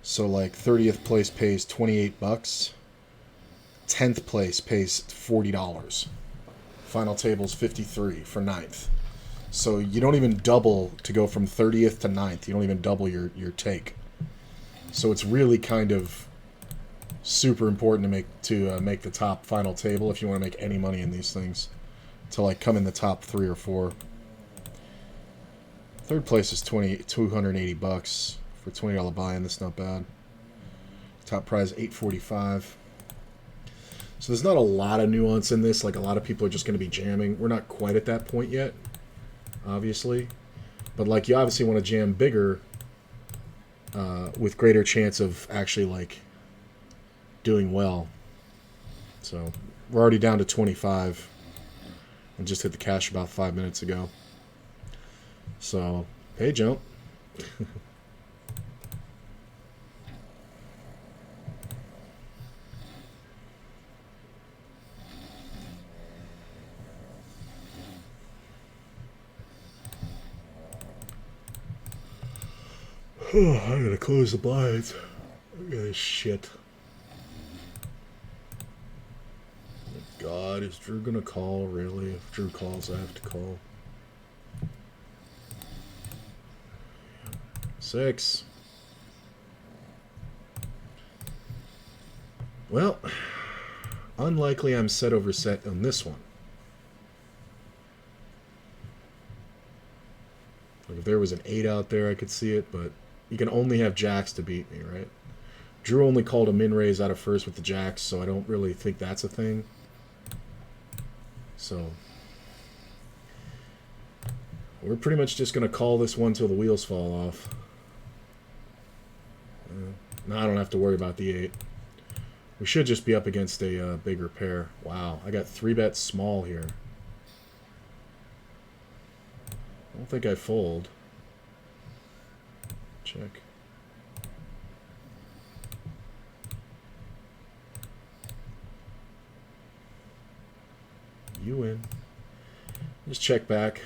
So like 30th place pays $28. 10th place pays $40. Final table's 53 for 9th. So you don't even double to go from 30th to 9th. You don't even double your take. So it's really kind of super important to make the top final table if you want to make any money in these things. To like come in the top 3 or 4. Third place is $280 for $20 buy-in. That's not bad. Top prize $845. So there's not a lot of nuance in this. Like a lot of people are just going to be jamming. We're not quite at that point yet, obviously. But like you obviously want to jam bigger with greater chance of actually like doing well. So we're already down to 25 and just hit the cash about 5 minutes ago. So, hey, jump. Oh, I gotta close the blinds. Look at this shit. God, is Drew gonna call? Really? If Drew calls, I have to call. 6. Well, unlikely I'm set over set on this one. Like if there was an 8 out there, I could see it, but you can only have jacks to beat me, right? Drew only called a min raise out of first with the jacks, so I don't really think that's a thing. So we're pretty much just going to call this one till the wheels fall off. Now I don't have to worry about the 8. We should just be up against a bigger pair. Wow, I got 3 bets small here. I don't think I fold. Check. You win. Just check back.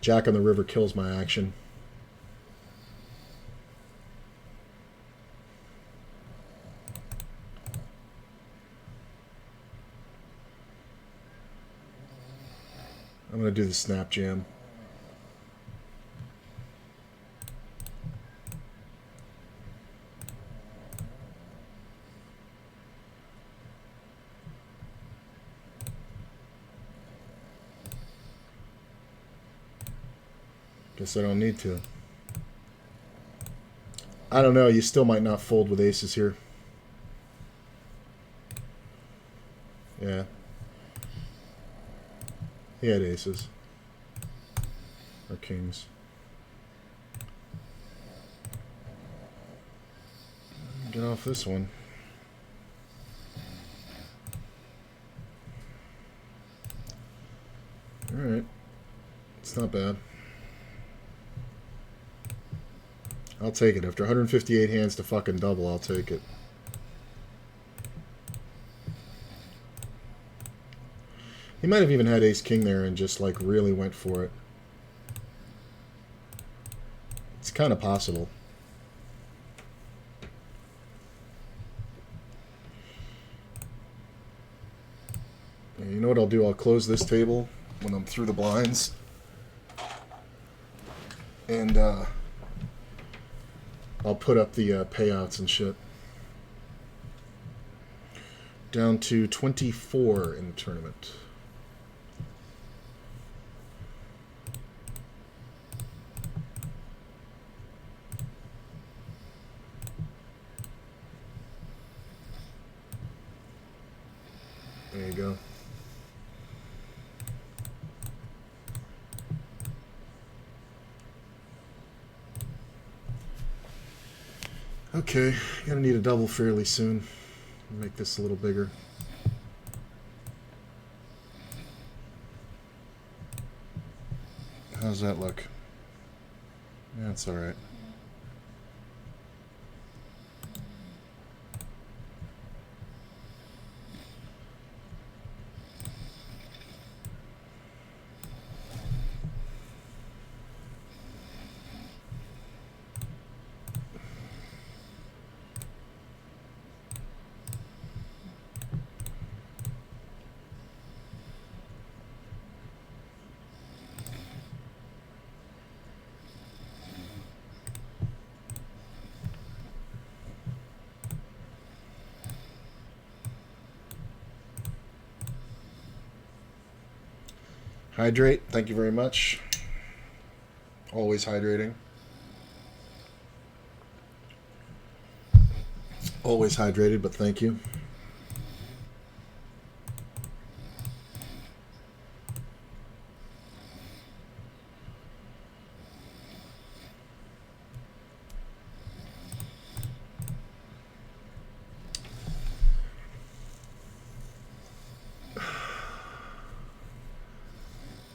Jack on the river kills my action. I'm going to do the snap jam. Guess I don't need to. I don't know. You still might not fold with aces here. Yeah. He had aces. Or kings. Get off this one. Alright. It's not bad. I'll take it. After 158 hands to fucking double, I'll take it. He might have even had ace-king there and just, like, really went for it. It's kind of possible. And you know what I'll do? I'll close this table when I'm through the blinds. And, I'll put up the payouts and shit. Down to 24 in the tournament. There you go. Okay, gonna need a double fairly soon. Make this a little bigger. How's that look? Yeah, it's alright. Hydrate. Thank you very much. Always hydrating. Always hydrated, but thank you.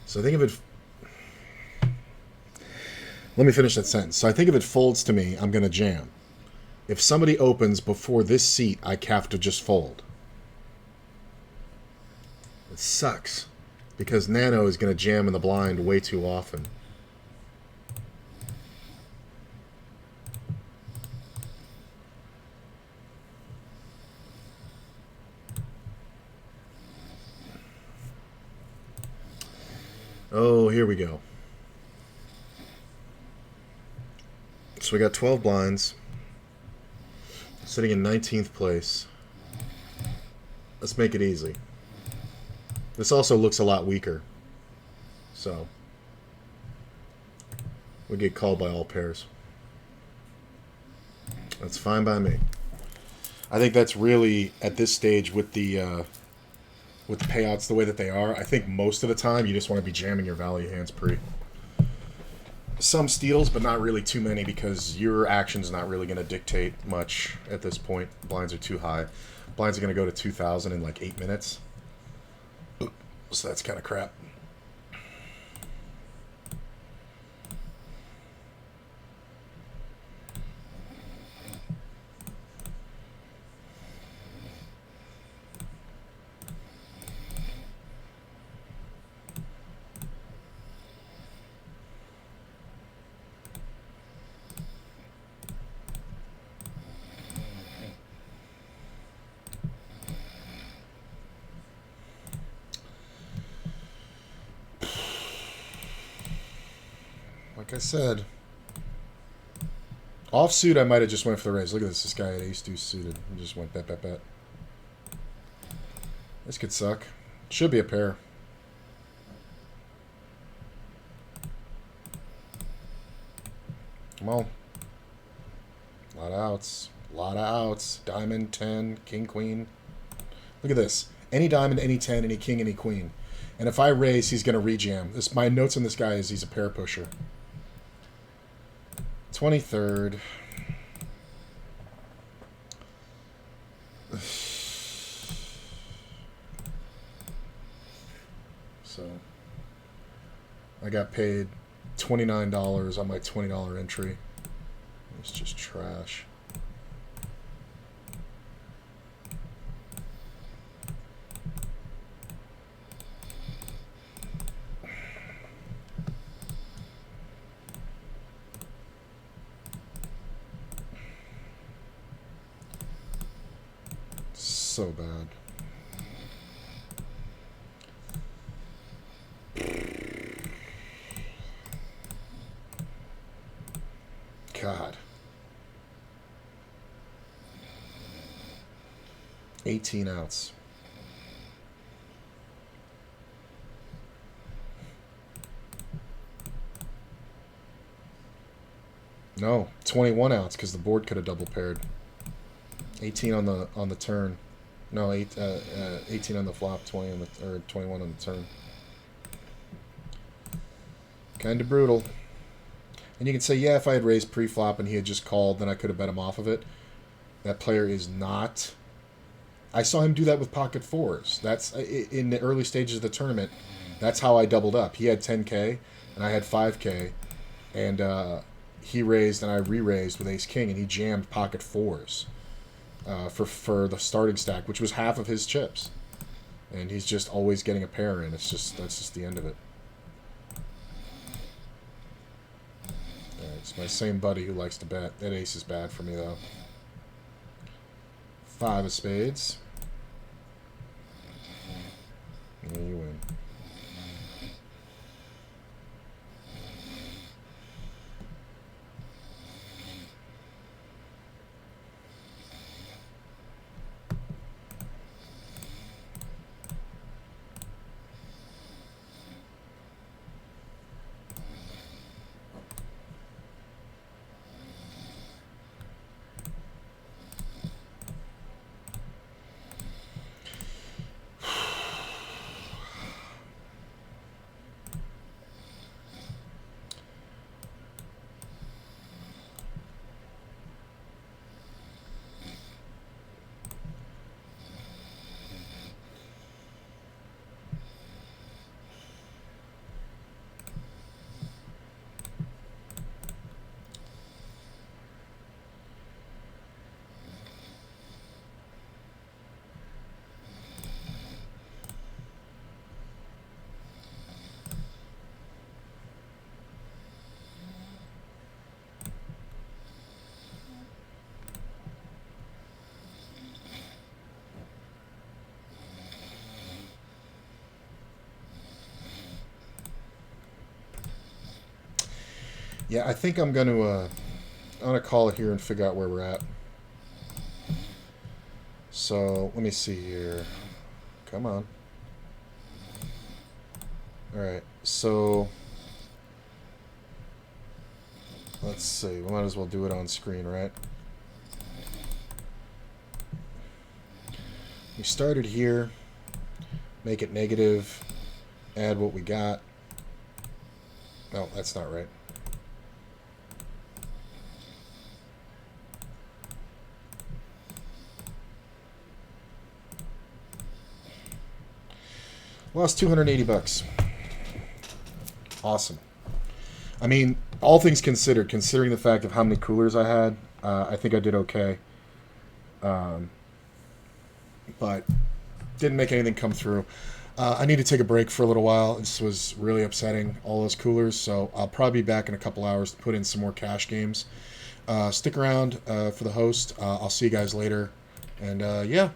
So I think if it... Let me finish that sentence. So I think if it folds to me, I'm going to jam. If somebody opens before this seat, I have to just fold. It sucks. Because Nano is going to jam in the blind way too often. Oh, here we go. So we got 12 blinds. Sitting in 19th place. Let's make it easy. This also looks a lot weaker. So we get called by all pairs. That's fine by me. I think that's really, at this stage, with the payouts the way that they are, I think most of the time you just want to be jamming your value hands pre. Some steals, but not really too many, because your action's not really going to dictate much at this point. Blinds are too high. Blinds are going to go to 2,000 in like 8 minutes. So that's kind of crap. Like I said, offsuit I might have just went for the raise. Look at this. This guy had ace deuce suited. He just went bet, bet, bet. This could suck. Should be a pair. Come on. A lot of outs. A lot of outs. Diamond, 10, king, queen. Look at this. Any diamond, any 10, any king, any queen. And if I raise, he's going to rejam. My notes on this guy is he's a pair pusher. 23rd. So I got paid $29 on my $20 entry. It's just trash. So bad. God. 18 outs. No, 21 outs because the board could have double paired. 18 on the turn. No, 18 on the flop, 20 on the, or 21 on the turn. Kind of brutal. And you can say, yeah, if I had raised pre-flop and he had just called, then I could have bet him off of it. That player is not. I saw him do that with pocket fours. That's in the early stages of the tournament. That's how I doubled up. He had 10K and I had 5K, and he raised and I re-raised with ace king, and he jammed pocket fours. For the starting stack, which was half of his chips, and he's just always getting a pair in. That's just the end of it. It's my same buddy who likes to bet. That ace is bad for me though. 5 of spades. And you win. Yeah, I think I'm gonna call it here and figure out where we're at. So let me see here. Come on. All right. So let's see. We might as well do it on screen, right? We started here. Make it negative. Add what we got. No, that's not right. Lost 280 bucks. Awesome. I mean, all things considered, considering the fact of how many coolers I had, I think I did okay. But didn't make anything come through. I need to take a break for a little while. This was really upsetting, all those coolers. So I'll probably be back in a couple hours to put in some more cash games. Stick around for the host. I'll see you guys later. And yeah,